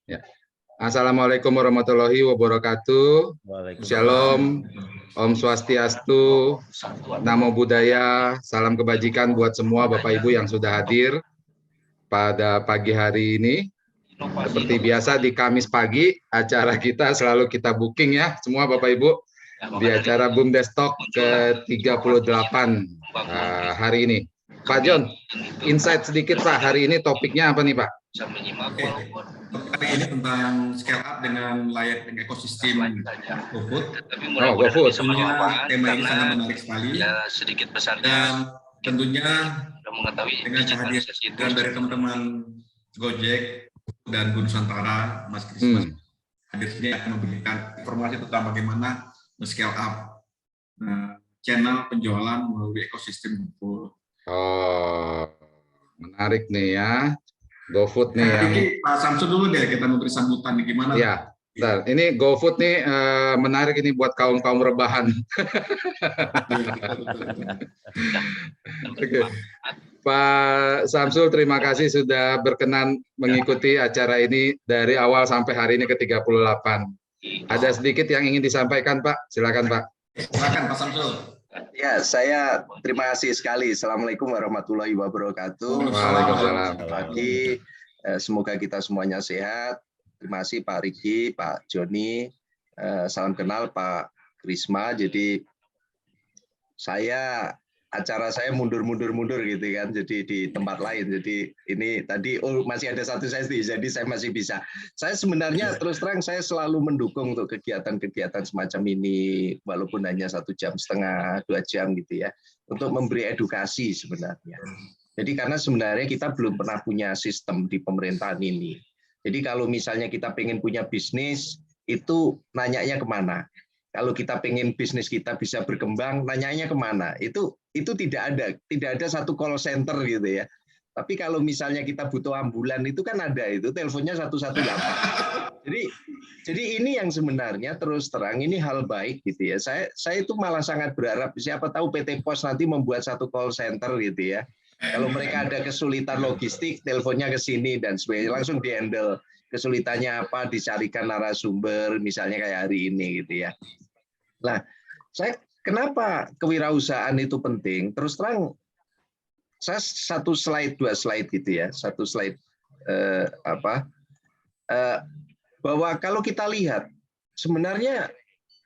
Ya. Assalamualaikum warahmatullahi wabarakatuh. Shalom, Om Swastiastu, Namo Buddhaya, salam kebajikan buat semua Bapak Ibu yang sudah hadir pada pagi hari ini. Seperti biasa di Kamis pagi, acara kita selalu kita booking ya, semua Bapak Ibu, di acara BUMDes Talk ke-38 hari ini. Pak John, insight sedikit Pak, hari ini topiknya apa nih Pak? Topik ini tentang scale up dengan layak dengan ekosistem GoFood. GoFood. Tentunya tema ini sangat menarik sekali. Dan tentunya dengan kehadiran dari teman-teman Gojek dan Gun Nusantara, Mas Krismas hadir sini akan memberikan informasi tentang bagaimana men-scale up channel penjualan melalui ekosistem GoFood. Oh, menarik nih ya. GoFood nih yang Pak Samsul dulu deh, kita memberi sambutan nih gimana? Ya, bentar. Ini GoFood nih menarik ini buat kaum rebahan. Oke. Pak Samsul, terima kasih sudah berkenan mengikuti acara ini dari awal sampai hari ini ke-38. Ada sedikit yang ingin disampaikan, Pak. Silakan, Pak. Silakan, Pak Samsul. Ya, saya terima kasih sekali. Assalamualaikum warahmatullahi wabarakatuh. Waalaikumsalam. Pagi, semoga kita semuanya sehat. Terima kasih Pak Riki, Pak Joni. Salam kenal Pak Krisma. Jadi acara saya mundur gitu kan. Jadi di tempat lain. Jadi ini tadi masih ada satu sesi. Jadi saya masih bisa. Saya sebenarnya terus terang saya selalu mendukung untuk kegiatan-kegiatan semacam ini, walaupun hanya 1,5 jam, 2 jam gitu ya, untuk memberi edukasi sebenarnya. Jadi karena sebenarnya kita belum pernah punya sistem di pemerintahan ini. Jadi kalau misalnya kita pengen punya bisnis, itu nanyanya kemana? Kalau kita pengen bisnis kita bisa berkembang, nanyanya kemana? Itu tidak ada satu call center gitu ya. Tapi kalau misalnya kita butuh ambulan itu kan ada, itu teleponnya 118. Jadi ini yang sebenarnya terus terang ini hal baik gitu ya. Saya itu malah sangat berharap siapa tahu PT Pos nanti membuat satu call center gitu ya. Kalau mereka ada kesulitan logistik, teleponnya ke sini dan sebagainya, langsung di-handle. Kesulitannya apa, dicarikan narasumber, misalnya kayak hari ini gitu ya. Nah, kenapa kewirausahaan itu penting? Terus terang, saya satu slide, 2 slide gitu ya, satu slide bahwa kalau kita lihat sebenarnya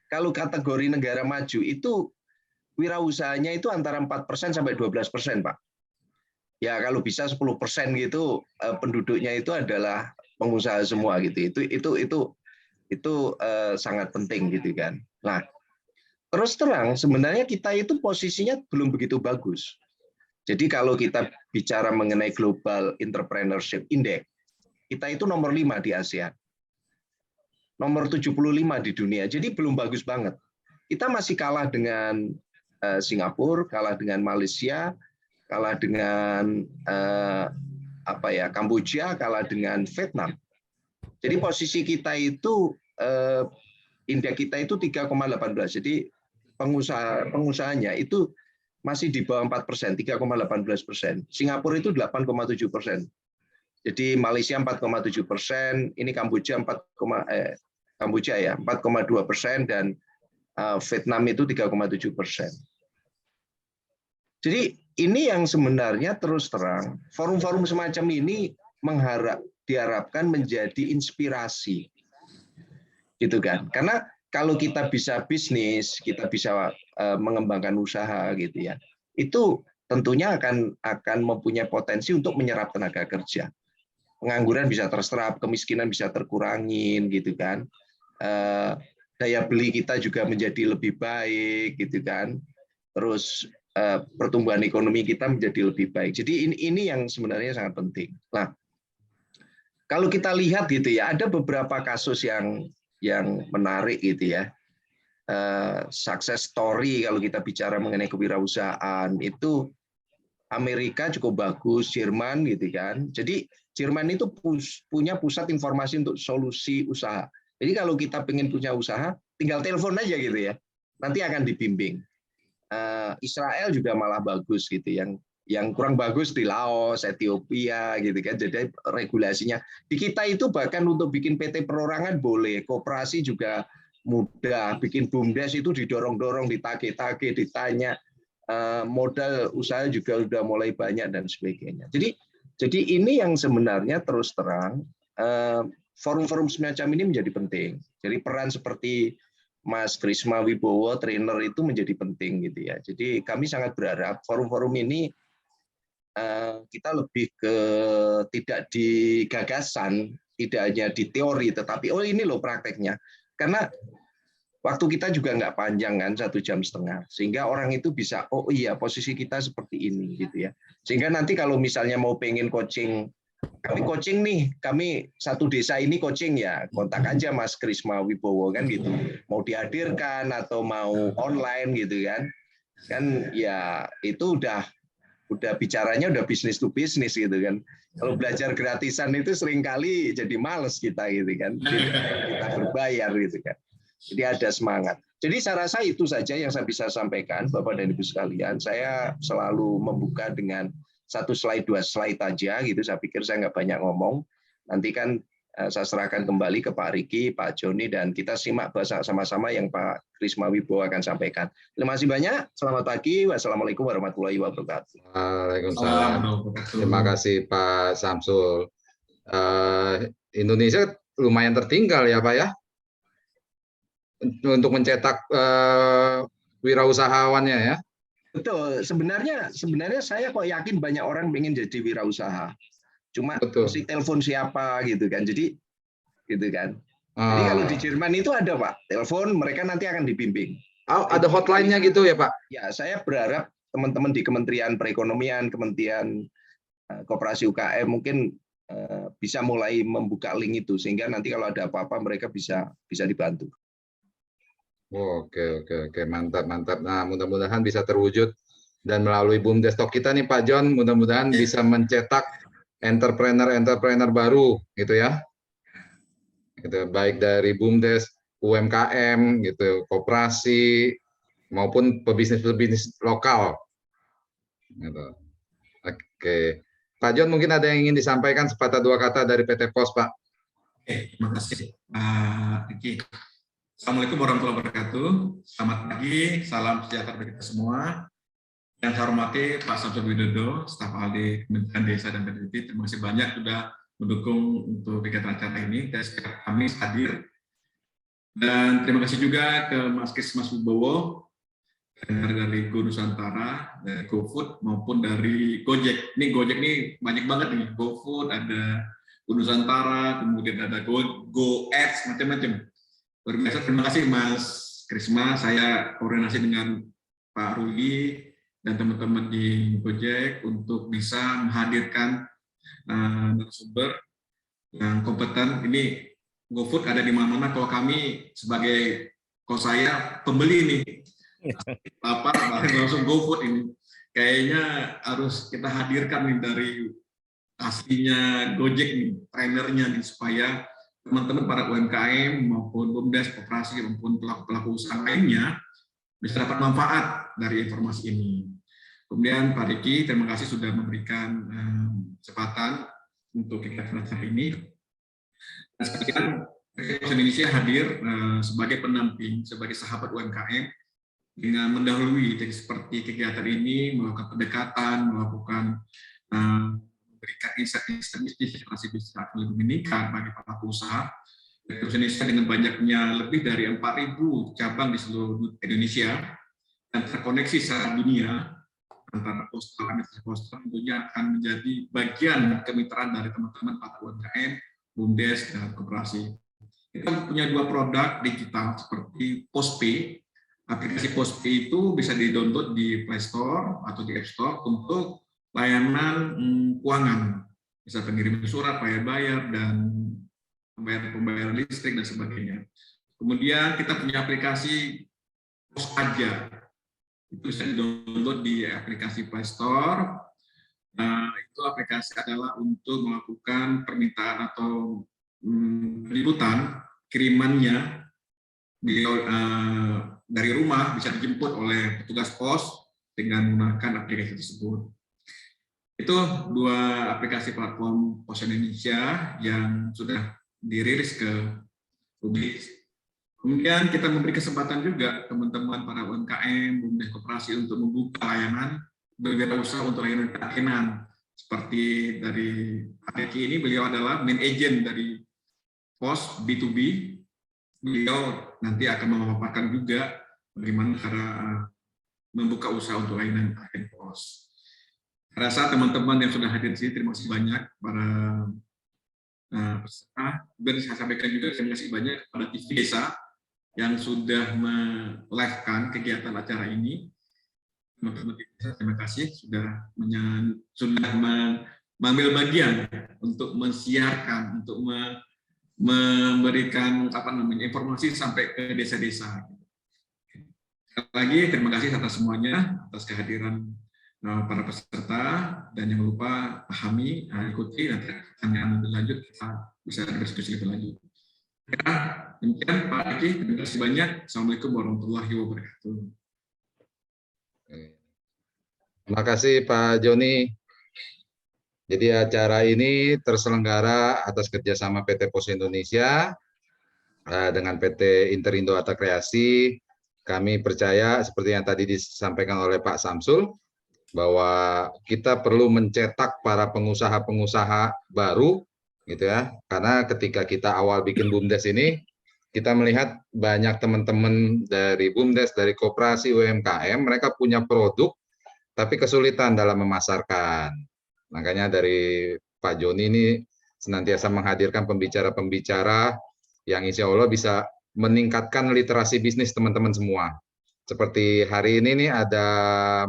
kalau kategori negara maju itu wirausahanya itu antara 4% sampai 12%, Pak. Ya kalau bisa 10% gitu penduduknya itu adalah pengusaha semua gitu. Itu sangat penting gitu kan. Nah, terus terang sebenarnya kita itu posisinya belum begitu bagus. Jadi kalau kita bicara mengenai Global Entrepreneurship Index, kita itu nomor 5 di ASEAN. Nomor 75 di dunia. Jadi belum bagus banget. Kita masih kalah dengan Singapura, kalah dengan Malaysia, kalah dengan Kamboja, kalah dengan Vietnam. Jadi posisi kita itu indeks kita itu 3,18. Jadi pengusahanya itu masih di bawah 4%, 3,18%. Singapura itu 8,7%. Jadi Malaysia 4,7%, ini Kamboja 4,2% dan Vietnam itu 3,7%. Jadi ini yang sebenarnya terus terang forum-forum semacam ini diharapkan menjadi inspirasi, gitu kan? Karena kalau kita bisa bisnis, kita bisa mengembangkan usaha, gitu ya. Itu tentunya akan mempunyai potensi untuk menyerap tenaga kerja. Pengangguran bisa terserap, kemiskinan bisa terkurangin, gitu kan? Daya beli kita juga menjadi lebih baik, gitu kan? Terus pertumbuhan ekonomi kita menjadi lebih baik. Jadi ini yang sebenarnya sangat penting. Nah, kalau kita lihat gitu ya, ada beberapa kasus yang menarik gitu ya. Success story kalau kita bicara mengenai kewirausahaan itu Amerika cukup bagus, Jerman gitu kan. Jadi Jerman itu punya pusat informasi untuk solusi usaha. Jadi kalau kita pengen punya usaha, tinggal telepon aja gitu ya. Nanti akan dibimbing. Israel juga malah bagus gitu yang yang kurang bagus di Laos, Ethiopia gitu kan. Jadi regulasinya di kita itu bahkan untuk bikin PT perorangan boleh, koperasi juga mudah, bikin BUMDes itu didorong-dorong, ditagih-tagih, ditanya, modal usaha juga udah mulai banyak dan sebagainya. Jadi ini yang sebenarnya terus terang forum-forum semacam ini menjadi penting. Jadi peran seperti Mas Krisma Wibowo, trainer itu menjadi penting gitu ya. Jadi kami sangat berharap forum-forum ini kita lebih ke tidak di gagasan, tidak hanya di teori, tetapi oh ini loh prakteknya. Karena waktu kita juga nggak panjang kan, 1,5 jam, sehingga orang itu bisa oh iya posisi kita seperti ini gitu ya. Sehingga nanti kalau misalnya mau pengen coaching, kami coaching nih, kami satu desa ini coaching ya, kontak aja Mas Krisma Wibowo kan gitu. Mau dihadirkan atau mau online gitu kan ya itu udah bicaranya udah bisnis to bisnis gitu kan. Kalau belajar gratisan itu seringkali jadi males kita gitu kan. Kita berbayar gitu kan. Jadi ada semangat. Jadi saya rasa itu saja yang saya bisa sampaikan Bapak dan Ibu sekalian. Saya selalu membuka dengan 1 slide, 2 slide aja gitu. Saya pikir saya nggak banyak ngomong. Nanti kan saya serahkan kembali ke Pak Riki, Pak Joni, dan kita simak sama-sama yang Pak Krisma Wibowo akan sampaikan. Terima kasih banyak. Selamat pagi. Wassalamualaikum warahmatullahi wabarakatuh. Waalaikumsalam. Terima kasih Pak Samsul. Indonesia lumayan tertinggal ya Pak ya untuk mencetak wirausahawannya ya. Betul. Sebenarnya saya kok yakin banyak orang ingin jadi wirausaha. Cuma mesti telepon siapa gitu kan. Jadi gitu kan. Jadi kalau di Jerman itu ada Pak, telepon mereka nanti akan dibimbing. Ada hotline-nya gitu ya Pak? Ya, saya berharap teman-teman di Kementerian Perekonomian, Kementerian Koperasi UKM mungkin bisa mulai membuka link itu sehingga nanti kalau ada apa-apa mereka bisa dibantu. Oke, mantap. Nah, mudah-mudahan bisa terwujud dan melalui BUMDes Talk kita nih Pak John, mudah-mudahan bisa mencetak entrepreneur baru gitu ya. Gitu, baik dari BUMDes, UMKM gitu, koperasi maupun pebisnis lokal. Gitu. Oke. Pak John mungkin ada yang ingin disampaikan sepatah dua kata dari PT Pos, Pak. Terima kasih Pak Riki. Assalamualaikum warahmatullahi wabarakatuh. Selamat pagi, salam sejahtera bagi kita semua. Yang saya hormati Pak Samsul Widodo, staf ahli Kementerian Desa dan PDRT. Terima kasih banyak sudah mendukung untuk kegiatan acara ini. Dan kami hadir. Dan terima kasih juga ke Mas Krisma Wibowo dari Go Nusantara, dari GoFood maupun dari Gojek. Ini Gojek ini banyak banget nih. GoFood, ada Go Nusantara, kemudian ada Go Ads, macam-macam. Luar biasa, terima kasih Mas Krisma. Saya koordinasi dengan Pak Ruli dan teman-teman di Gojek untuk bisa menghadirkan narasumber yang kompeten. Ini GoFood ada di mana-mana. Kalau kami sebagai, kalau saya pembeli nih, langsung GoFood ini. Kayaknya harus kita hadirkan nih dari aslinya Gojek nih, trainernya nih, supaya teman-teman para UMKM maupun BUMDes, koperasi maupun pelaku usaha lainnya bisa dapat manfaat dari informasi ini. Kemudian Pak Riki, terima kasih sudah memberikan kesempatan untuk kegiatan hari ini. Dan sekarang Indonesia hadir sebagai pendamping, sebagai sahabat UMKM dengan mendahului seperti kegiatan ini, melakukan pendekatan, melakukan memberikan insight-insight bisnis akan lebih meningkat bagi pelaku usaha. Indonesia dengan banyaknya lebih dari 4.000 cabang di seluruh Indonesia dan terkoneksi secara dunia antara postal dan postal tentunya akan menjadi bagian kemitraan dari teman-teman para UMKM, BUMDes dan koperasi. Kita punya 2 produk digital seperti Postpay. Aplikasi Postpay itu bisa di-download di Play Store atau di App Store untuk layanan keuangan, bisa pengiriman surat, bayar-bayar, dan pembayaran listrik, dan sebagainya. Kemudian kita punya aplikasi Pos Aja, itu bisa di-download di aplikasi Play Store. Itu aplikasi adalah untuk melakukan permintaan atau peliputan kirimannya dari rumah, bisa dijemput oleh petugas pos dengan menggunakan aplikasi tersebut. Itu 2 aplikasi platform Pos Indonesia yang sudah dirilis ke publik. Kemudian kita memberi kesempatan juga teman-teman para UMKM, BUMDes Koperasi untuk membuka layanan berwirausaha untuk layanan keyakinan. Seperti dari Pak Eki ini, beliau adalah main agent dari Pos B2B. Beliau nanti akan memaparkan juga bagaimana cara membuka usaha untuk layanan agen Pos. Saya rasa teman-teman yang sudah hadir di sini, terima kasih banyak para peserta. Dan saya sampaikan juga terima kasih banyak kepada TV Desa yang sudah melive-kan kegiatan acara ini. Teman-teman terima kasih sudah mengambil bagian untuk mensiarkan, untuk memberikan informasi sampai ke desa-desa. Sekali lagi terima kasih atas semuanya, atas kehadiran para peserta, dan jangan lupa pahami, ikuti, nanti pertanyaan lebih lanjut kita bisa berdiskusi lebih lanjut. Ya, demikian Pak Eki, terima kasih banyak. Assalamualaikum warahmatullahi wabarakatuh. Terima kasih Pak Joni. Jadi acara ini terselenggara atas kerjasama PT Pos Indonesia dengan PT Interindo Arta Kreasi. Kami percaya seperti yang tadi disampaikan oleh Pak Samsul, bahwa kita perlu mencetak para pengusaha-pengusaha baru, gitu ya. Karena ketika kita awal bikin BUMDes ini, kita melihat banyak teman-teman dari BUMDes, dari koperasi UMKM, mereka punya produk, tapi kesulitan dalam memasarkan. Makanya dari Pak Joni ini senantiasa menghadirkan pembicara-pembicara yang insya Allah bisa meningkatkan literasi bisnis teman-teman semua. Seperti hari ini nih ada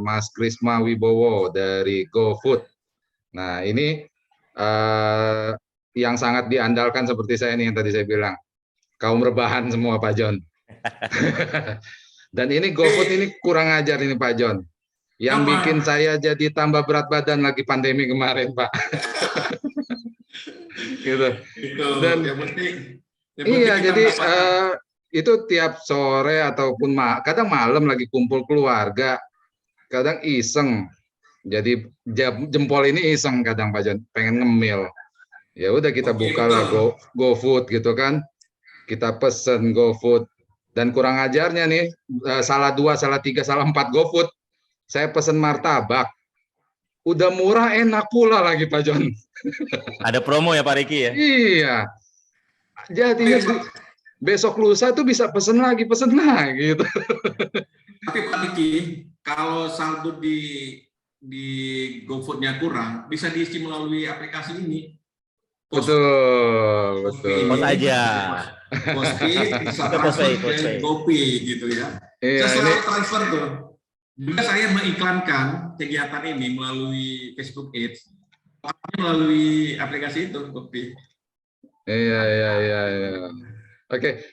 Mas Krisma Wibowo dari GoFood. Nah ini yang sangat diandalkan seperti saya nih yang tadi saya bilang. Kaum rebahan semua Pak Jon. Dan ini GoFood ini kurang ajar ini Pak Jon. Yang bikin saya jadi tambah berat badan lagi pandemi kemarin Pak. Gitu. Dan yang penting iya jadi itu tiap sore ataupun kadang malam lagi kumpul keluarga, kadang iseng. Jadi jempol ini iseng kadang Pak Jon, pengen ngemil. Ya udah kita bukalah GoFood gitu kan. Kita pesen GoFood. Dan kurang ajarnya nih, salah 2, salah 3, salah 4 GoFood. Saya pesen martabak. Udah murah, enak pula lagi Pak Jon. Ada promo ya Pak Riki ya? Iya. Jadinya besok lusa tuh bisa pesen lagi gitu. Tapi Pak Riki, kalau saldo di GoFood-nya kurang, bisa diisi melalui aplikasi ini. Betul. Pos aja. Postpay, bisa transfer ke GoPay gitu ya. Iya, saya selalu transfer tuh. Juga saya mengiklankan kegiatan ini melalui Facebook Ads, melalui aplikasi itu GoPay. Iya. Oke,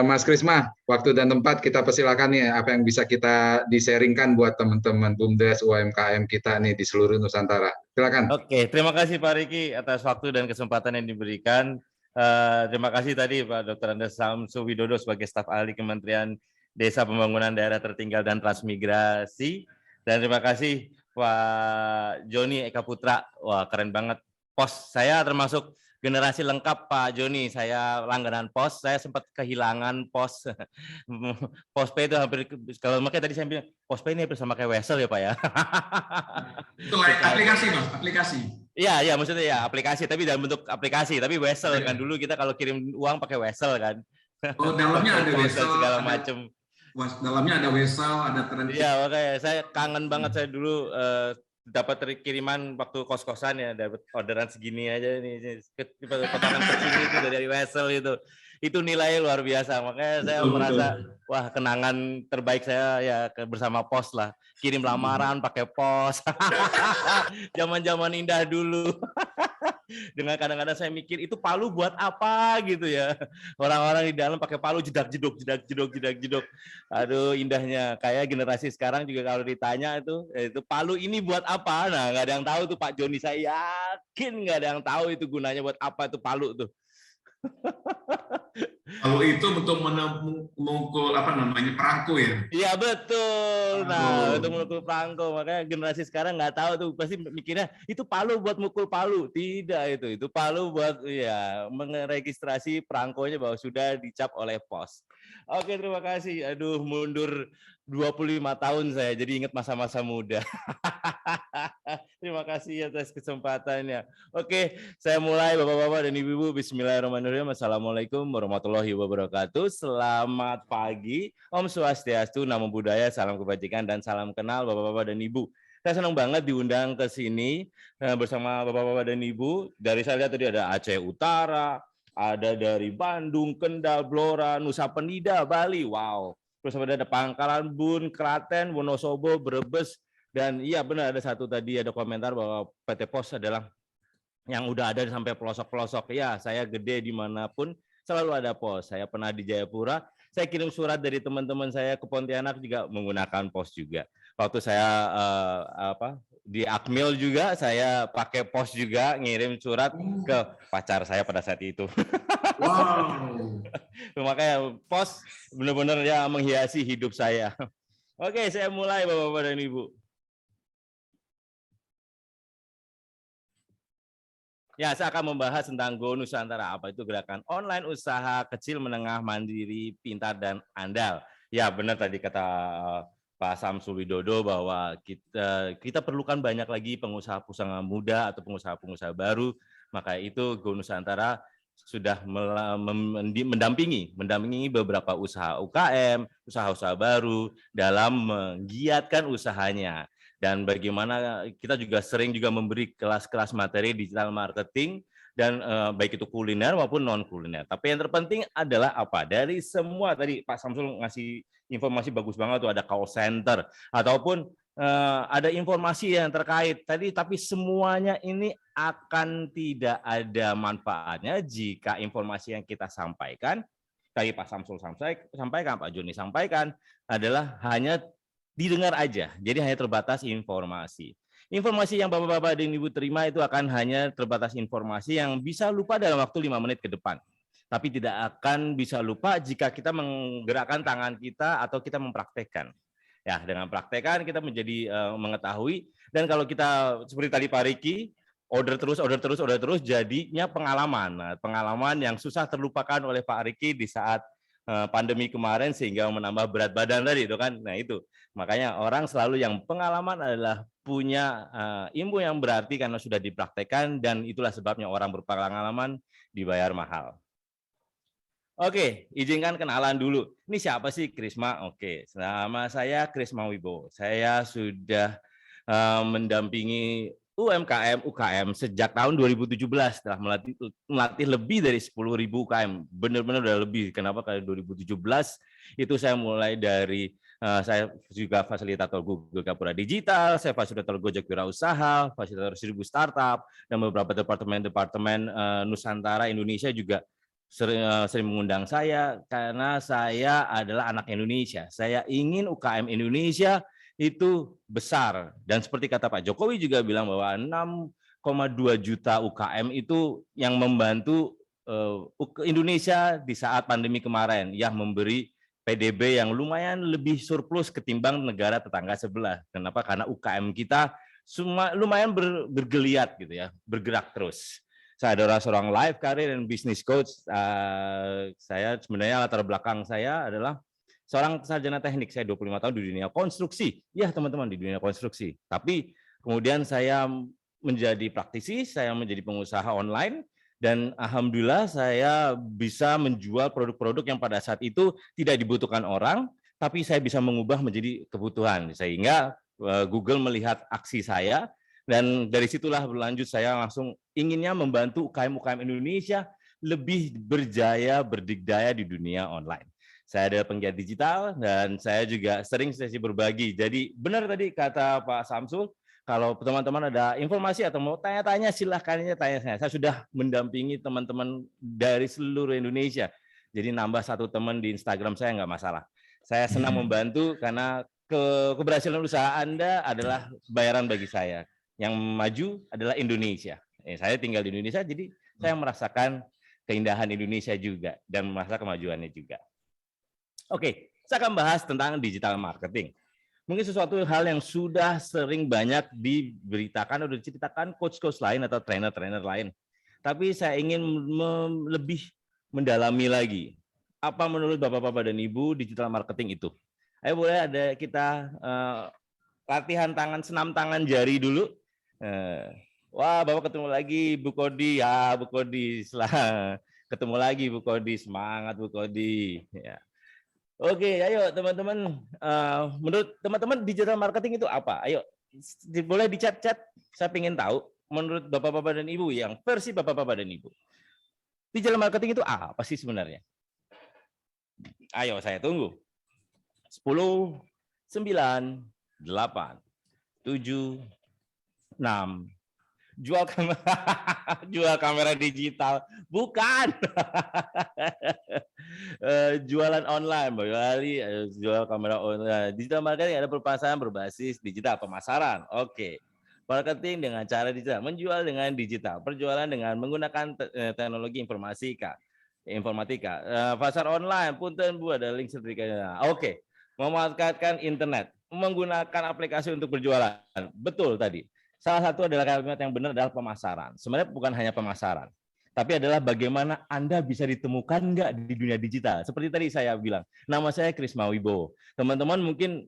Mas Krisma, waktu dan tempat kita persilakan nih apa yang bisa kita di-sharingkan buat teman-teman BUMDes UMKM kita nih di seluruh Nusantara. Silakan. Oke, terima kasih Pak Riki atas waktu dan kesempatan yang diberikan. Terima kasih tadi Pak Dr. Andes Samsul Widodo sebagai staf ahli Kementerian Desa Pembangunan Daerah Tertinggal dan Transmigrasi. Dan terima kasih Pak Joni Eka Putra. Wah, keren banget. Pos saya termasuk generasi lengkap Pak Joni, saya langganan Pos, saya sempat kehilangan Pos. Postpay itu hampir, kalau makanya tadi saya bilang, Postpay ini hampir sama kayak Wesel ya Pak ya. Itu aplikasi Mas, aplikasi. Iya, maksudnya ya aplikasi, tapi dalam bentuk aplikasi, tapi Wesel kan dulu kita kalau kirim uang pakai Wesel kan. Oh, dalamnya ada Wesel, segala macam. Dalamnya ada Wesel, ada Transit. Iya, makanya saya kangen banget saya dulu dapat kiriman waktu kos-kosan ya, dapat orderan segini aja nih, potongan kecil itu dari Wesel itu nilainya luar biasa. Makanya saya merasa wah kenangan terbaik saya ya bersama Pos lah, kirim lamaran pakai Pos. Zaman-zaman indah dulu. Dengan kadang-kadang saya mikir itu palu buat apa gitu ya, orang-orang di dalam pakai palu jedak-jeduk. Aduh indahnya. Kayak generasi sekarang juga kalau ditanya itu palu ini buat apa, nah nggak ada yang tahu tuh Pak Joni, saya yakin nggak ada yang tahu itu gunanya buat apa itu palu tuh. Kalau itu untuk memukul apa namanya perangko ya? Iya betul. Nah, untuk mukul perangko, makanya generasi sekarang nggak tahu tuh, pasti mikirnya itu palu buat mukul palu. Tidak, itu palu buat ya meregistrasi perangkonya bahwa sudah dicap oleh pos. Oke, terima kasih. Aduh, mundur 25 tahun saya, jadi ingat masa-masa muda. Terima kasih atas kesempatannya. Oke, saya mulai Bapak-Bapak dan Ibu-Ibu. Bismillahirrahmanirrahim. Assalamualaikum warahmatullahi wabarakatuh. Selamat pagi. Om Swastiastu, Namo Buddhaya, salam kebajikan dan salam kenal Bapak-Bapak dan Ibu. Saya senang banget diundang ke sini bersama Bapak-Bapak dan Ibu. Dari saya lihat tadi ada Aceh Utara, ada dari Bandung, Kendal, Blora, Nusa Penida, Bali. Wow. Terus ada Pangkalan Bun, Klaten, Wonosobo, Brebes, dan iya benar ada satu tadi ada komentar bahwa PT Pos adalah yang udah ada sampai pelosok-pelosok. Ya, saya gede dimanapun selalu ada pos. Saya pernah di Jayapura, saya kirim surat dari teman-teman saya ke Pontianak juga menggunakan pos juga. Waktu saya di Akmil juga saya pakai pos juga, ngirim surat ke pacar saya pada saat itu. Wow. Makanya pos benar-benar ya menghiasi hidup saya. Oke, saya mulai Bapak-Bapak dan Ibu. Ya, saya akan membahas tentang Go Nusantara. Apa itu gerakan online usaha kecil, menengah, mandiri, pintar, dan andal. Ya, benar tadi kata Pak Samsul Widodo bahwa kita perlukan banyak lagi pengusaha-pengusaha muda atau pengusaha-pengusaha baru. Maka itu Go Nusantara sudah mendampingi beberapa usaha UKM, usaha-usaha baru dalam menggiatkan usahanya. Dan bagaimana kita juga sering juga memberi kelas-kelas materi digital marketing dan baik itu kuliner maupun non kuliner. Tapi yang terpenting adalah apa? Dari semua tadi Pak Samsul ngasih informasi bagus banget tuh, ada call center ataupun ada informasi yang terkait tadi, tapi semuanya ini akan tidak ada manfaatnya jika informasi yang kita sampaikan tadi Pak Samsul sampaikan, Pak Joni sampaikan adalah hanya didengar aja, jadi hanya terbatas informasi. Informasi yang Bapak-Bapak dan Ibu terima itu akan hanya terbatas informasi yang bisa lupa dalam waktu 5 menit ke depan. Tapi tidak akan bisa lupa jika kita menggerakkan tangan kita atau kita mempraktekkan. Ya, dengan praktekan kita menjadi mengetahui, dan kalau kita seperti tadi Pak Riki, order terus, jadinya pengalaman. Nah, pengalaman yang susah terlupakan oleh Pak Riki di saat pandemi kemarin sehingga menambah berat badan tadi itu kan. Nah, itu. Makanya orang selalu yang pengalaman adalah punya ilmu yang berarti karena sudah dipraktekkan, dan itulah sebabnya orang berpengalaman dibayar mahal. Oke, izinkan kenalan dulu. Ini siapa sih Krisma? Oke, nama saya Krisma Wibowo. Saya sudah mendampingi UMKM, UKM sejak tahun 2017, setelah melatih lebih dari 10.000 UKM. Benar-benar udah lebih. Kenapa? Karena 2017 itu saya mulai dari saya juga fasilitator Google Gapura Digital, saya fasilitator Gojek Wirausaha, fasilitator 1000 startup, dan beberapa departemen-departemen Nusantara Indonesia juga sering mengundang saya karena saya adalah anak Indonesia. Saya ingin UKM Indonesia itu besar, dan seperti kata Pak Jokowi juga bilang bahwa 6,2 juta UKM itu yang membantu Indonesia di saat pandemi kemarin, yang memberi PDB yang lumayan lebih surplus ketimbang negara tetangga sebelah. Kenapa? Karena UKM kita semua lumayan bergeliat gitu ya, bergerak terus. Saya adalah seorang life career and business coach. Saya sebenarnya latar belakang saya adalah seorang sarjana teknik. Saya 25 tahun di dunia konstruksi. Ya teman-teman, di dunia konstruksi. Tapi kemudian saya menjadi praktisi, saya menjadi pengusaha online, dan alhamdulillah saya bisa menjual produk-produk yang pada saat itu tidak dibutuhkan orang, tapi saya bisa mengubah menjadi kebutuhan. Sehingga Google melihat aksi saya, dan dari situlah berlanjut saya langsung inginnya membantu UKM-UKM Indonesia lebih berjaya, berdikdaya di dunia online. Saya adalah penggiat digital, dan saya juga sering sesi berbagi. Jadi benar tadi kata Pak Samsul, kalau teman-teman ada informasi atau mau tanya-tanya, silahkan tanya saya. Saya sudah mendampingi teman-teman dari seluruh Indonesia. Jadi nambah satu teman di Instagram saya nggak masalah. Saya senang membantu karena keberhasilan usaha Anda adalah bayaran bagi saya. Yang maju adalah Indonesia. Saya tinggal di Indonesia, jadi saya merasakan keindahan Indonesia juga dan masalah kemajuannya juga. Oke, saya akan bahas tentang digital marketing. Mungkin sesuatu hal yang sudah sering banyak diberitakan atau diceritakan coach-coach lain atau trainer-trainer lain. Tapi saya ingin lebih mendalami lagi. Apa menurut Bapak-Bapak dan Ibu digital marketing itu? Ayo boleh ada kita latihan tangan, senam tangan jari dulu. Wah, Bapak ketemu lagi Bu Kodi. Ya, Bu Kodi. Ketemu lagi Bu Kodi. Semangat Bu Kodi. Ya. Oke, ayo teman-teman. Menurut teman-teman digital marketing itu apa? Ayo, boleh di chat-chat. Saya ingin tahu menurut Bapak-Bapak dan Ibu yang versi Bapak-Bapak dan Ibu. Digital marketing itu apa sih sebenarnya? Ayo, saya tunggu. 10, 9, 8, 7, 6. Jual kamera digital, bukan. Jualan online, jual kamera online. Digital marketing ada pemasaran berbasis digital, pemasaran. Oke. Marketing dengan cara digital, menjual dengan digital, perjualan dengan menggunakan teknologi informatika. Pasar online, punten Bu, ada link sertifikatnya. Oke. Memanfaatkan internet, menggunakan aplikasi untuk berjualan. Betul tadi. Salah satu adalah kalimat yang benar adalah pemasaran. Sebenarnya bukan hanya pemasaran, tapi adalah bagaimana Anda bisa ditemukan nggak di dunia digital. Seperti tadi saya bilang, nama saya Krisma Wibowo. Teman-teman mungkin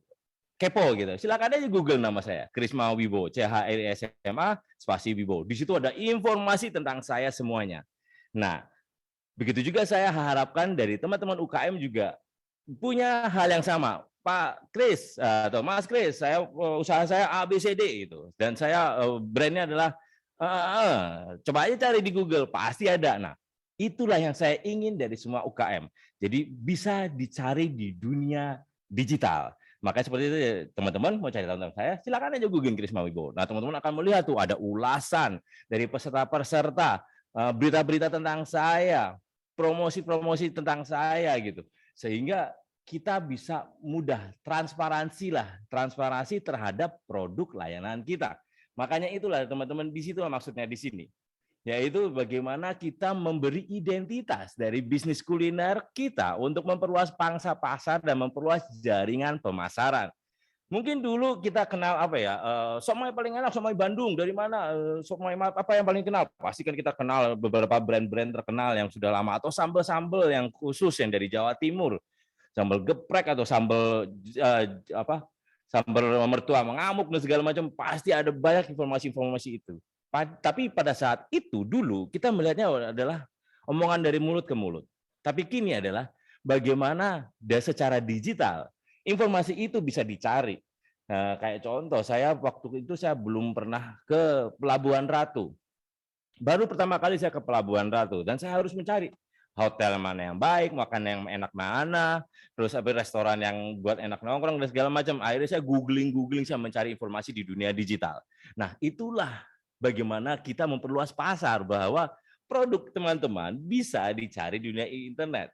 kepo gitu. Silakan aja Google nama saya, Krisma Wibowo, CHRISMA spasi Wibowo. Di situ ada informasi tentang saya semuanya. Nah, begitu juga saya harapkan dari teman-teman UKM juga punya hal yang sama. Pak Kris atau Mas Kris, usaha saya ABCD itu, dan saya brandnya adalah coba aja cari di Google, pasti ada. Nah, itulah yang saya ingin dari semua UKM. Jadi bisa dicari di dunia digital. Makanya seperti itu, teman-teman mau cari tahu saya, silakan aja googling Krisma Wibowo. Nah, teman-teman akan melihat tuh ada ulasan dari peserta-peserta, berita-berita tentang saya, promosi-promosi tentang saya gitu. Sehingga kita bisa mudah transparansi terhadap produk layanan kita. Makanya itulah teman-teman, di situ maksudnya di sini, yaitu bagaimana kita memberi identitas dari bisnis kuliner kita untuk memperluas pangsa pasar dan memperluas jaringan pemasaran. Mungkin dulu kita kenal apa ya, somai paling enak, somai Bandung, dari mana, somai apa yang paling kenal? Pasti kan kita kenal beberapa brand-brand terkenal yang sudah lama, atau sambal-sambal yang khusus yang dari Jawa Timur. Sambal geprek atau sambal sambal mertua mengamuk dan segala macam, pasti ada banyak informasi-informasi itu. Tapi pada saat itu dulu kita melihatnya adalah omongan dari mulut ke mulut. Tapi kini adalah bagaimana secara digital informasi itu bisa dicari. Nah, kayak contoh, saya waktu itu saya belum pernah ke Pelabuhan Ratu. Baru pertama kali saya ke Pelabuhan Ratu dan saya harus mencari hotel mana yang baik, makan yang enak mana, terus restoran yang buat enak nongkrong dan segala macam. Akhirnya saya googling, saya mencari informasi di dunia digital. Nah, itulah bagaimana kita memperluas pasar, bahwa produk teman-teman bisa dicari di dunia internet.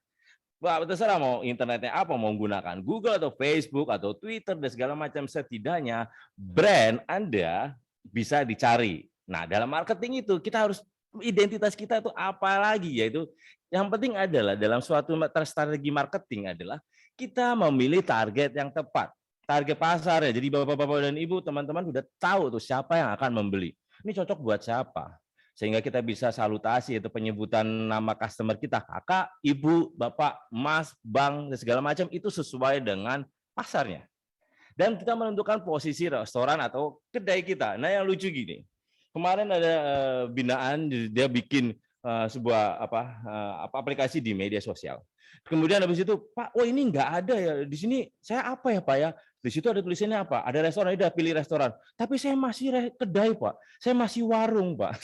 Wah, terserah mau internetnya apa, mau menggunakan Google atau Facebook atau Twitter dan segala macam, setidaknya brand Anda bisa dicari. Nah, dalam marketing itu kita harus identitas kita itu apa lagi, yaitu yang penting adalah dalam suatu strategi marketing adalah kita memilih target yang tepat, target pasar ya. Jadi Bapak-bapak dan Ibu, teman-teman sudah tahu tuh siapa yang akan membeli. Ini cocok buat siapa? Sehingga kita bisa salutasi itu penyebutan nama customer kita, kakak, ibu, bapak, mas, bang, dan segala macam itu sesuai dengan pasarnya. Dan kita menentukan posisi restoran atau kedai kita. Nah, yang lucu gini, kemarin ada binaan, dia bikin sebuah aplikasi di media sosial. Kemudian habis itu, Pak, oh ini nggak ada ya di sini. Saya apa ya Pak ya? Di situ ada tulisannya apa? Ada restoran, udah pilih restoran. Tapi saya masih kedai Pak. Saya masih warung Pak.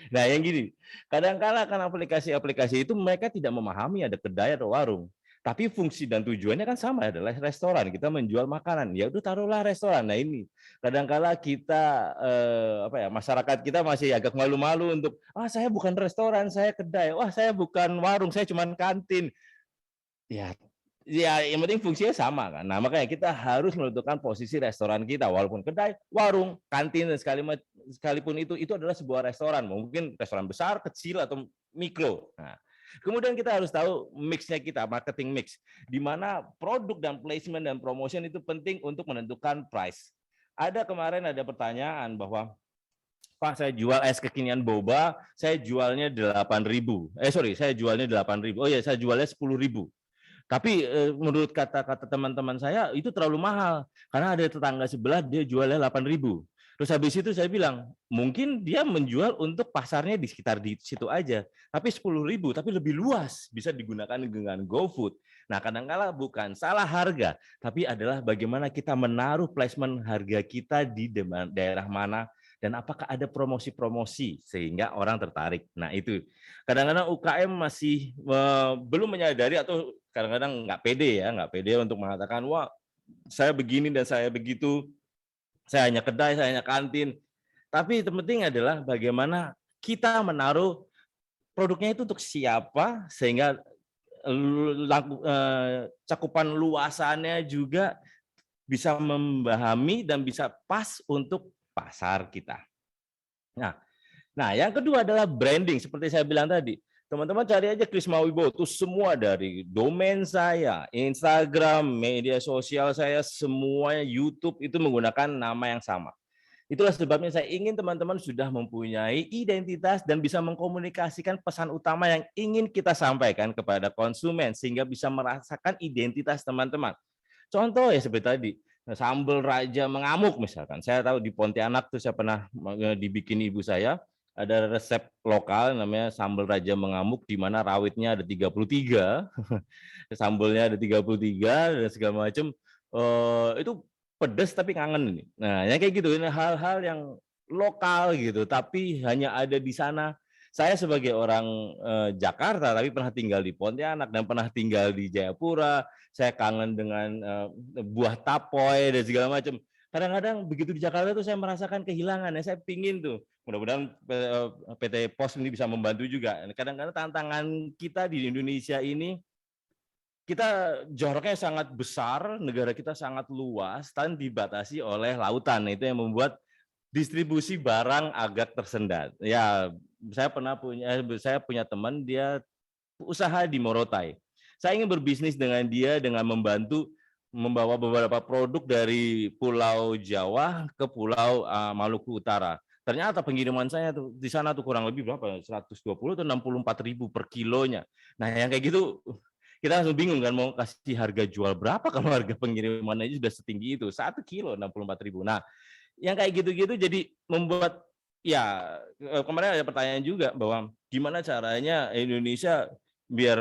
Nah yang gini, kadang-kala kan aplikasi-aplikasi itu mereka tidak memahami ada kedai atau warung. Tapi fungsi dan tujuannya kan sama, adalah restoran. Kita menjual makanan. Ya udah taruhlah restoran. Nah ini kadang-kala kita masyarakat kita masih agak malu-malu untuk saya bukan restoran, saya kedai. Wah, saya bukan warung, saya cuma kantin. Ya yang penting fungsinya sama kan. Nah, makanya kita harus menentukan posisi restoran kita, walaupun kedai, warung, kantin dan sekalipun itu adalah sebuah restoran. Mungkin restoran besar, kecil atau mikro. Nah, kemudian kita harus tahu mix-nya kita, marketing mix, di mana produk dan placement dan promotion itu penting untuk menentukan price. Kemarin ada pertanyaan bahwa Pak, saya jual es kekinian boba, saya jualnya 8.000. Saya jualnya 8.000. Oh ya, saya jualnya 10.000. Tapi menurut kata-kata teman-teman saya itu terlalu mahal karena ada tetangga sebelah dia jualnya 8.000. Terus habis itu saya bilang, mungkin dia menjual untuk pasarnya di sekitar di situ aja, tapi 10.000, tapi lebih luas, bisa digunakan dengan GoFood. Nah, kadang-kala bukan salah harga, tapi adalah bagaimana kita menaruh placement harga kita di daerah mana, dan apakah ada promosi-promosi sehingga orang tertarik. Nah, itu kadang-kadang UKM masih belum menyadari atau kadang-kadang nggak pede untuk mengatakan, wah saya begini dan saya begitu, saya hanya kedai, saya hanya kantin. Tapi yang penting adalah bagaimana kita menaruh produknya itu untuk siapa, sehingga cakupan luasannya juga bisa memahami dan bisa pas untuk pasar kita. Nah, yang kedua adalah branding. Seperti saya bilang tadi, teman-teman cari aja Krisma Wibowo, itu semua dari domain saya, Instagram, media sosial saya, semuanya YouTube itu menggunakan nama yang sama. Itulah sebabnya saya ingin teman-teman sudah mempunyai identitas dan bisa mengkomunikasikan pesan utama yang ingin kita sampaikan kepada konsumen sehingga bisa merasakan identitas teman-teman. Contoh ya seperti tadi, sambal raja mengamuk misalkan. Saya tahu di Pontianak tuh saya pernah dibikin ibu saya, ada resep lokal namanya sambal raja mengamuk di mana rawitnya ada 33, sambalnya ada 33 dan segala macam. Itu pedas tapi kangen ini. Nah, yang kayak gitu, ini hal-hal yang lokal gitu, tapi hanya ada di sana. Saya sebagai orang Jakarta tapi pernah tinggal di Pontianak dan pernah tinggal di Jayapura. Saya kangen dengan buah tapoy dan segala macam. Kadang-kadang begitu di Jakarta tuh saya merasakan kehilangan. Ya, saya pingin tuh. Mudah-mudahan PT Pos ini bisa membantu juga. Kadang-kadang tantangan kita di Indonesia ini, kita jaraknya sangat besar, negara kita sangat luas, dan dibatasi oleh lautan. Itu yang membuat distribusi barang agak tersendat. Ya, saya punya teman, dia usaha di Morotai. Saya ingin berbisnis dengan dia dengan membantu membawa beberapa produk dari Pulau Jawa ke Pulau Maluku Utara. Ternyata pengiriman saya tuh di sana tuh kurang lebih berapa? 120 atau 64.000 per kilonya. Nah, yang kayak gitu kita langsung bingung kan mau kasih harga jual berapa kalau harga pengirimannya sudah setinggi itu. 1 kilo 64.000. Nah, yang kayak gitu-gitu jadi membuat ya kemarin ada pertanyaan juga bahwa gimana caranya Indonesia biar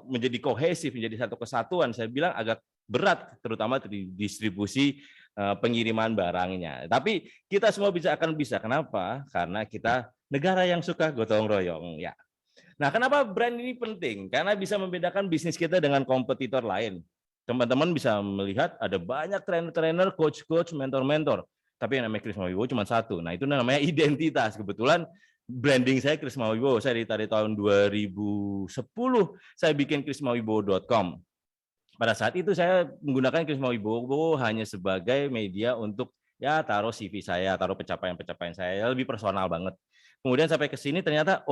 menjadi kohesif, menjadi satu kesatuan. Saya bilang agak berat, terutama di distribusi pengiriman barangnya. Tapi kita semua akan bisa. Kenapa? Karena kita negara yang suka gotong royong. Ya. Nah, kenapa brand ini penting? Karena bisa membedakan bisnis kita dengan kompetitor lain. Teman-teman bisa melihat ada banyak trainer-trainer, coach-coach, mentor-mentor. Tapi yang namanya Krisma Wibowo cuma satu. Nah, itu namanya identitas. Kebetulan branding saya Krisma Wibowo. Saya dari tahun 2010 saya bikin krismawibowo.com. Pada saat itu saya menggunakan Krisma Wibowo hanya sebagai media untuk ya taruh CV saya, taruh pencapaian-pencapaian saya, lebih personal banget. Kemudian sampai ke sini ternyata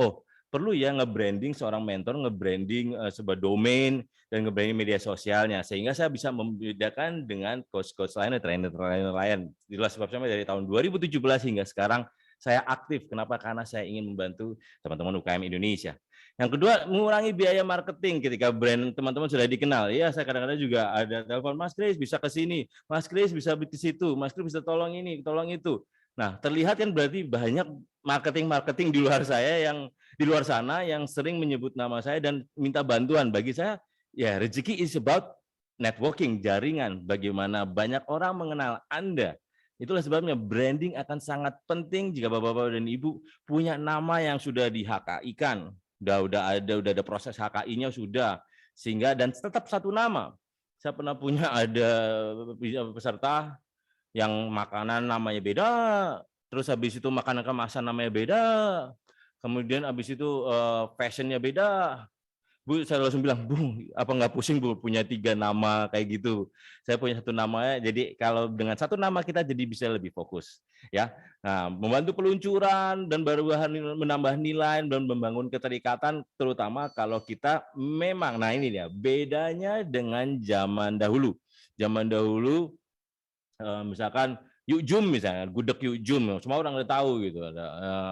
perlu ya nge-branding seorang mentor, nge-branding sebuah domain dan nge-branding media sosialnya sehingga saya bisa membedakan dengan coach-coach lain, trainer-trainer lain. Itulah sebabnya dari tahun 2017 hingga sekarang saya aktif. Kenapa? Karena saya ingin membantu teman-teman UKM Indonesia. Yang kedua, mengurangi biaya marketing ketika brand teman-teman sudah dikenal. Ya, saya kadang-kadang juga ada telepon, Mas Kris bisa ke sini, Mas Kris bisa ke situ, Mas Kris bisa tolong ini, tolong itu. Nah, terlihat kan berarti banyak marketing di luar saya yang di luar sana yang sering menyebut nama saya dan minta bantuan. Bagi saya, ya rezeki is about networking, jaringan. Bagaimana banyak orang mengenal Anda. Itulah sebabnya branding akan sangat penting jika Bapak-bapak dan Ibu punya nama yang sudah di-HKI-kan. Udah ada proses HKI-nya sudah. Sehingga dan tetap satu nama. Saya pernah punya ada peserta yang makanan namanya beda, terus habis itu makanan kemasan namanya beda, kemudian habis itu fashionnya beda, Bu, saya langsung bilang, Bu, apa nggak pusing Bu punya 3 nama kayak gitu? Saya punya 1 nama, jadi kalau dengan 1 nama kita jadi bisa lebih fokus, ya. Nah, membantu peluncuran dan bahan menambah nilai dan membangun keterikatan, terutama kalau kita memang, nah ini dia bedanya dengan zaman dahulu. Zaman dahulu, misalkan Yuk Jum misalnya, gudeg Yuk Jum, semua orang udah tahu gitu.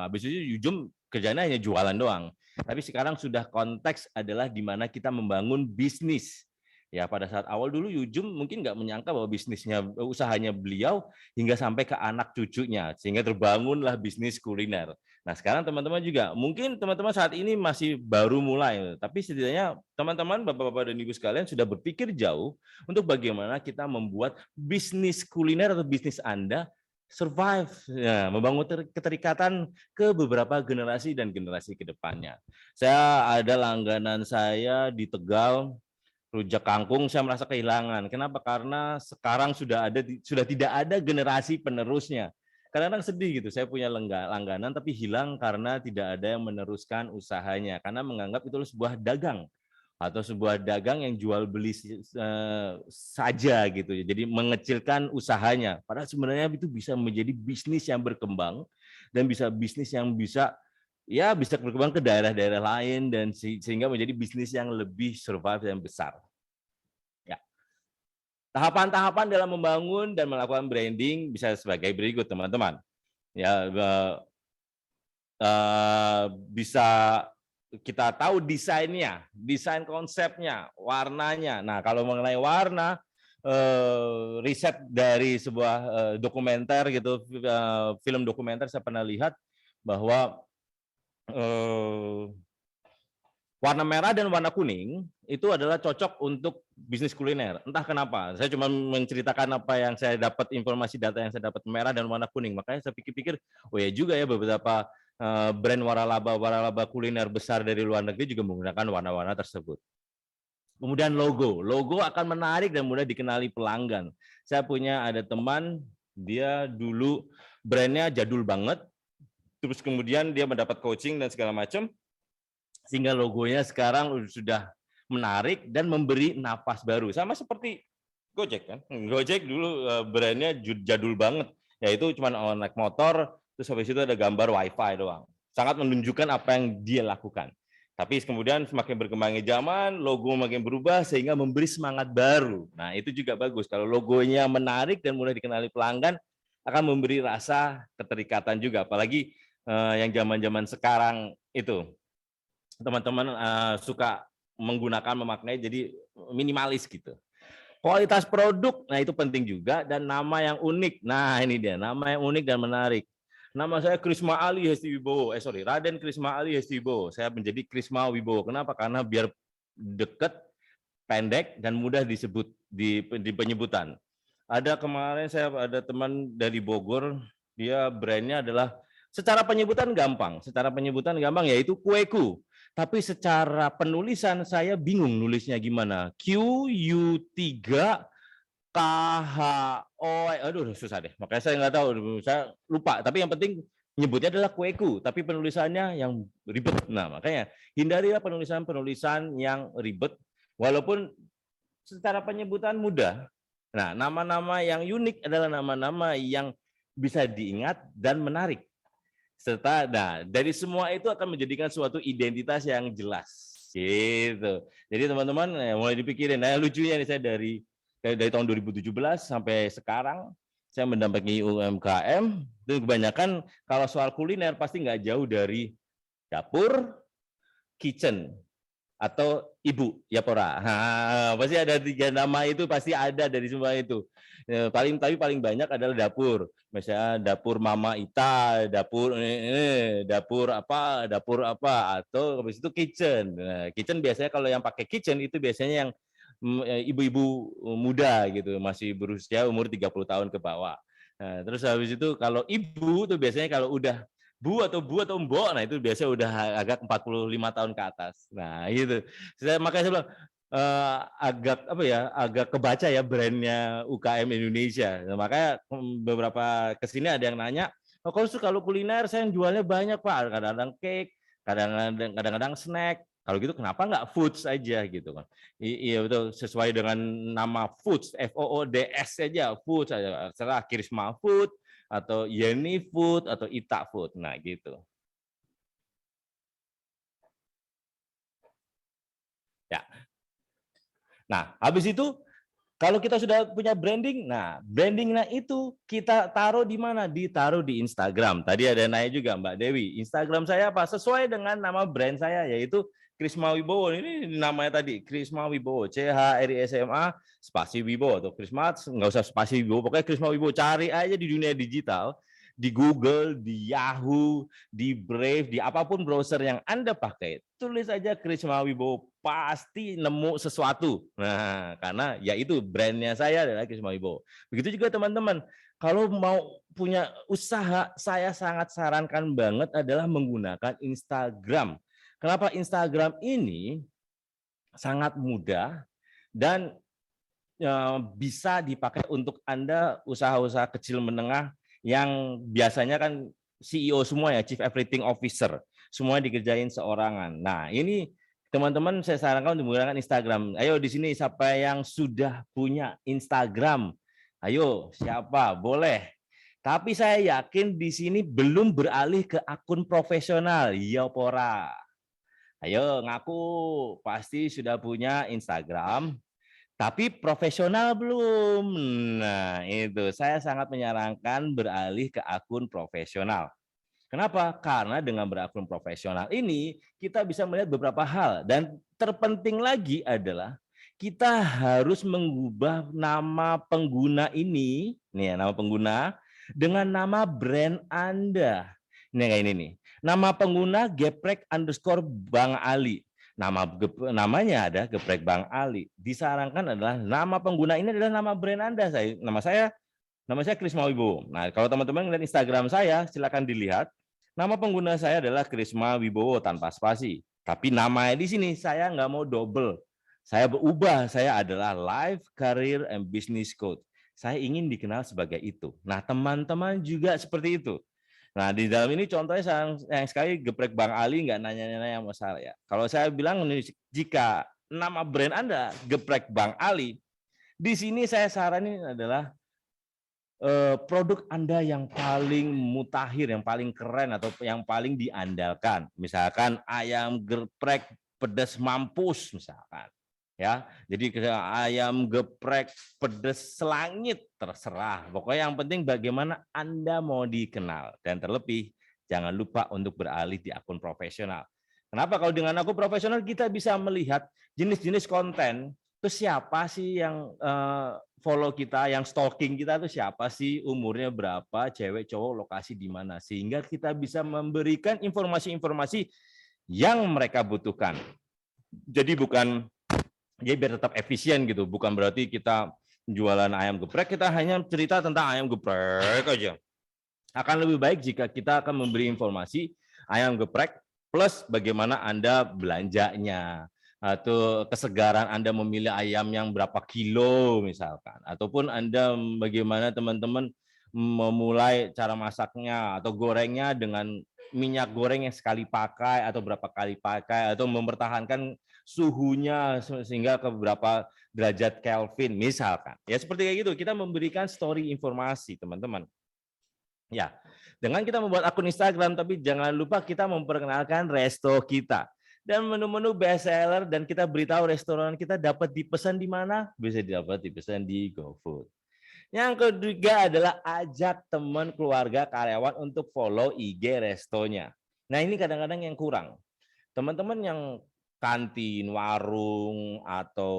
Habis itu Yuk Jum kerjanya hanya jualan doang. Tapi sekarang sudah konteks adalah di mana kita membangun bisnis. Ya pada saat awal dulu Yujum mungkin nggak menyangka bahwa bisnisnya, usahanya beliau hingga sampai ke anak cucunya, sehingga terbangunlah bisnis kuliner. Nah sekarang teman-teman juga, mungkin teman-teman saat ini masih baru mulai, tapi setidaknya teman-teman, bapak-bapak dan ibu sekalian sudah berpikir jauh untuk bagaimana kita membuat bisnis kuliner atau bisnis Anda survive, ya, membangun keterikatan ke beberapa generasi dan generasi ke depannya. Saya ada langganan saya di Tegal, rujak kangkung, saya merasa kehilangan. Kenapa? Karena sekarang sudah tidak ada generasi penerusnya. Kadang-kadang sedih gitu, saya punya langganan tapi hilang karena tidak ada yang meneruskan usahanya. Karena menganggap itu sebuah dagang atau sebuah dagang yang jual beli saja gitu. Jadi mengecilkan usahanya. Padahal sebenarnya itu bisa menjadi bisnis yang berkembang dan bisa bisnis yang bisa berkembang ke daerah-daerah lain dan sehingga menjadi bisnis yang lebih survive dan besar. Ya. Tahapan-tahapan dalam membangun dan melakukan branding bisa sebagai berikut, teman-teman. Ya, bisa kita tahu desainnya, desain konsepnya, warnanya. Nah, kalau mengenai warna, riset dari sebuah dokumenter gitu, film dokumenter saya pernah lihat bahwa warna merah dan warna kuning itu adalah cocok untuk bisnis kuliner. Entah kenapa, saya cuma menceritakan apa yang saya dapat, informasi data yang saya dapat, merah dan warna kuning. Makanya saya pikir-pikir, oh ya juga ya, beberapa brand waralaba kuliner besar dari luar negeri juga menggunakan warna-warna tersebut. Kemudian logo akan menarik dan mudah dikenali pelanggan. Saya ada teman, dia dulu brandnya jadul banget, terus kemudian dia mendapat coaching dan segala macam, sehingga logonya sekarang sudah menarik dan memberi napas baru. Sama seperti Gojek kan. Gojek dulu brandnya jadul banget, yaitu cuma naik motor, terus habis itu ada gambar wifi doang. Sangat menunjukkan apa yang dia lakukan. Tapi kemudian semakin berkembangnya zaman, logo makin berubah sehingga memberi semangat baru. Nah itu juga bagus. Kalau logonya menarik dan mudah dikenali pelanggan, akan memberi rasa keterikatan juga. Apalagi yang zaman-zaman sekarang itu. Teman-teman suka memaknai jadi minimalis gitu. Kualitas produk, nah itu penting juga, dan nama yang unik. Nah ini dia, nama yang unik dan menarik. Nama saya Krisma Ali Hestiwibowo, Raden Krisma Ali Hestiwibowo. Saya menjadi Krisma Wibowo. Kenapa? Karena biar dekat, pendek, dan mudah disebut di penyebutan. Kemarin saya ada teman dari Bogor, dia brandnya adalah secara penyebutan gampang, yaitu Kueku. Tapi secara penulisan saya bingung nulisnya gimana. QU3 KHO, aduh susah deh. Makanya saya nggak tahu, saya lupa. Tapi yang penting nyebutnya adalah Kueku, tapi penulisannya yang ribet. Nah makanya hindarilah penulisan yang ribet, walaupun secara penyebutan mudah. Nah nama-nama yang unik adalah nama-nama yang bisa diingat dan menarik. Serta dari semua itu akan menjadikan suatu identitas yang jelas gitu. Jadi teman-teman mulai dipikirin. Nah lucunya nih, saya dari tahun 2017 sampai sekarang saya mendampingi UMKM, dan kebanyakan kalau soal kuliner pasti nggak jauh dari dapur, kitchen, atau ibu, ya pora. Pasti ada 3 nama itu, pasti ada dari semua itu. Tapi paling banyak adalah dapur. Misalnya dapur Mama Ita, dapur apa, atau habis itu kitchen. Nah, kitchen biasanya kalau yang pakai kitchen itu biasanya yang ibu-ibu muda gitu, masih berusia umur 30 tahun ke bawah. Nah, terus habis itu kalau ibu tuh biasanya kalau udah bu atau mbok, nah itu biasanya udah agak 45 tahun ke atas. Nah itu, makanya saya bilang agak kebaca ya brandnya UKM Indonesia. Nah, makanya beberapa kesini ada yang nanya, kalau kuliner saya jualnya banyak Pak, kadang-kadang cake, kadang-kadang snack, Kalau gitu kenapa nggak Foods aja gitu kan? Iya betul, sesuai dengan nama Foods, FOODS saja, Foods aja, serah Krisma Food atau Yeni Food atau Ita Food. Nah, gitu. Ya. Nah, habis itu kalau kita sudah punya branding, nah brandingnya itu kita taruh di mana? Ditaruh di Instagram. Tadi ada nanya juga Mbak Dewi, Instagram saya apa? Sesuai dengan nama brand saya, yaitu Krisma Wibowo. Ini namanya tadi, Krisma Wibowo, CHRISMA spasi Wibowo atau Krisma, nggak usah spasi Wibowo, pokoknya Krisma Wibowo. Cari aja di dunia digital, di Google, di Yahoo, di Brave, di apapun browser yang Anda pakai, tulis aja Krisma Wibowo, pasti nemu sesuatu. Nah, karena ya itu brandnya saya adalah Krisma Wibowo. Begitu juga teman-teman, kalau mau punya usaha, saya sangat sarankan banget adalah menggunakan Instagram. Kenapa Instagram ini sangat mudah dan bisa dipakai untuk Anda usaha-usaha kecil menengah yang biasanya kan CEO semua ya, Chief Everything Officer, semua dikerjain seorangan. Nah, ini teman-teman saya sarankan untuk menggunakan Instagram. Ayo di sini siapa yang sudah punya Instagram? Ayo, siapa? Boleh. Tapi saya yakin di sini belum beralih ke akun profesional. Ya pora. Ayo ngaku pasti sudah punya Instagram, tapi profesional belum. Nah, itu saya sangat menyarankan beralih ke akun profesional. Kenapa? Karena dengan berakun profesional ini kita bisa melihat beberapa hal dan terpenting lagi adalah kita harus mengubah nama pengguna ini, nih nama pengguna dengan nama brand Anda. Ini kayak ini nih. Nama pengguna geprek_Bang Ali. Namanya ada Geprek Bang Ali. Disarankan adalah nama pengguna ini adalah nama brand Anda. Nama saya Krisma Wibowo. Nah, kalau teman-teman lihat Instagram saya, silakan dilihat. Nama pengguna saya adalah Krisma Wibowo tanpa spasi. Tapi namanya di sini saya nggak mau double. Saya berubah, saya adalah Life, Career, and Business Coach. Saya ingin dikenal sebagai itu. Nah, teman-teman juga seperti itu. Nah, di dalam ini contohnya yang sekali Geprek Bang Ali nggak nanya-nanya sama saya. Kalau saya bilang jika nama brand Anda Geprek Bang Ali, di sini saya saranin adalah produk Anda yang paling mutakhir, yang paling keren atau yang paling diandalkan. Misalkan ayam geprek pedas mampus misalkan. Ya, jadi ayam geprek pedas selangit terserah. Pokoknya yang penting bagaimana Anda mau dikenal dan terlebih jangan lupa untuk beralih di akun profesional. Kenapa? Kalau dengan akun profesional kita bisa melihat jenis-jenis konten. Terus siapa sih yang follow kita, yang stalking kita itu siapa sih, umurnya berapa, cewek, cowok, lokasi di mana, sehingga kita bisa memberikan informasi-informasi yang mereka butuhkan. Jadi bukan, jadi biar tetap efisien gitu, bukan berarti kita jualan ayam geprek, kita hanya cerita tentang ayam geprek aja. Akan lebih baik jika kita akan memberi informasi ayam geprek plus bagaimana Anda belanjanya, atau kesegaran Anda memilih ayam yang berapa kilo misalkan, ataupun Anda bagaimana teman-teman memulai cara masaknya atau gorengnya dengan minyak goreng yang sekali pakai atau berapa kali pakai, atau mempertahankan suhunya sehingga ke berapa derajat Kelvin misalkan. Ya seperti kayak gitu, kita memberikan story informasi teman-teman. Ya, dengan kita membuat akun Instagram, tapi jangan lupa kita memperkenalkan resto kita. Dan menu-menu best seller, dan kita beritahu restoran kita dapat dipesan di mana? Bisa dapat dipesan di GoFood. Yang ketiga adalah ajak teman, keluarga, karyawan untuk follow IG restonya. Nah ini kadang-kadang yang kurang. Teman-teman yang kantin, warung, atau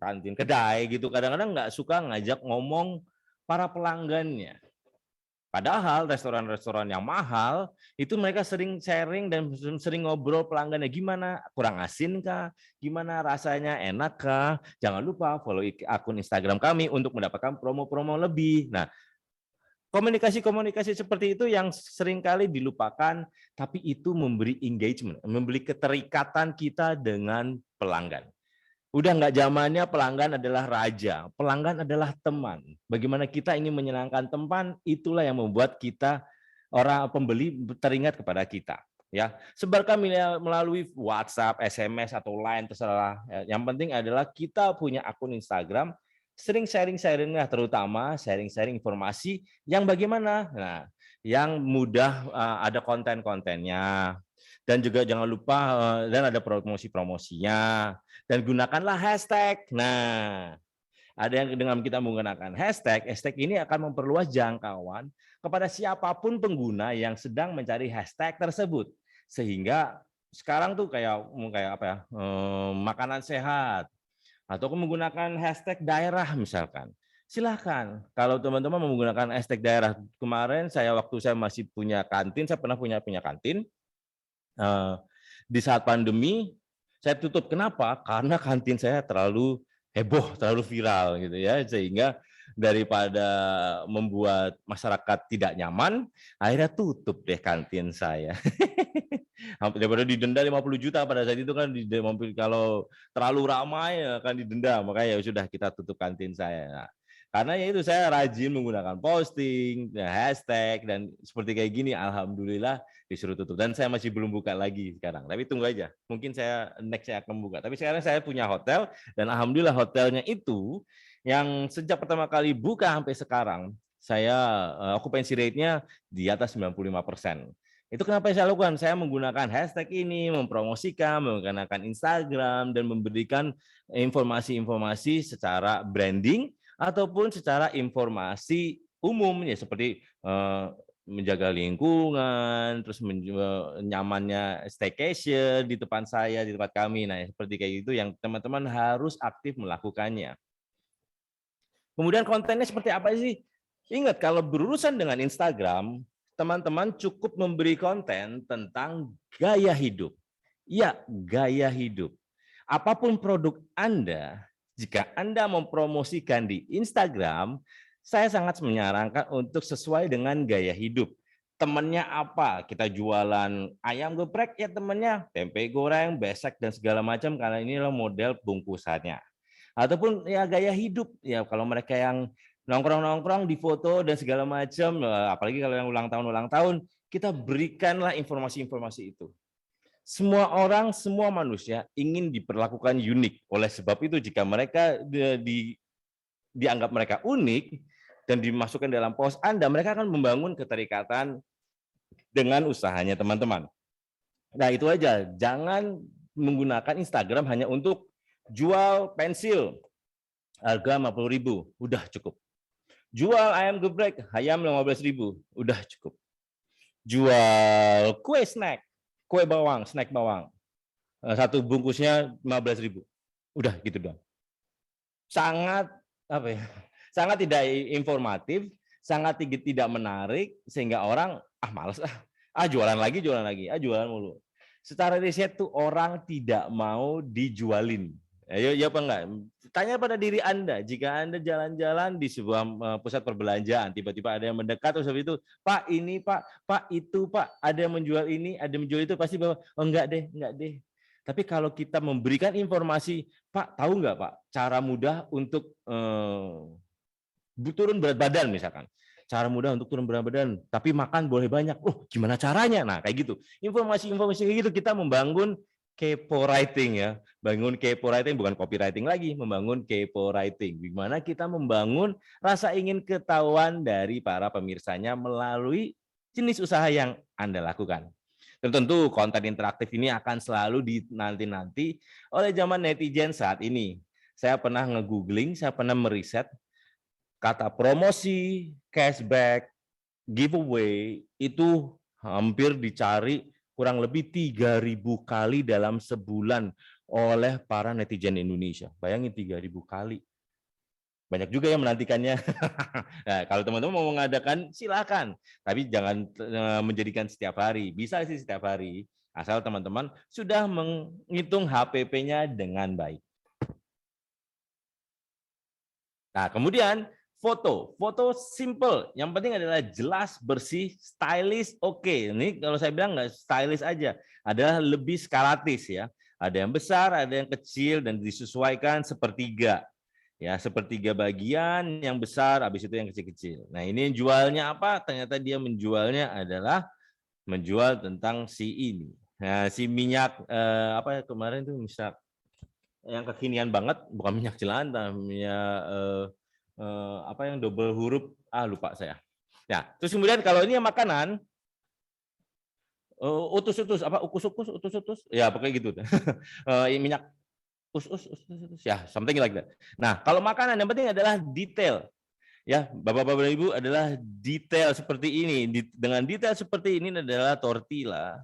kantin, kedai gitu, kadang-kadang nggak suka ngajak ngomong para pelanggannya. Padahal restoran-restoran yang mahal itu mereka sering sharing dan sering ngobrol pelanggannya, gimana, kurang asin kah, gimana rasanya, enak kah. Jangan lupa follow akun Instagram kami untuk mendapatkan promo-promo lebih. Nah, komunikasi-komunikasi seperti itu yang seringkali dilupakan, tapi itu memberi engagement, memberi keterikatan kita dengan pelanggan. Udah nggak zamannya pelanggan adalah raja, pelanggan adalah teman. Bagaimana kita ingin menyenangkan teman, itulah yang membuat kita, orang pembeli teringat kepada kita. Ya, sebarkan melalui WhatsApp, SMS atau Line terserah. Yang penting adalah kita punya akun Instagram, sering sharing-sharing lah, terutama sharing-sharing informasi yang bagaimana. Nah, yang mudah ada konten-kontennya. Dan juga jangan lupa dan ada promosi-promosinya. Dan gunakanlah hashtag. Nah, ada yang dengan kita menggunakan hashtag ini akan memperluas jangkauan kepada siapapun pengguna yang sedang mencari hashtag tersebut. Sehingga sekarang tuh kayak apa ya, makanan sehat atau menggunakan hashtag daerah misalkan. Silahkan kalau teman-teman menggunakan hashtag daerah. Kemarin waktu saya masih punya kantin, saya pernah punya kantin. Di saat pandemi saya tutup. Kenapa? Karena kantin saya terlalu heboh, terlalu viral gitu ya, sehingga daripada membuat masyarakat tidak nyaman, akhirnya tutup deh kantin saya. Daripada didenda 50 juta pada saat itu kan, kalau terlalu ramai akan didenda, makanya ya sudah kita tutup kantin saya. Nah, karena ya itu saya rajin menggunakan posting, hashtag, dan seperti kayak gini, alhamdulillah disuruh tutup. Dan saya masih belum buka lagi sekarang. Tapi tunggu aja, mungkin saya akan buka. Tapi sekarang saya punya hotel, dan alhamdulillah hotelnya itu yang sejak pertama kali buka sampai sekarang, saya occupancy rate-nya di atas 95%. Itu kenapa saya lakukan? Saya menggunakan hashtag ini, mempromosikan, menggunakan Instagram, dan memberikan informasi-informasi secara branding ataupun secara informasi umum, ya seperti menjaga lingkungan, terus nyamannya staycation di tempat saya, di tempat kami. Nah, seperti kayak gitu yang teman-teman harus aktif melakukannya. Kemudian kontennya seperti apa sih? Ingat, kalau berurusan dengan Instagram, teman-teman cukup memberi konten tentang gaya hidup. Ya, gaya hidup. Apapun produk Anda, jika Anda mempromosikan di Instagram, saya sangat menyarankan untuk sesuai dengan gaya hidup. Temannya apa? Kita jualan ayam geprek, ya temannya tempe goreng, besek, dan segala macam, karena inilah model bungkusannya. Ataupun ya gaya hidup, ya kalau mereka yang nongkrong-nongkrong di foto dan segala macam, apalagi kalau yang ulang tahun, kita berikanlah informasi-informasi itu. Semua orang, semua manusia ingin diperlakukan unik. Oleh sebab itu, jika mereka dianggap mereka unik dan dimasukkan dalam post Anda, mereka akan membangun keterikatan dengan usahanya teman-teman. Nah, itu aja. Jangan menggunakan Instagram hanya untuk jual pensil, harga 50.000, udah cukup. Jual ayam geprek, ayam 15.000, udah cukup. Jual kue snack, kue bawang, snack bawang, satu bungkusnya 15.000, udah gitu doang. Sangat sangat tidak informatif, sangat tidak menarik, sehingga orang malas jualan lagi, jualan mulu. Secara riset tuh orang tidak mau dijualin. Ya apa enggak? Tanya pada diri Anda, jika Anda jalan-jalan di sebuah pusat perbelanjaan, tiba-tiba ada yang mendekat, terus habis itu, Pak ini, Pak itu, Pak ada yang menjual ini, ada yang menjual itu, pasti bahwa enggak deh. Tapi kalau kita memberikan informasi, Pak tahu enggak Pak, cara mudah untuk turun berat badan misalkan. Cara mudah untuk turun berat badan, tapi makan boleh banyak. Gimana caranya? Nah, kayak gitu. Informasi-informasi kayak gitu kita membangun kepo writing ya. Bangun kepo writing, bukan copywriting lagi, membangun kepo writing. Gimana kita membangun rasa ingin ketahuan dari para pemirsanya melalui jenis usaha yang Anda lakukan. Dan tentu konten interaktif ini akan selalu dinanti-nanti oleh zaman netizen saat ini. Saya pernah nge-googling, saya pernah meriset kata promosi, cashback, giveaway itu hampir dicari kurang lebih 3.000 kali dalam sebulan oleh para netizen Indonesia. Bayangin 3.000 kali. Banyak juga yang menantikannya. Nah, kalau teman-teman mau mengadakan, silakan. Tapi jangan menjadikan setiap hari. Bisa sih setiap hari, asal teman-teman sudah menghitung HPP-nya dengan baik. Nah, kemudian foto simple, yang penting adalah jelas, bersih, stylish, oke. Ini kalau saya bilang nggak stylish aja, adalah lebih skalatis ya. Ada yang besar, ada yang kecil, dan disesuaikan sepertiga. Ya, sepertiga bagian yang besar, habis itu yang kecil-kecil. Nah, ini jualnya apa? Ternyata dia menjualnya adalah menjual tentang si ini. Nah, si minyak apa ya kemarin itu minyak yang kekinian banget, bukan minyak jelantah, minyak apa yang double huruf, lupa saya. Nah, terus kemudian kalau ini yang makanan, utus-utus apa ukus-ukus, utus-utus, ya pokoknya gitu. Minyak us, ya something like that. Nah, kalau makanan yang penting adalah detail. Ya, Bapak-bapak dan Ibu adalah detail seperti ini. Dengan detail seperti ini adalah tortilla.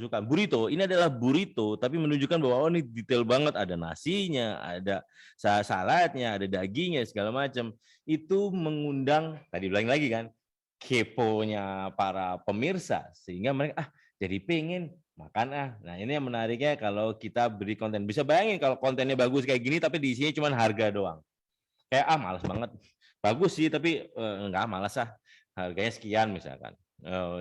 Bukan burrito. Ini adalah burrito, tapi menunjukkan bahwa ini detail banget. Ada nasinya, ada saladnya, ada dagingnya, segala macam. Itu mengundang, tadi bilang lagi kan, keponya para pemirsa. Sehingga mereka, jadi pengen makan . Nah, ini yang menariknya kalau kita beri konten. Bisa bayangin kalau kontennya bagus kayak gini, tapi di sini cuma harga doang. Kayak, malas banget. Bagus sih, tapi enggak, malas harganya sekian misalkan.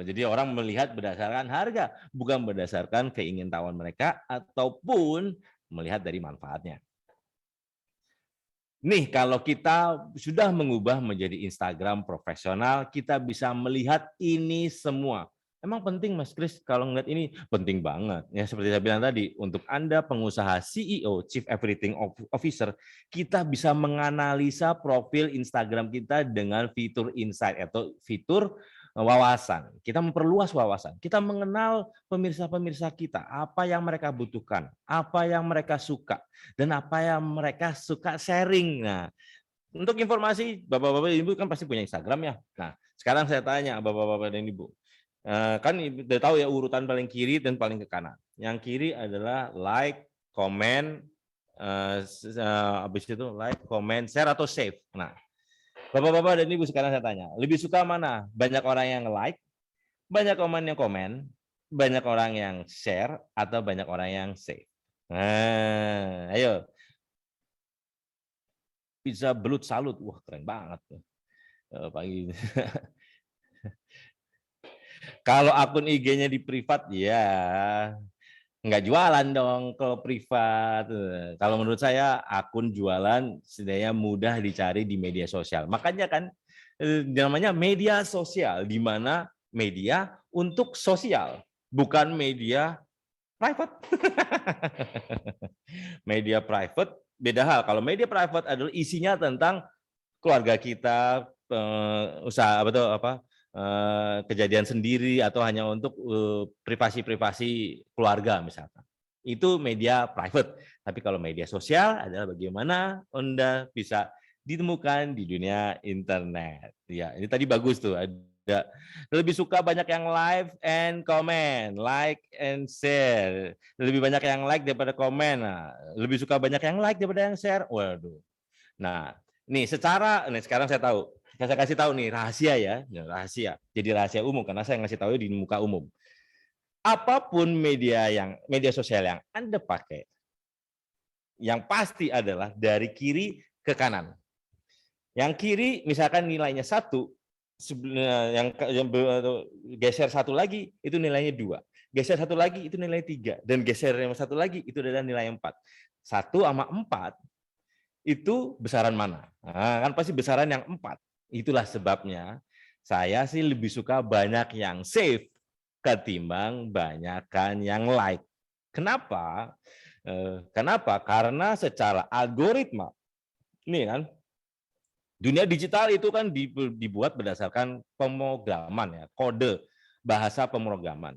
Jadi orang melihat berdasarkan harga, bukan berdasarkan keingintahuan mereka ataupun melihat dari manfaatnya. Nih, kalau kita sudah mengubah menjadi Instagram profesional, kita bisa melihat ini semua. Emang penting, Mas Kris, kalau ngeliat ini penting banget. Ya, seperti saya bilang tadi, untuk Anda pengusaha CEO, Chief Everything Officer, kita bisa menganalisa profil Instagram kita dengan fitur insight atau fitur wawasan. Kita memperluas wawasan. Kita mengenal pemirsa-pemirsa kita, apa yang mereka butuhkan, apa yang mereka suka, dan apa yang mereka suka sharing. Nah, untuk informasi, Bapak-bapak dan Ibu kan pasti punya Instagram ya. Nah, sekarang saya tanya Bapak-bapak dan Ibu. Kan udah tahu ya urutan paling kiri dan paling ke kanan. Yang kiri adalah like, comment, habis itu like, comment, share atau save. Nah, Bapak-bapak dan Ibu sekarang saya tanya, lebih suka mana? Banyak orang yang like, banyak orang yang komen, banyak orang yang share, atau banyak orang yang save? Nah, ayo. Pizza belut salut, wah keren banget. Pagi. Kalau akun IG-nya di privat, ya nggak jualan dong kalau privat. Kalau menurut saya, akun jualan setidaknya mudah dicari di media sosial. Makanya kan namanya media sosial, di mana media untuk sosial, bukan media private. Media private beda hal. Kalau media private adalah isinya tentang keluarga kita, usaha kejadian sendiri atau hanya untuk privasi keluarga misalkan. Itu media private. Tapi kalau media sosial adalah bagaimana Anda bisa ditemukan di dunia internet. Ya, ini tadi bagus tuh. Ada lebih suka banyak yang live and comment, like and share. Lebih banyak yang like daripada komen. Nah, lebih suka banyak yang like daripada yang share. Waduh. Nah, nih sekarang saya tahu. Saya kasih tahu nih rahasia ya, rahasia. Jadi rahasia umum karena saya ngasih tahu di muka umum. Apapun media sosial yang Anda pakai, yang pasti adalah dari kiri ke kanan. Yang kiri misalkan nilainya 1, yang geser 1 lagi itu nilainya 2. Geser 1 lagi itu nilai 3. Dan geser yang 1 lagi itu adalah nilai 4. 1 sama 4 itu besaran mana? Nah, kan pasti besaran yang 4. Itulah sebabnya saya sih lebih suka banyak yang save ketimbang banyakkan yang like. Kenapa? Karena secara algoritma, ini kan, dunia digital itu kan dibuat berdasarkan pemrograman ya, kode bahasa pemrograman.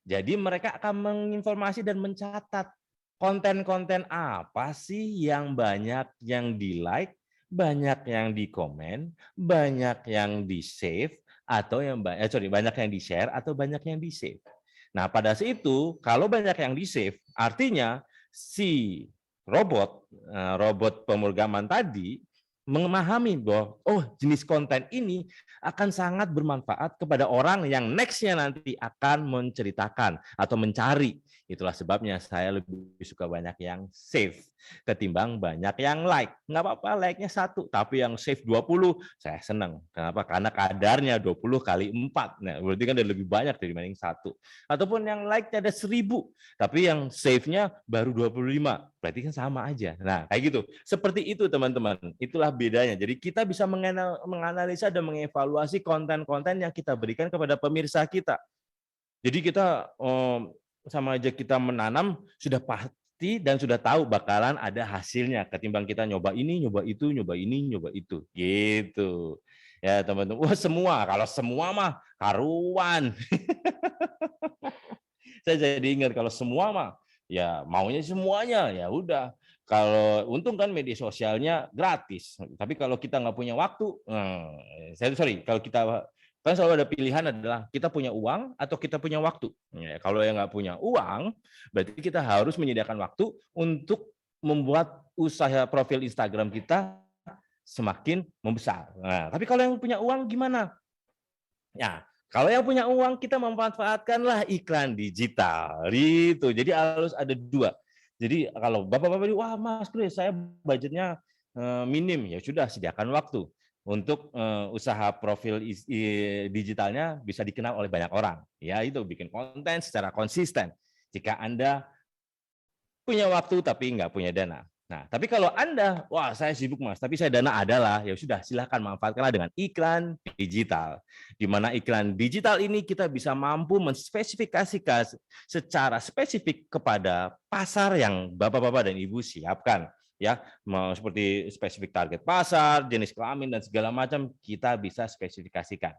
Jadi mereka akan menginformasi dan mencatat konten-konten apa sih yang banyak yang di-like, banyak yang di-komen, banyak yang di-save, atau banyak yang di-share atau banyak yang di-save. Nah, pada saat itu kalau banyak yang di-save, artinya si robot pemrograman tadi memahami bahwa jenis konten ini akan sangat bermanfaat kepada orang yang next-nya nanti akan menceritakan atau mencari. Itulah sebabnya saya lebih suka banyak yang save ketimbang banyak yang like. Nggak apa-apa like-nya 1, tapi yang save 20 saya senang. Kenapa? Karena kadarnya 20 kali 4. Nah, berarti kan lebih banyak dibanding 1. Ataupun yang like-nya ada 1000, tapi yang save-nya baru 25. Berarti kan sama aja. Nah, kayak gitu. Seperti itu teman-teman. Itulah bedanya. Jadi kita bisa menganalisa dan mengevaluasi konten-konten yang kita berikan kepada pemirsa kita. Jadi kita sama aja kita menanam sudah pasti dan sudah tahu bakalan ada hasilnya ketimbang kita nyoba ini, nyoba itu, nyoba ini, nyoba itu. Gitu. Ya, teman-teman. Wah, semua. Kalau semua mah karuan. Saya jadi ingat kalau semua mah ya maunya semuanya, ya udah. Kalau untung kan media sosialnya gratis. Tapi kalau kita nggak punya waktu, kalau kita kan selalu ada pilihan adalah kita punya uang atau kita punya waktu. Ya, kalau yang nggak punya uang, berarti kita harus menyediakan waktu untuk membuat usaha profil Instagram kita semakin membesar. Nah, tapi kalau yang punya uang gimana? Ya, kalau yang punya uang kita memanfaatkanlah iklan digital. Gitu. Jadi harus ada dua. Jadi kalau bapak-bapak, wah Mas Kris, saya budgetnya minim, ya sudah sediakan waktu untuk usaha profil digitalnya bisa dikenal oleh banyak orang. Ya itu bikin konten secara konsisten. Jika Anda punya waktu tapi nggak punya dana. Nah, tapi kalau Anda, wah saya sibuk Mas, tapi saya dana adalah, ya sudah silahkan manfaatkanlah dengan iklan digital. Di mana iklan digital ini kita bisa mampu menspesifikasikan secara spesifik kepada pasar yang Bapak-bapak dan Ibu siapkan. Ya, mau seperti spesifik target pasar, jenis kelamin dan segala macam kita bisa spesifikasikan.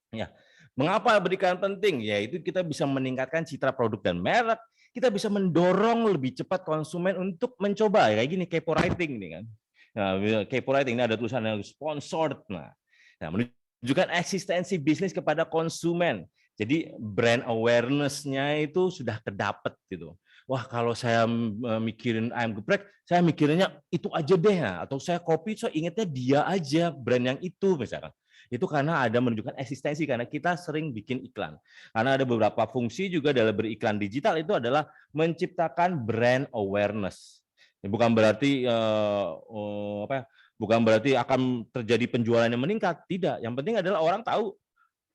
Ya, mengapa berikan penting? Yaitu kita bisa meningkatkan citra produk dan merek, kita bisa mendorong lebih cepat konsumen untuk mencoba. Kayak gini, kepo writing nih kan. Nah, kepo writing ini ada tulisan yang sponsored. Nah, menunjukkan eksistensi bisnis kepada konsumen. Jadi brand awareness-nya itu sudah terdapat gitu. Wah, kalau saya mikirin ayam geprek, saya mikirnya itu aja deh. Atau saya kopi, saya ingatnya dia aja, brand yang itu misalkan. Itu karena ada menunjukkan eksistensi, karena kita sering bikin iklan. Karena ada beberapa fungsi juga dalam beriklan digital itu adalah menciptakan brand awareness. Bukan berarti bukan berarti akan terjadi penjualan yang meningkat, tidak. Yang penting adalah orang tahu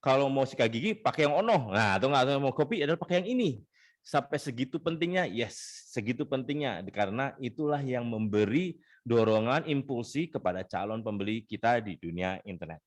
kalau mau sikat gigi pakai yang ono, nah atau nggak mau kopi adalah pakai yang ini. Sampai segitu pentingnya, yes, segitu pentingnya, karena itulah yang memberi dorongan impulsi kepada calon pembeli kita di dunia internet.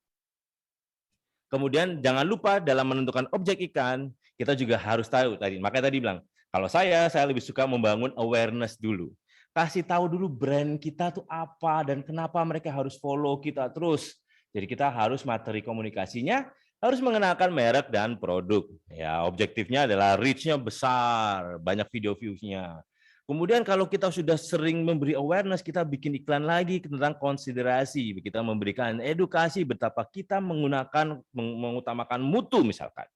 Kemudian jangan lupa dalam menentukan objek iklan, kita juga harus tahu tadi. Makanya tadi bilang, kalau saya lebih suka membangun awareness dulu. Kasih tahu dulu brand kita tuh apa dan kenapa mereka harus follow kita terus. Jadi kita harus materi komunikasinya harus mengenalkan merek dan produk. Ya, objektifnya adalah reach-nya besar, banyak video views-nya. Kemudian kalau kita sudah sering memberi awareness, kita bikin iklan lagi tentang konsiderasi. Kita memberikan edukasi betapa kita mengutamakan mutu misalkan.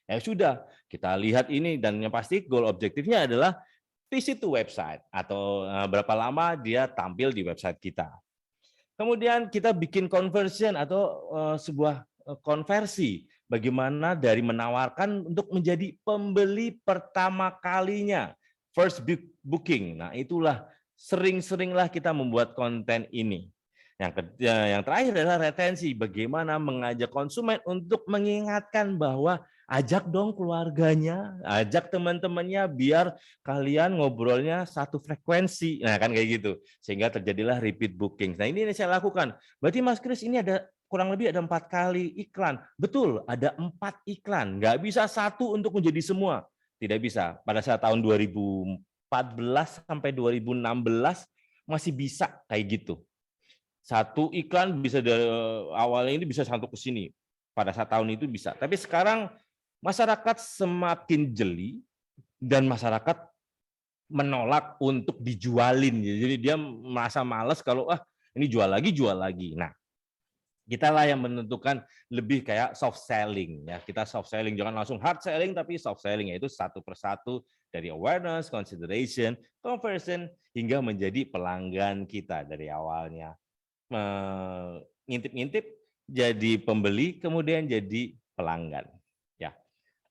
Ya sudah, kita lihat ini dan yang pasti goal objektifnya adalah visit to website atau berapa lama dia tampil di website kita. Kemudian kita bikin conversion atau sebuah konversi. Bagaimana dari menawarkan untuk menjadi pembeli pertama kalinya. First booking. Nah, itulah sering-seringlah kita membuat konten ini. Yang terakhir adalah retensi. Bagaimana mengajak konsumen untuk mengingatkan bahwa ajak dong keluarganya, ajak teman-temannya biar kalian ngobrolnya satu frekuensi. Nah, kan kayak gitu. Sehingga terjadilah repeat booking. Nah, ini yang saya lakukan. Berarti Mas Kris ini ada kurang lebih ada 4 kali iklan. Betul, ada 4 iklan. Nggak bisa satu untuk menjadi semua. Tidak bisa. Pada saat tahun 2014 sampai 2016 masih bisa kayak gitu. Satu iklan bisa dari awalnya ini bisa satu ke sini. Pada saat tahun itu bisa. Tapi sekarang masyarakat semakin jeli dan masyarakat menolak untuk dijualin. Jadi dia merasa malas kalau ini jual lagi. Nah, kita lah yang menentukan lebih kayak soft selling ya. Kita soft selling, jangan langsung hard selling, tapi soft selling yaitu satu persatu dari awareness, consideration, conversion hingga menjadi pelanggan kita dari awalnya. Ngintip-ngintip jadi pembeli, kemudian jadi pelanggan. Ya.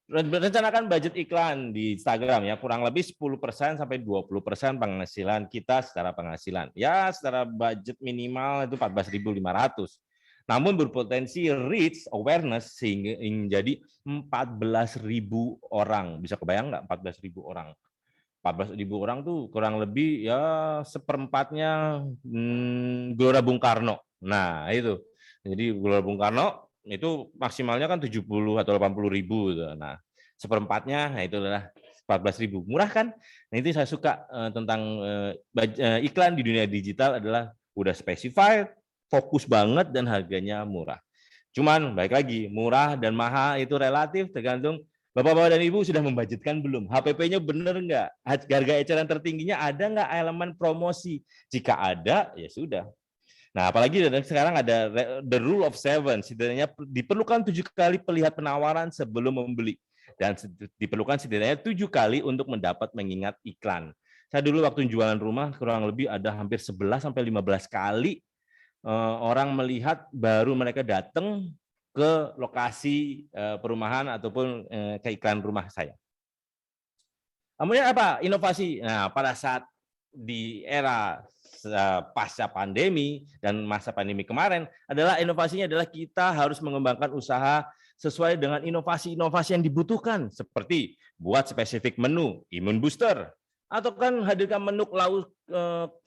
Rencanakan budget iklan di Instagram ya kurang lebih 10% sampai 20% penghasilan kita secara penghasilan. Ya, secara budget minimal itu 14.500. Namun berpotensi reach awareness sehingga menjadi 14.000 orang. Bisa kebayang nggak 14.000 orang? 14.000 orang tuh kurang lebih ya seperempatnya Gelora Bung Karno. Nah itu. Jadi Gelora Bung Karno itu maksimalnya kan 70 atau 80.000. Nah seperempatnya, nah itu adalah 14.000. Murah kan? Nah itu saya suka tentang iklan di dunia digital adalah udah specified, fokus banget, dan harganya murah. Cuman baik lagi, murah dan mahal itu relatif tergantung Bapak-bapak dan Ibu sudah membudgetkan belum? HPP-nya benar nggak? Harga eceran tertingginya ada nggak elemen promosi? Jika ada, ya sudah. Nah, apalagi sekarang ada the rule of seven, setidaknya diperlukan 7 kali melihat penawaran sebelum membeli. Dan diperlukan setidaknya 7 kali untuk mendapat mengingat iklan. Saya dulu waktu jualan rumah kurang lebih ada hampir 11 sampai 15 kali orang melihat baru mereka datang ke lokasi perumahan ataupun ke iklan rumah saya. Kemudian apa? Inovasi. Nah, pada saat di era pasca pandemi dan masa pandemi kemarin adalah inovasinya adalah kita harus mengembangkan usaha sesuai dengan inovasi-inovasi yang dibutuhkan, seperti buat spesifik menu imun booster, atau kan hadirkan menu lauk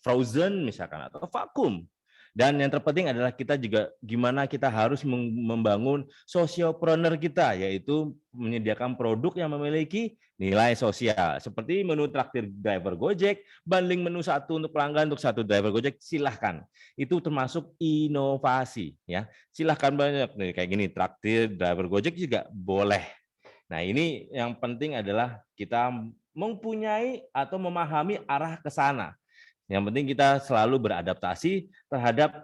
frozen misalkan, atau vakum. Dan yang terpenting adalah kita juga gimana kita harus membangun sociopreneur kita, yaitu menyediakan produk yang memiliki nilai sosial. Seperti menu traktir driver Gojek, bundling menu satu untuk pelanggan untuk satu driver Gojek, silahkan. Itu termasuk inovasi. Ya, silahkan banyak. Nih, kayak gini, traktir driver Gojek juga boleh. Nah ini yang penting adalah kita mempunyai atau memahami arah ke sana. Yang penting kita selalu beradaptasi terhadap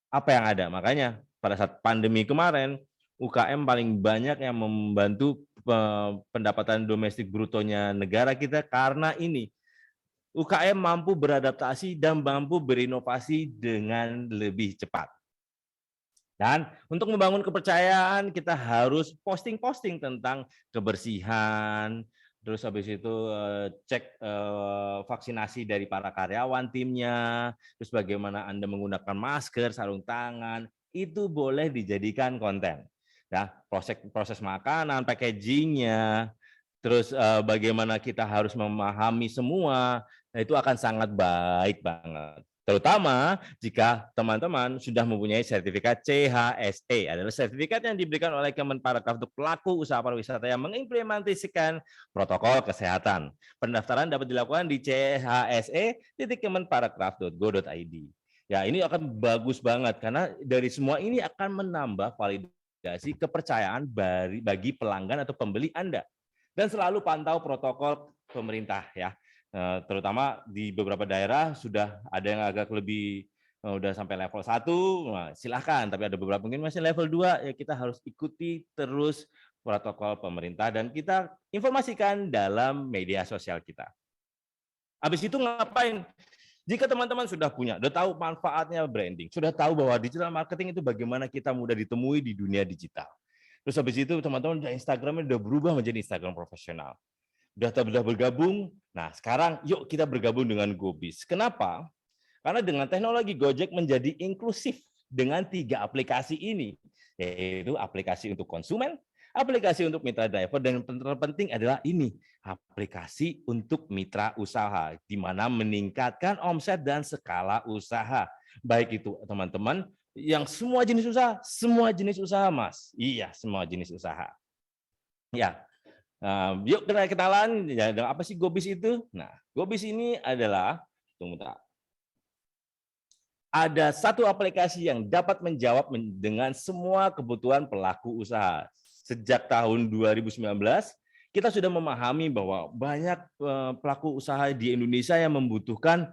apa yang ada. Makanya pada saat pandemi kemarin, UKM paling banyak yang membantu pendapatan domestik brutonya negara kita karena ini. UKM mampu beradaptasi dan mampu berinovasi dengan lebih cepat. Dan untuk membangun kepercayaan, kita harus posting-posting tentang kebersihan, terus habis itu cek vaksinasi dari para karyawan timnya, terus bagaimana Anda menggunakan masker, sarung tangan, itu boleh dijadikan konten. Ya, proses makanan, packagingnya, terus bagaimana kita harus memahami semua, nah itu akan sangat baik banget. Terutama jika teman-teman sudah mempunyai sertifikat CHSE, adalah sertifikat yang diberikan oleh Kemenparekraf untuk pelaku usaha pariwisata yang mengimplementasikan protokol kesehatan. Pendaftaran dapat dilakukan di chse.kemenparekraf.go.id. Ya, ini akan bagus banget karena dari semua ini akan menambah validasi kepercayaan bagi pelanggan atau pembeli Anda. Dan selalu pantau protokol pemerintah ya. Terutama di beberapa daerah sudah ada yang agak lebih udah sampai level 1, nah, silahkan, tapi ada beberapa mungkin masih level 2, ya kita harus ikuti terus protokol pemerintah dan kita informasikan dalam media sosial kita. Habis itu ngapain? Jika teman-teman sudah punya, sudah tahu manfaatnya branding, sudah tahu bahwa digital marketing itu bagaimana kita mudah ditemui di dunia digital. Terus habis itu teman-teman Instagramnya sudah berubah menjadi Instagram profesional. Sudah bergabung, nah sekarang yuk kita bergabung dengan GoBiz. Kenapa? Karena dengan teknologi Gojek menjadi inklusif dengan 3 aplikasi ini, yaitu aplikasi untuk konsumen, aplikasi untuk mitra driver, dan yang terpenting adalah ini, aplikasi untuk mitra usaha, di mana meningkatkan omset dan skala usaha. Baik itu teman-teman, yang semua jenis usaha, Mas. Iya, semua jenis usaha. Ya. Yuk kita kenalan ya, apa sih GoBiz itu? Nah, GoBiz ini adalah ada satu aplikasi yang dapat menjawab dengan semua kebutuhan pelaku usaha. Sejak tahun 2019, kita sudah memahami bahwa banyak pelaku usaha di Indonesia yang membutuhkan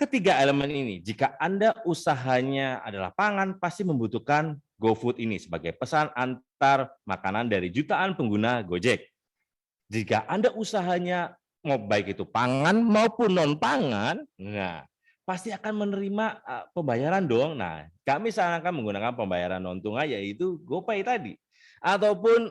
ketiga elemen ini. Jika Anda usahanya adalah pangan, pasti membutuhkan GoFood ini sebagai pesan antar makanan dari jutaan pengguna Gojek. Jika Anda usahanya mau baik itu pangan maupun non-pangan, nah pasti akan menerima pembayaran dong. Nah, kami sarankan menggunakan pembayaran non-tunai yaitu GoPay tadi. Ataupun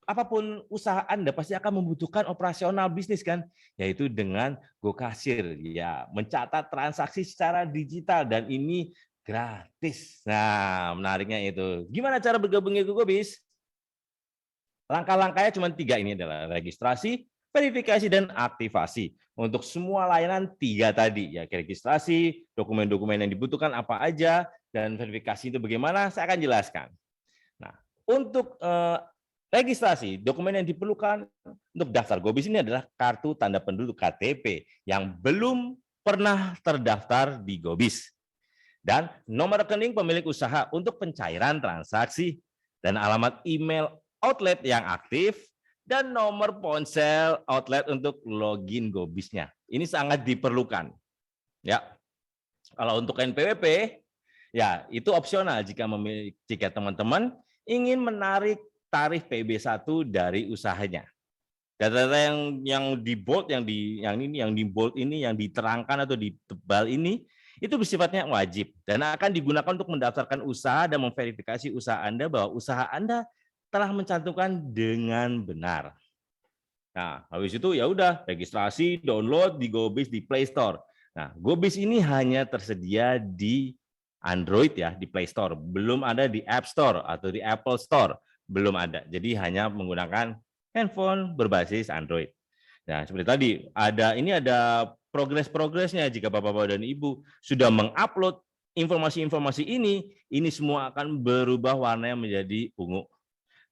apapun usaha Anda pasti akan membutuhkan operasional bisnis kan, yaitu dengan GoKasir. Ya, mencatat transaksi secara digital dan ini gratis. Nah, menariknya itu. Gimana cara bergabungnya ke GoBiz? Langkah-langkahnya cuma 3 ini adalah registrasi, verifikasi, dan aktivasi. Untuk semua layanan 3 tadi, ya registrasi, dokumen-dokumen yang dibutuhkan apa aja, dan verifikasi itu bagaimana, saya akan jelaskan. Nah, untuk Registrasi, dokumen yang diperlukan untuk daftar Gobis ini adalah kartu tanda penduduk KTP yang belum pernah terdaftar di Gobis. Dan nomor rekening pemilik usaha untuk pencairan transaksi, dan alamat email outlet yang aktif, dan nomor ponsel outlet untuk login Gobisnya. Ini sangat diperlukan. Ya, kalau untuk NPWP, ya itu opsional jika teman-teman ingin menarik tarif PB1 dari usahanya. Data-data yang di bold, yang di bold ini, yang diterangkan atau ditebal ini, itu bersifatnya wajib dan akan digunakan untuk mendaftarkan usaha dan memverifikasi usaha Anda bahwa usaha Anda telah mencantumkan dengan benar. Nah, habis itu ya udah registrasi, download di Gobis di Play Store. Nah, Gobis ini hanya tersedia di Android ya, di Play Store, belum ada di App Store atau di Apple Store. Belum ada, jadi hanya menggunakan handphone berbasis Android. Nah, seperti tadi, ada progres-progresnya jika Bapak-Bapak dan Ibu sudah mengupload informasi-informasi ini semua akan berubah warnanya menjadi ungu.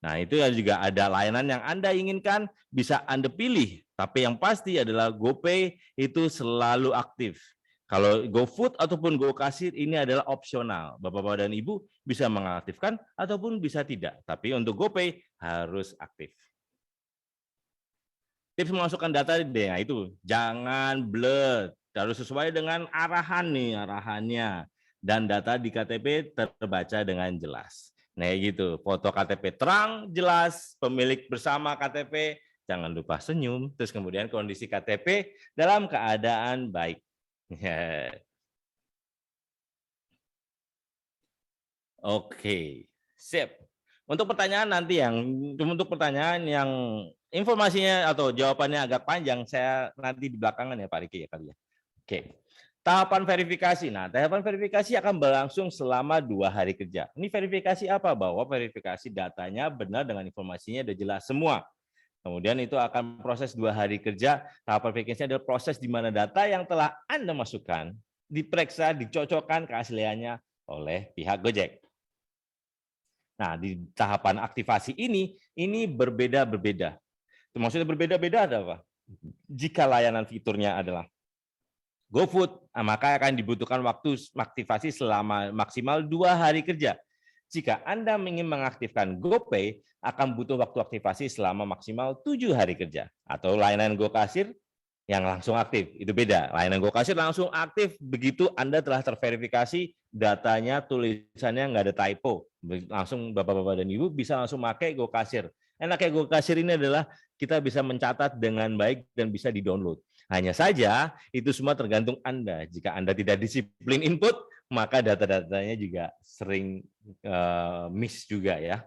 Nah, itu juga ada layanan yang Anda inginkan, bisa Anda pilih, tapi yang pasti adalah GoPay itu selalu aktif. Kalau GoFood ataupun GoKasir ini adalah opsional. Bapak-Bapak dan Ibu bisa mengaktifkan ataupun bisa tidak. Tapi untuk GoPay harus aktif. Tips memasukkan data, nah itu jangan blur. Harus sesuai dengan arahannya. Dan data di KTP terbaca dengan jelas. Nah gitu, foto KTP terang, jelas, pemilik bersama KTP, jangan lupa senyum. Terus kemudian kondisi KTP dalam keadaan baik. Oke, sip. Untuk pertanyaan yang informasinya atau jawabannya agak panjang, saya nanti di belakangan ya Pak Riki ya kali ya. Oke. Tahapan verifikasi. Nah, tahapan verifikasi akan berlangsung selama 2 hari kerja. Ini verifikasi apa? Bahwa verifikasi datanya benar dengan informasinya sudah jelas semua. Kemudian itu akan proses 2 hari kerja. Tahap verifikasi adalah proses di mana data yang telah Anda masukkan diperiksa, dicocokkan keasliannya oleh pihak Gojek. Nah, di tahapan aktivasi ini berbeda-berbeda. Maksudnya berbeda-beda ada apa? Jika layanan fiturnya adalah GoFood, maka akan dibutuhkan waktu aktivasi selama maksimal 2 hari kerja. Jika Anda ingin mengaktifkan GoPay, akan butuh waktu aktivasi selama maksimal 7 hari kerja. Atau layanan GoKasir yang langsung aktif, itu beda. Layanan GoKasir langsung aktif begitu Anda telah terverifikasi, datanya, tulisannya nggak ada typo. Langsung Bapak-Bapak dan Ibu bisa langsung pakai GoKasir. Enaknya GoKasir ini adalah kita bisa mencatat dengan baik dan bisa di-download. Hanya saja itu semua tergantung Anda. Jika Anda tidak disiplin input, maka data-datanya juga sering miss juga ya.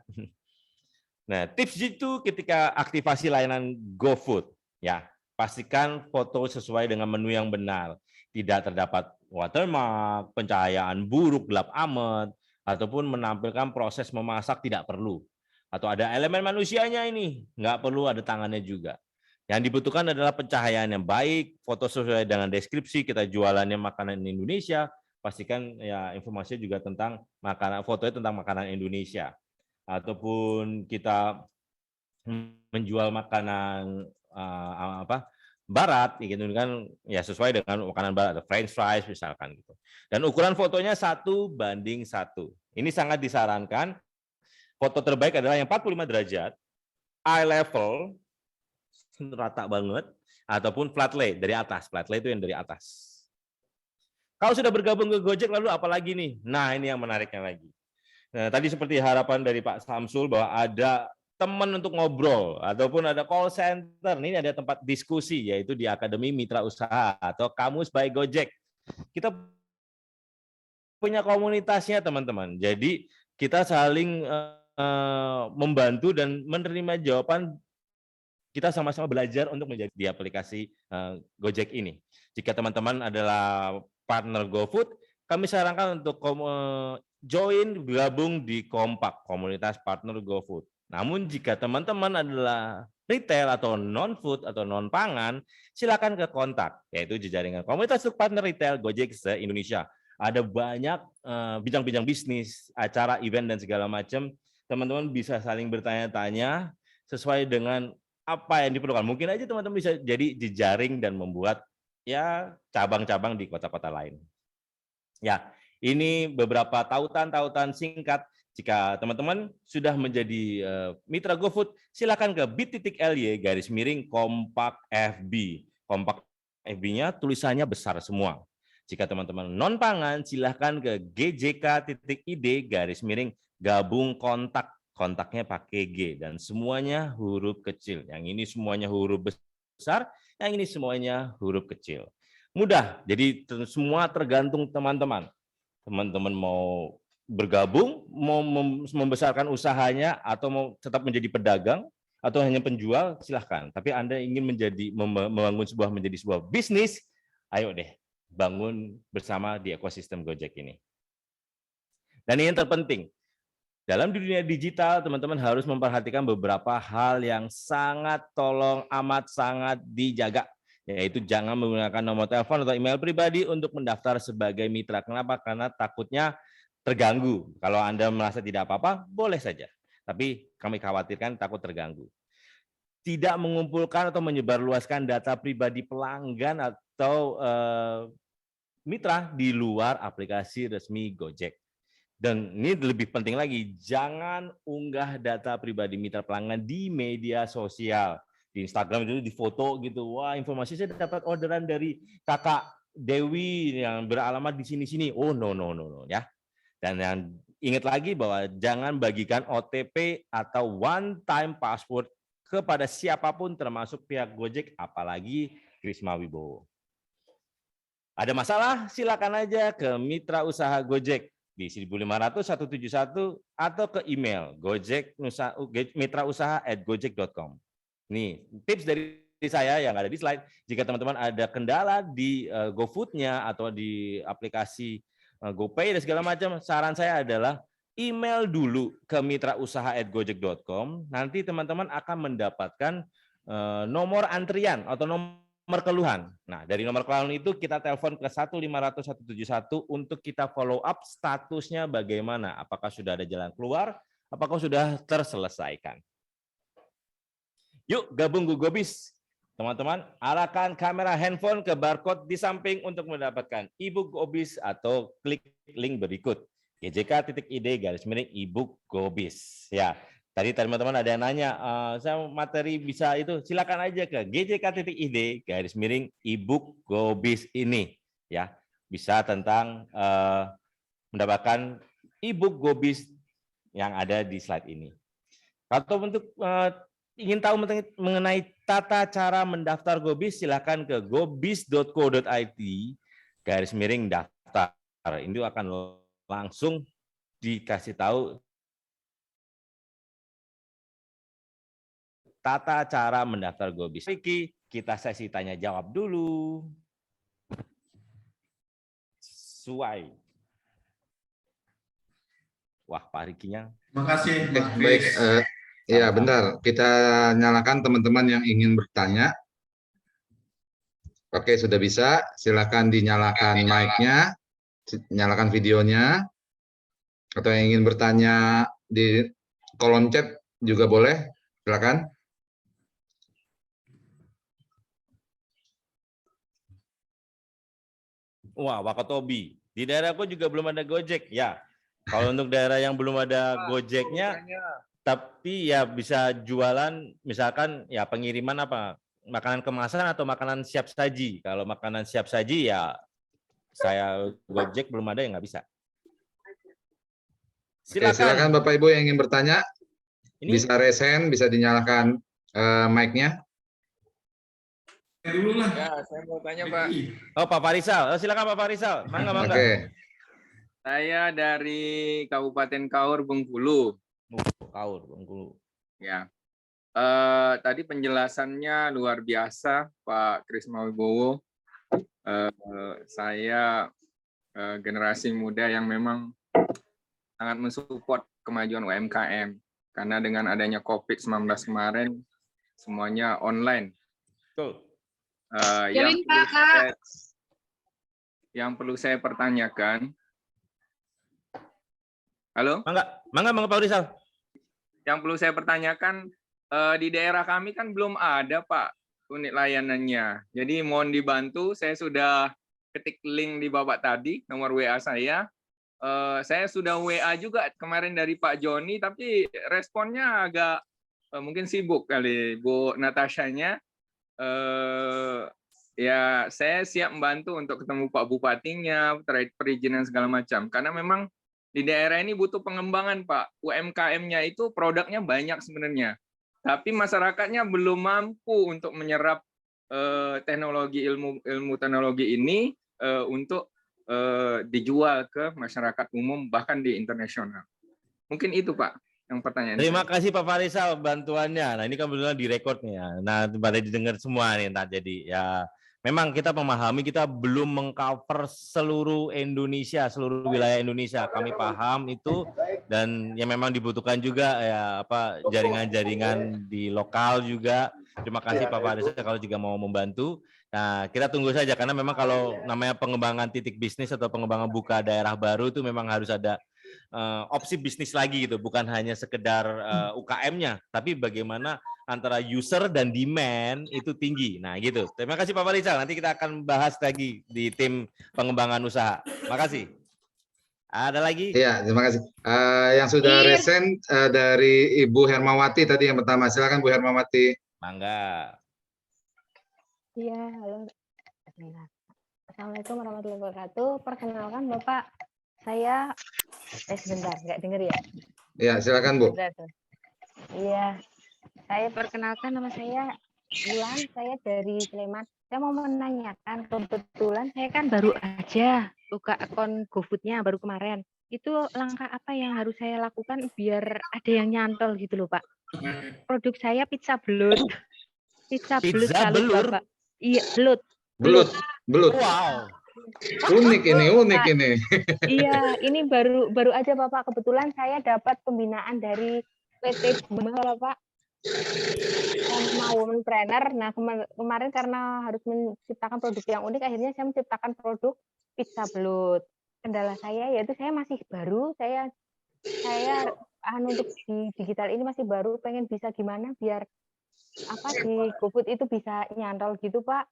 Nah, tips itu ketika aktivasi layanan GoFood, ya pastikan foto sesuai dengan menu yang benar, tidak terdapat watermark, pencahayaan buruk, gelap amat, ataupun menampilkan proses memasak tidak perlu. Atau ada elemen manusianya ini, nggak perlu ada tangannya juga. Yang dibutuhkan adalah pencahayaan yang baik, foto sesuai dengan deskripsi, kita jualannya makanan Indonesia, pastikan ya informasinya juga tentang makanan, fotonya tentang makanan Indonesia. Ataupun kita menjual makanan barat gitu kan ya sesuai dengan makanan barat, French fries misalkan gitu. Dan ukuran fotonya 1:1. Ini sangat disarankan. Foto terbaik adalah yang 45 derajat, eye level rata banget, ataupun flat lay dari atas. Flat lay itu yang dari atas. Kalau sudah bergabung ke Gojek lalu apalagi nih? Nah, ini yang menariknya lagi. Nah, tadi seperti harapan dari Pak Samsul bahwa ada teman untuk ngobrol ataupun ada call center. Ini ada tempat diskusi yaitu di Akademi Mitra Usaha atau Kamus by Gojek. Kita punya komunitasnya teman-teman. Jadi kita saling membantu dan menerima jawaban. Kita sama-sama belajar untuk menjadi di aplikasi Gojek ini. Jika teman-teman adalah partner GoFood, kami sarankan untuk gabung di Kompak, komunitas partner GoFood. Namun jika teman-teman adalah retail atau non-food atau non-pangan, silakan ke kontak, yaitu jejaringan komunitas untuk partner retail Gojek se-Indonesia. Ada banyak bidang-bidang bisnis, acara, event, dan segala macam. Teman-teman bisa saling bertanya-tanya, sesuai dengan apa yang diperlukan. Mungkin aja teman-teman bisa jadi jejaring dan membuat ya cabang-cabang di kota-kota lain. Ya, ini beberapa tautan-tautan singkat. Jika teman-teman sudah menjadi mitra GoFood, silakan ke bit.ly/kompak FB. Kompak FB-nya tulisannya besar semua. Jika teman-teman non pangan, silakan ke gjk.id/gabung kontak. Kontaknya pakai G dan semuanya huruf kecil. Yang ini semuanya huruf besar, yang ini semuanya huruf kecil. Mudah, jadi semua tergantung teman-teman. Teman-teman mau bergabung, mau membesarkan usahanya, atau mau tetap menjadi pedagang, atau hanya penjual, silahkan. Tapi Anda ingin membangun menjadi sebuah bisnis, ayo deh, bangun bersama di ekosistem Gojek ini. Dan ini yang terpenting, dalam dunia digital, teman-teman harus memperhatikan beberapa hal yang sangat amat sangat dijaga, yaitu jangan menggunakan nomor telepon atau email pribadi untuk mendaftar sebagai mitra. Kenapa? Karena takutnya terganggu. Kalau Anda merasa tidak apa-apa, boleh saja. Tapi kami khawatirkan takut terganggu. Tidak mengumpulkan atau menyebarluaskan data pribadi pelanggan atau mitra di luar aplikasi resmi Gojek. Dan ini lebih penting lagi, jangan unggah data pribadi mitra pelanggan di media sosial. Di Instagram itu di foto gitu, wah informasi saya dapat orderan dari kakak Dewi yang beralamat di sini-sini. Oh no ya. Dan yang ingat lagi bahwa jangan bagikan OTP atau one time password kepada siapapun termasuk pihak Gojek, apalagi Krisma Wibowo. Ada masalah? Silakan aja ke mitra usaha Gojek di 1500 171 atau ke email mitrausaha@gojek.com. Nih, tips dari saya yang ada di slide. Jika teman-teman ada kendala di GoFood-nya atau di aplikasi GoPay dan segala macam, saran saya adalah email dulu ke mitrausaha@gojek.com. Nanti teman-teman akan mendapatkan nomor antrian atau nomor keluhan. Nah, dari nomor keluhan itu kita telepon ke 1500 171 untuk kita follow up statusnya bagaimana. Apakah sudah ada jalan keluar, apakah sudah terselesaikan. Yuk gabung GoGobis. Teman-teman, arahkan kamera handphone ke barcode di samping untuk mendapatkan e-book GoBis atau klik link berikut. gjk.id/e-book GoBis. Ya. Tadi teman-teman ada yang nanya, saya materi bisa itu, silakan aja ke gjk.id/e-book GoBis ini, ya bisa tentang mendapatkan e-book GoBis yang ada di slide ini. Atau untuk ingin tahu mengenai tata cara mendaftar GoBis, silakan ke gobis.co.id/daftar. Ini akan langsung dikasih tahu tata cara mendaftar GoBis. Riki, kita sesi tanya jawab dulu. Suai. Wah, Pak Rikinya. Terima kasih, Mas Baik, ya Sama-sama. bentar. Kita nyalakan teman-teman yang ingin bertanya. Oke, sudah bisa. Silakan dinyalakan mic-nya, nyalakan videonya. Atau yang ingin bertanya di kolom chat juga boleh. Silakan. Wah, Wakatobi. Di daerahku juga belum ada Gojek. Ya, kalau untuk daerah yang belum ada Gojeknya, tapi ya bisa jualan, misalkan ya pengiriman apa, makanan kemasan atau makanan siap saji. Kalau makanan siap saji ya saya Gojek belum ada yang nggak bisa. Oke, silakan Bapak Ibu yang ingin bertanya. Bisa raise hand, bisa dinyalakan mic-nya. Dulu lah. Ya, saya mau tanya Pak. Oh, Pak Farisal. Silakan Pak Farisal. Mangga. Oke. Saya dari Kabupaten Kaur, Bengkulu. Kaur, Bengkulu. Ya. Tadi penjelasannya luar biasa, Pak Krisma Wibowo. Saya generasi muda yang memang sangat mensupport kemajuan UMKM. Karena dengan adanya COVID-19 kemarin, semuanya online. Betul. Yang perlu saya pertanyakan, halo? Mangga Pak Farisal. Yang perlu saya pertanyakan, di daerah kami kan belum ada Pak unit layanannya. Jadi mohon dibantu, saya sudah ketik link di Bapak tadi, nomor WA saya. Saya sudah WA juga kemarin dari Pak Joni, tapi responnya agak mungkin sibuk kali Bu Natashanya. Ya saya siap membantu untuk ketemu Pak Bupatinya, terkait perizinan segala macam. Karena memang di daerah ini butuh pengembangan Pak. UMKM-nya itu produknya banyak sebenarnya. Tapi masyarakatnya belum mampu untuk menyerap teknologi ilmu teknologi ini untuk dijual ke masyarakat umum bahkan di internasional. Mungkin itu Pak yang pertanyaan. Terima kasih Pak Farisal bantuannya. Nah ini kan benar direkod nih ya. Nah pada didengar semua nih. Nah, jadi ya memang kita memahami kita belum mengcover seluruh Indonesia, seluruh wilayah Indonesia. Kami paham itu dan yang memang dibutuhkan juga ya apa jaringan-jaringan di lokal juga. Terima kasih Pak Farisal kalau juga mau membantu. Nah, kita tunggu saja karena memang kalau namanya pengembangan titik bisnis atau pengembangan buka daerah baru itu memang harus ada opsi bisnis lagi gitu, bukan hanya sekedar UKM-nya, tapi bagaimana antara user dan demand itu tinggi. Nah, gitu. Terima kasih Pak Farisal. Nanti kita akan bahas lagi di tim pengembangan usaha. Makasih. Ada lagi? Iya, terima kasih. Yang sudah resen dari Ibu Hermawati tadi yang pertama. Silakan Bu Hermawati. Mangga. Iya, halo. Assalamualaikum warahmatullahi wabarakatuh. Perkenalkan Bapak, saya sebentar, nggak dengar ya? Iya, silakan Bu. Iya, saya perkenalkan nama saya Bulan, saya dari Sleman. Saya mau menanyakan, kebetulan saya kan baru aja buka akun GoFood-nya baru kemarin. Itu langkah apa yang harus saya lakukan biar ada yang nyantol gitu loh Pak? Produk saya pizza belut. Pizza belut salut Bapak. Iya, belut. Wow. Unik ini. Iya, ini baru aja Bapak. Kebetulan saya dapat pembinaan dari PT Buma Bapak. Mau trainer. Nah, kemarin karena harus menciptakan produk yang unik, akhirnya saya menciptakan produk pizza belut. Kendala saya yaitu saya masih baru, saya untuk di digital ini masih baru, pengen bisa gimana biar apa di GoFood itu bisa nyantol gitu Pak.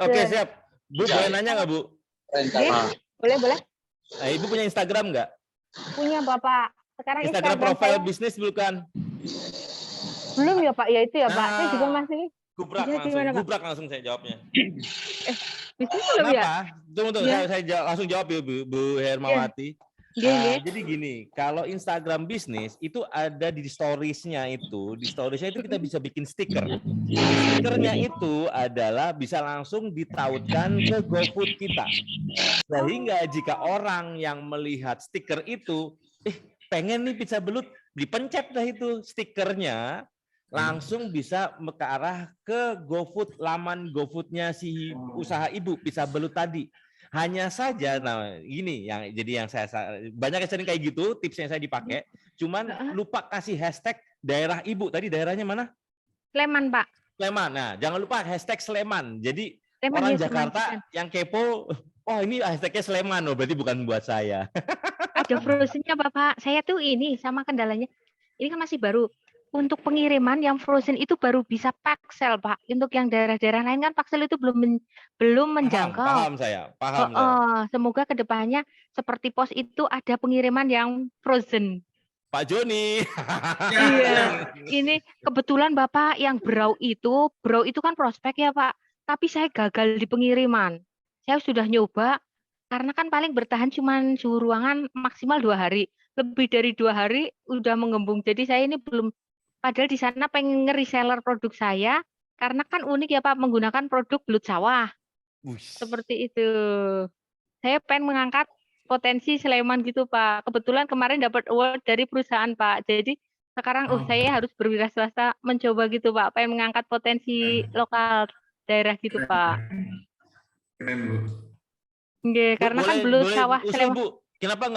Oke, siap. Bu, boleh nanya nggak Bu? Boleh. Ibu punya Instagram nggak? Punya Bapak. Sekarang Instagram profile bisnis bukan? Belum ya Pak, ya itu ya Pak. Saya juga masih. Gubrak langsung saya jawabnya. Bisnis belum ya? Tunggu, saya langsung jawab ya Bu Hermawati. Jadi gini, kalau Instagram bisnis itu ada di storiesnya itu, kita bisa bikin stiker. Stikernya itu adalah bisa langsung ditautkan ke GoFood kita. Sehingga jika orang yang melihat stiker itu, pengen nih pizza belut, dipencet dah itu stikernya, langsung bisa ke arah ke GoFood, laman GoFood-nya si usaha ibu pizza belut tadi. Hanya saja, nah ini yang saya banyak yang sering kayak gitu, tipsnya saya dipakai, cuman lupa kasih hashtag daerah ibu. Tadi daerahnya mana? Sleman Pak. Sleman. Nah, jangan lupa hashtag Sleman. Jadi Sleman, orang ya, Jakarta yang kepo, oh ini hashtagnya Sleman, berarti bukan buat saya. Ada frozennya Bapak. Saya tuh ini sama kendalanya, ini kan masih baru. Untuk pengiriman yang frozen itu baru bisa paksel Pak. Untuk yang daerah-daerah lain kan paksel itu belum menjangkau. Paham saya. Semoga kedepannya seperti pos itu ada pengiriman yang frozen. Pak Joni. Iya. Ini kebetulan Bapak yang Brau itu kan prospek ya Pak. Tapi saya gagal di pengiriman. Saya sudah nyoba karena kan paling bertahan cuman suhu ruangan maksimal 2 hari. Lebih dari 2 hari udah menggembung. Jadi saya ini belum. Padahal di sana pengen nge-reseller produk saya, karena kan unik ya Pak, menggunakan produk belut sawah. Seperti itu. Saya pengen mengangkat potensi Sleman gitu Pak. Kebetulan kemarin dapat award dari perusahaan Pak. Jadi sekarang saya harus berwira swasta mencoba gitu Pak, pengen mengangkat potensi lokal daerah gitu Pak. Keren Bu. Nggih, karena kan belut sawah Sleman. Bu. Kenapa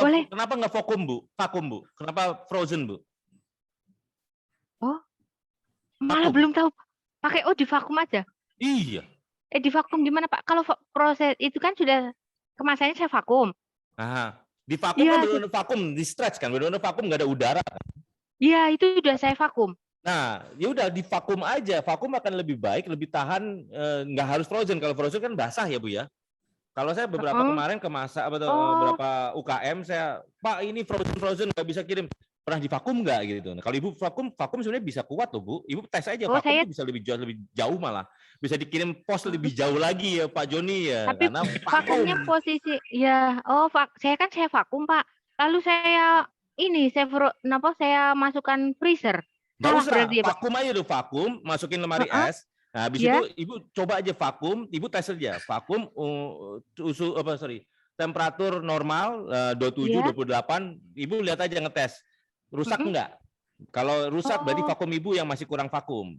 nggak vakum Bu? Kenapa frozen Bu? Oh, malah belum tahu. Pakai di vakum aja. Iya. Di vakum gimana Pak? Kalau proses itu kan sudah kemasannya saya vakum. Di vakum kan benar-benar vakum, di stretch kan, benar-benar vakum nggak ada udara. Iya, itu sudah saya vakum. Nah, ya udah di vakum aja. Vakum akan lebih baik, lebih tahan, nggak harus frozen. Kalau frozen kan basah ya Bu ya. Kalau saya beberapa kemarin ke beberapa UKM saya, Pak ini frozen nggak bisa kirim. Pernah divakum nggak gitu? Nah, kalau Ibu vakum sebenarnya bisa kuat loh Bu. Ibu tes aja vakum itu bisa lebih jauh malah. Bisa dikirim pos lebih jauh lagi ya Pak Joni ya. Tapi karena vakumnya posisi ya, saya vakum Pak. Lalu saya saya masukkan freezer. Nggak usah, vakum aja tuh, vakum, masukin lemari es. Nah, habis itu Ibu coba aja vakum, Ibu tes aja. Vakum temperatur normal 27, 28, Ibu lihat aja ngetes. Rusak enggak? Kalau rusak berarti vakum Ibu yang masih kurang vakum.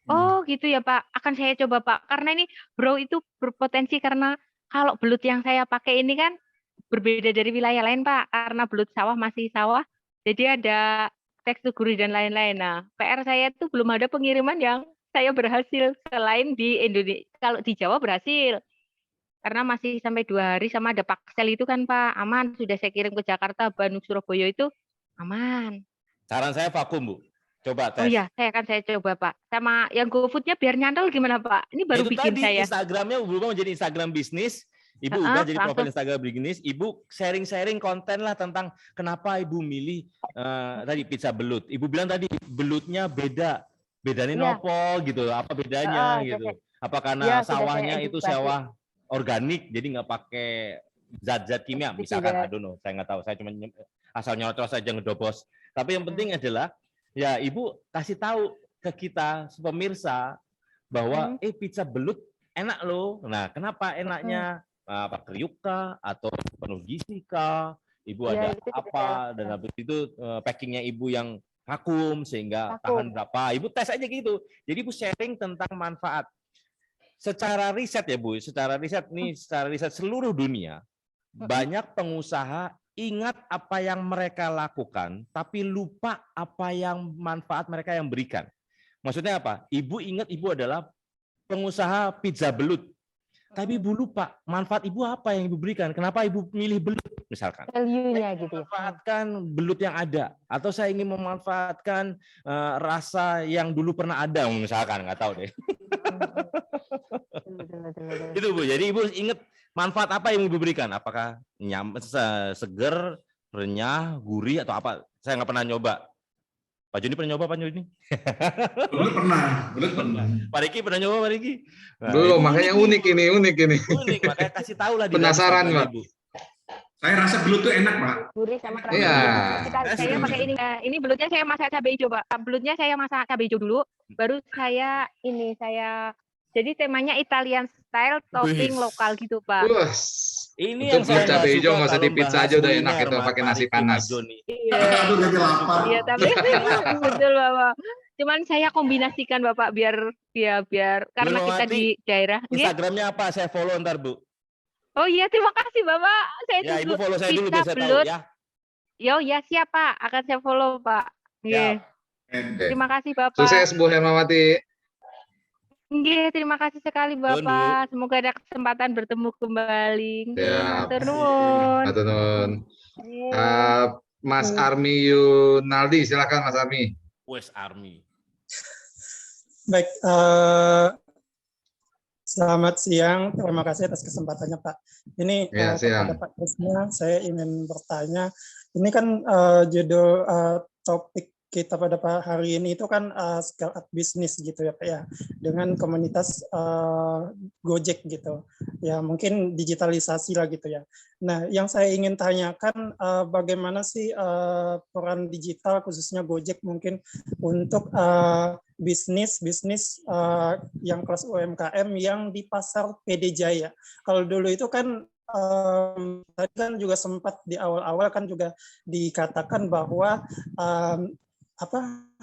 Oh, gitu ya, Pak. Akan saya coba, Pak. Karena ini Bro itu berpotensi karena kalau belut yang saya pakai ini kan berbeda dari wilayah lain, Pak. Karena belut sawah masih sawah, jadi ada tekstur gurih dan lain-lain. Nah, PR saya tuh belum ada pengiriman yang saya berhasil selain di Indonesia. Kalau di Jawa berhasil. Karena masih sampai 2 hari sama ada paksel itu kan, Pak. Aman, sudah saya kirim ke Jakarta, Bandung, Surabaya itu aman. Saran saya vakum, Bu. Coba tes. Oh iya, saya coba, Pak. Sama yang GoFood-nya biar nyantol gimana, Pak? Ini baru itu bikin tadi, saya. Instagramnya berubah menjadi Instagram bisnis. Ibu udah jadi profil Instagram bisnis. Ibu sharing-sharing konten lah tentang kenapa Ibu milih tadi pizza belut. Ibu bilang tadi belutnya beda. Bedanya nopo gitu. Apa bedanya gitu. Apa karena sawahnya itu sawah organik jadi nggak pakai zat-zat kimia misalkan, I don't know, saya nggak tahu, saya cuma asal nyocos saja ngedobos. Tapi yang penting adalah ya Ibu kasih tahu ke kita pemirsa bahwa pizza belut enak loh. Nah, kenapa enaknya? Apa kriuk kah atau penuh gizi kah? Ibu ada apa dan habis itu packingnya Ibu yang vakum sehingga tahan berapa? Ibu tes aja gitu. Jadi Ibu sharing tentang manfaat. Secara riset ya Bu, secara riset seluruh dunia, banyak pengusaha ingat apa yang mereka lakukan, tapi lupa apa yang manfaat mereka yang berikan. Maksudnya apa? Ibu ingat Ibu adalah pengusaha pizza belut, tapi Ibu lupa manfaat Ibu apa yang Ibu berikan. Kenapa Ibu milih belut misalkan? Value-nya gitu ya. Memanfaatkan belut yang ada, atau saya ingin memanfaatkan rasa yang dulu pernah ada misalkan, nggak tahu deh. Itu Bu. Jadi Ibu ingat manfaat apa yang Ibu berikan? Apakah seger, renyah, gurih atau apa? Saya nggak pernah nyoba. Pak Joni pernah nyoba, Pak Joni? Belum pernah. Pak Riki pernah nyoba, Pak Riki? Nah, belum, makanya unik ini. Unik, makanya kasih tahu lah. Penasaran, Pak. Saya rasa belut tuh enak, Pak. Gurih sama kerasa. Iya. Saya pakai ini. Ini belutnya saya masak cabai hijau, Pak. Belutnya saya masak cabai hijau dulu, baru saya jadi temanya Italian style topping lokal gitu, Pak. Ini yang saya cabai hijau nggak usah di pizza aja udah enak itu pakai nasi panas. Iya, tapi betul Bapak. Cuman saya kombinasikan Bapak biar karena kita di daerah. Instagramnya apa? Saya follow ntar Bu. Oh iya, terima kasih Bapak. Saya Ibu follow saya dulu biar saya tahu ya. Yo ya siap Pak, akan saya follow Pak. Nggih. Terima kasih Bapak. Sukses Bu Hermawati. Nggih, terima kasih sekali Bapak. Semoga ada kesempatan bertemu kembali. Matur nuwun. Matur nuwun. Mas Armi Yunaldi, silakan Mas Armi. Wes Armi. Baik, selamat siang. Terima kasih atas kesempatannya Pak. Ini kepada Pak Krisna, saya ingin bertanya. Ini kan judul topik kita pada hari ini itu kan scale up bisnis gitu ya Pak ya, dengan komunitas Gojek gitu ya, mungkin digitalisasi lah gitu ya. Nah yang saya ingin tanyakan bagaimana sih peran digital khususnya Gojek mungkin untuk bisnis yang kelas UMKM yang di pasar PD Jaya. Kalau dulu itu kan tadi kan juga sempat di awal-awal kan juga dikatakan bahwa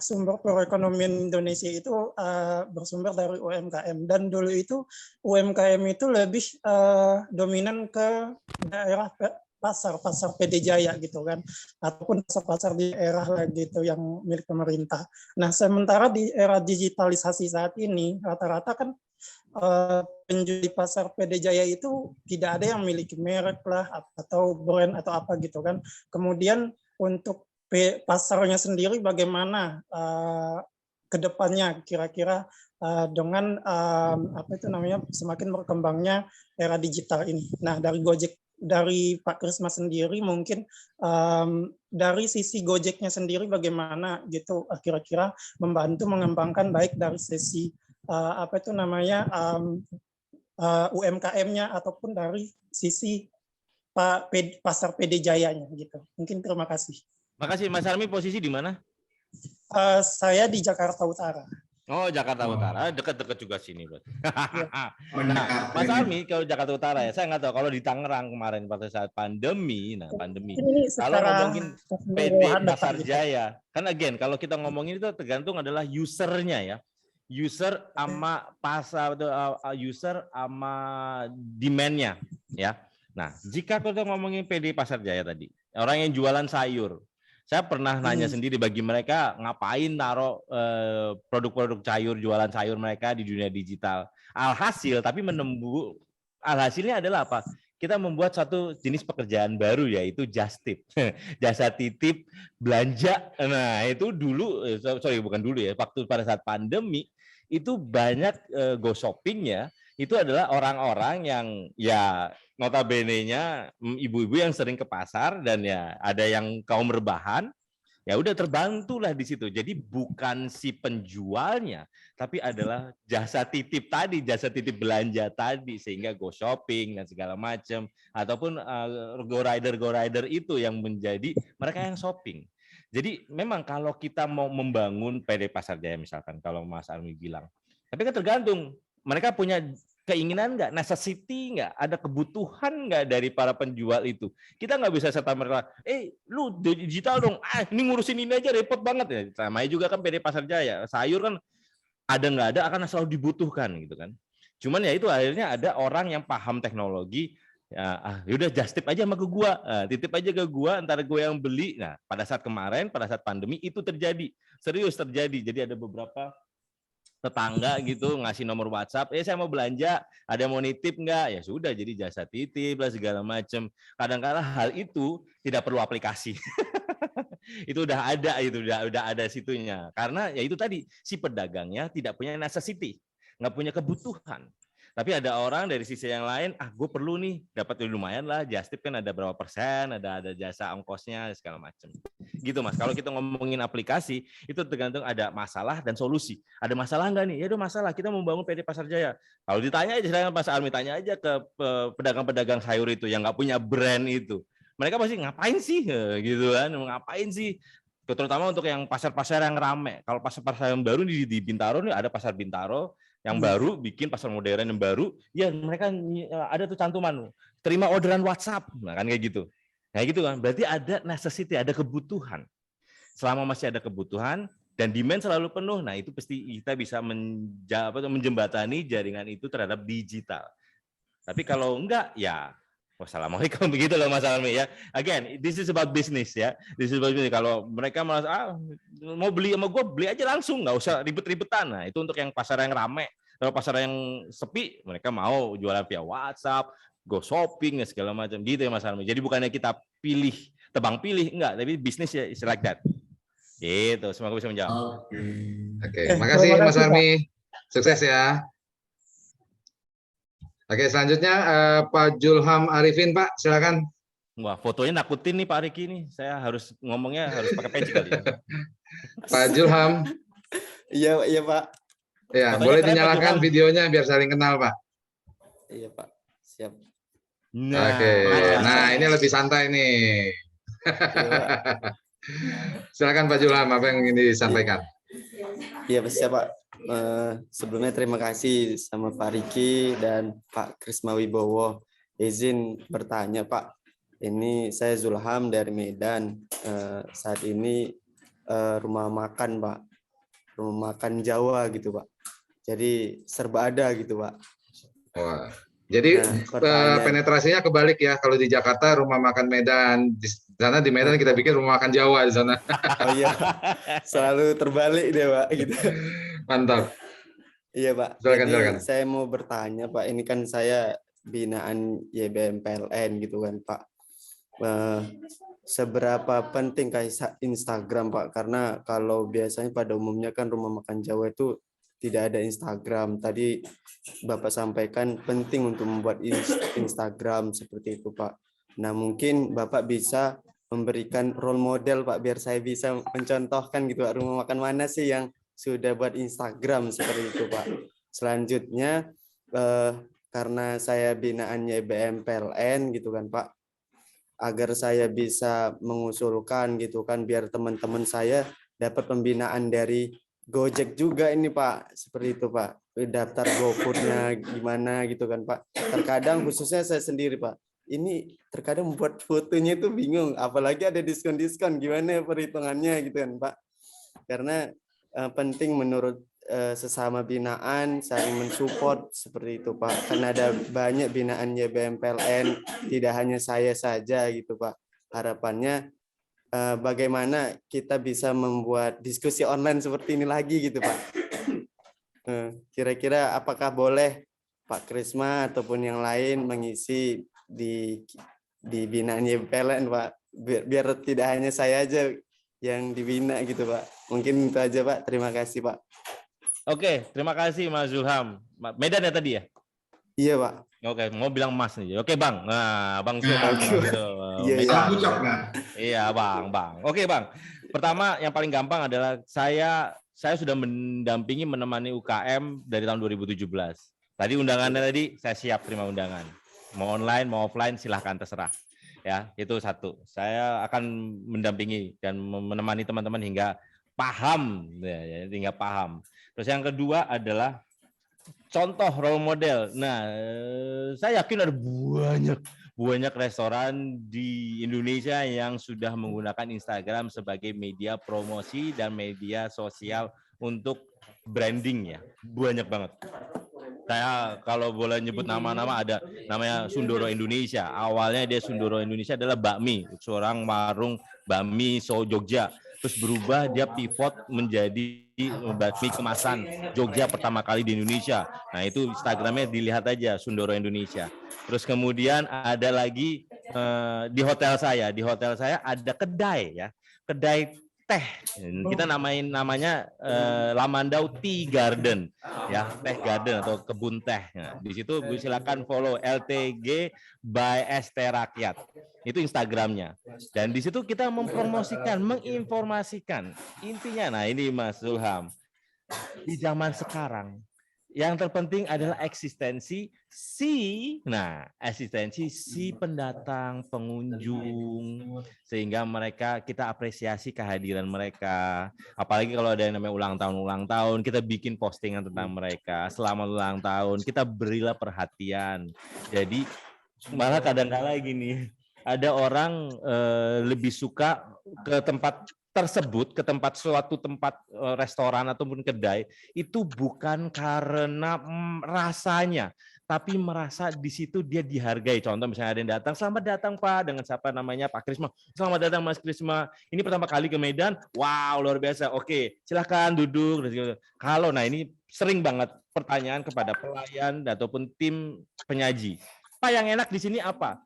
sumber perekonomian Indonesia itu bersumber dari UMKM, dan dulu itu UMKM itu lebih dominan ke daerah pasar PD Jaya gitu kan, ataupun pasar di daerah gitu yang milik pemerintah. Nah sementara di era digitalisasi saat ini rata-rata kan penjual di pasar PD Jaya itu tidak ada yang memiliki merek lah atau brand atau apa gitu kan. Kemudian untuk pasarnya sendiri bagaimana kedepannya kira-kira dengan apa itu namanya semakin berkembangnya era digital ini. Nah, dari Gojek, dari Pak Krisma sendiri mungkin dari sisi Gojeknya sendiri bagaimana gitu kira-kira membantu mengembangkan baik dari sisi apa itu namanya UMKM-nya ataupun dari sisi pasar PD Jaya-nya gitu. Mungkin terima kasih. Makasih. Mas Armi posisi di mana? Saya di Jakarta Utara. Oh, Jakarta Utara, dekat-dekat juga sini, Bos. Nah, Mas Armi kalau Jakarta Utara ya, saya nggak tahu kalau di Tangerang kemarin pada saat pandemi, kalau ngomongin PD Pasar Jaya, kan again kalau kita ngomongin itu tergantung adalah usernya ya, user sama pasar, user sama demand-nya ya. Nah, jika kita ngomongin PD Pasar Jaya tadi, orang yang jualan sayur. Saya pernah nanya sendiri bagi mereka ngapain taruh produk-produk sayur, jualan sayur mereka di dunia digital. Alhasil, tapi alhasilnya adalah apa? Kita membuat satu jenis pekerjaan baru yaitu just tip. Jasa titip belanja. Nah, itu dulu, bukan dulu ya, waktu pada saat pandemi, itu banyak go shopping-nya, itu adalah orang-orang yang ya notabene-nya ibu-ibu yang sering ke pasar dan ya ada yang kaum rebahan, ya udah terbantulah di situ. Jadi bukan si penjualnya, tapi adalah jasa titip tadi, jasa titip belanja tadi, sehingga go shopping dan segala macam, ataupun go rider itu yang menjadi mereka yang shopping. Jadi memang kalau kita mau membangun PD Pasar Jaya misalkan, kalau Mas Armi bilang, tapi kan tergantung mereka punya keinginan nggak, necessity nggak, ada kebutuhan nggak dari para penjual itu. Kita nggak bisa serta merta, lu digital dong, ini ngurusin ini aja repot banget ya. Sama juga kan PD Pasar Jaya, sayur kan ada nggak ada akan selalu dibutuhkan gitu kan. Cuman ya itu akhirnya ada orang yang paham teknologi, ya udah just tip aja sama ke gua, titip aja ke gua, ntar gue yang beli. Nah pada saat kemarin, pada saat pandemi itu terjadi, serius terjadi. Jadi ada beberapa tetangga gitu ngasih nomor WhatsApp, saya mau belanja, ada yang mau nitip nggak? Ya sudah, jadi jasa titip lah segala macam. Kadang-kadang hal itu tidak perlu aplikasi. Itu udah ada, itu udah ada situnya. Karena ya itu tadi, si pedagangnya tidak punya necessity, nggak punya kebutuhan. Tapi ada orang dari sisi yang lain, gue perlu nih, dapat lumayan lah, just tip kan ada berapa persen, ada jasa ongkosnya, segala macam. Gitu Mas, kalau kita ngomongin aplikasi, itu tergantung ada masalah dan solusi. Ada masalah nggak nih? Ya udah masalah, kita mau bangun PD Pasar Jaya. Kalau ditanya aja, Mas Armi tanya aja ke pedagang-pedagang sayur itu, yang nggak punya brand itu. Mereka pasti ngapain sih? Gitu kan, ngapain sih? Terutama untuk yang pasar-pasar yang rame. Kalau pasar-pasar yang baru di Bintaro nih, ada pasar Bintaro, yang baru bikin pasar modern yang baru, ya mereka ada tuh cantuman terima orderan WhatsApp, nah kan kayak gitu kan, berarti ada necessity, ada kebutuhan. Selama masih ada kebutuhan dan demand selalu penuh, nah itu pasti kita bisa menjembatani jaringan itu terhadap digital. Tapi kalau enggak, ya wassalamualaikum, begitu loh Mas Armi ya. Again, this is about business ya. This is about business. Kalau mereka merasa mau beli sama gue, beli aja langsung, nggak usah ribet-ribetan. Nah itu untuk yang pasar yang rame. Kalau pasar yang sepi, mereka mau jualan via WhatsApp, go shopping, segala macam. Gitu ya Mas Armi. Jadi bukannya kita pilih, tebang pilih, enggak. Tapi bisnis ya is like that. Gitu, semoga bisa menjawab. Oke, makasih Mas Armi. Sukses ya. Oke, selanjutnya Pak Julham Arifin, Pak, silakan. Wah, fotonya nakutin nih Pak Riki nih. Saya harus ngomongnya harus pakai peci kali ya. Pak Julham. Iya, Pak. Ya, fotonya boleh dinyalakan videonya biar saling kenal, Pak. Iya, Pak. Siap. Nah, oke. Nah, ini lebih santai nih. Silakan Pak Julham, apa yang ingin disampaikan? Iya, siap, Pak. Sebelumnya terima kasih sama Pak Riki dan Pak Krisma Wibowo. Izin bertanya Pak, ini saya Zulham dari Medan. Saat ini rumah makan Pak, rumah makan Jawa gitu Pak. Jadi serba ada gitu Pak. Wah. Jadi penetrasinya kebalik ya, kalau di Jakarta rumah makan Medan, di sana di Medan kita bikin rumah makan Jawa di sana. Oh iya, selalu terbalik deh Pak gitu. Mantap. Iya Pak. Silakan. Saya mau bertanya Pak, ini kan saya binaan YBM PLN gitu kan Pak. seberapa penting kayak Instagram, Pak? Karena kalau biasanya pada umumnya kan rumah makan Jawa itu tidak ada Instagram. Tadi Bapak sampaikan penting untuk membuat Instagram seperti itu, Pak. Nah, mungkin Bapak bisa memberikan role model, Pak, biar saya bisa mencontohkan gitu, Pak, rumah makan mana sih yang sudah buat Instagram seperti itu, Pak. Selanjutnya, karena saya binaannya IBM PLN gitu kan, Pak, agar saya bisa mengusulkan gitu kan, biar teman-teman saya dapat pembinaan dari Gojek juga ini, Pak, seperti itu, Pak. Daftar GoFood-nya gimana gitu kan, Pak. Terkadang khususnya saya sendiri, Pak, ini terkadang membuat fotonya itu bingung, apalagi ada diskon-diskon, gimana perhitungannya gitu kan, Pak. Karena penting menurut sesama binaan saling mensupport seperti itu, Pak. Karena ada banyak binaan YBM PLN, tidak hanya saya saja gitu, Pak. Harapannya bagaimana kita bisa membuat diskusi online seperti ini lagi gitu, Pak. Kira-kira apakah boleh Pak Krisma ataupun yang lain mengisi di binaan YBM PLN, Pak? Biar tidak hanya saya aja yang dibina gitu, Pak. Mungkin itu aja, Pak. Terima kasih, Pak. Oke, terima kasih Mas Zulham. Medan ya tadi ya? Iya, Pak. Oke, mau bilang Mas nih. Oke, Bang. Nah, Bang Zulham. Gitu. Iya, Bang. Oke, Bang. Pertama, yang paling gampang adalah saya sudah mendampingi menemani UKM dari tahun 2017. Tadi undangannya tadi saya siap terima undangan. Mau online, mau offline, silahkan terserah. Ya, itu satu. Saya akan mendampingi dan menemani teman-teman hingga paham, hingga paham. Terus yang kedua adalah contoh role model. Nah, saya yakin ada banyak restoran di Indonesia yang sudah menggunakan Instagram sebagai media promosi dan media sosial untuk branding ya. Banyak banget. Saya kalau boleh nyebut nama-nama ada namanya Sundoro Indonesia. Awalnya dia Sundoro Indonesia adalah bakmi, seorang warung bakmi Jogja. Terus berubah dia pivot menjadi bakmi kemasan Jogja pertama kali di Indonesia. Nah, itu Instagramnya dilihat aja Sundoro Indonesia. Terus kemudian ada lagi di hotel saya ada kedai ya, kedai teh. Kita namanya Lamandau Tea Garden ya, teh garden atau kebun teh. Nah, di situ silakan follow LTG by ST Rakyat. Itu Instagramnya. Dan di situ kita mempromosikan, menginformasikan. Intinya, nah ini Mas Zulham, di zaman sekarang yang terpenting adalah eksistensi si pendatang, pengunjung, sehingga kita apresiasi kehadiran mereka. Apalagi kalau ada yang namanya ulang tahun, kita bikin postingan tentang mereka. Selama ulang tahun, kita berilah perhatian. Jadi malah kadang-kala gini, ada orang lebih suka ke tempat tersebut, ke suatu tempat restoran ataupun kedai, itu bukan karena rasanya, tapi merasa di situ dia dihargai. Contoh misalnya ada yang datang, selamat datang Pak, dengan siapa namanya Pak Krisma, selamat datang Mas Krisma, ini pertama kali ke Medan, wow luar biasa, oke silahkan duduk. Kalau ini sering banget pertanyaan kepada pelayan ataupun tim penyaji, Pak yang enak di sini apa?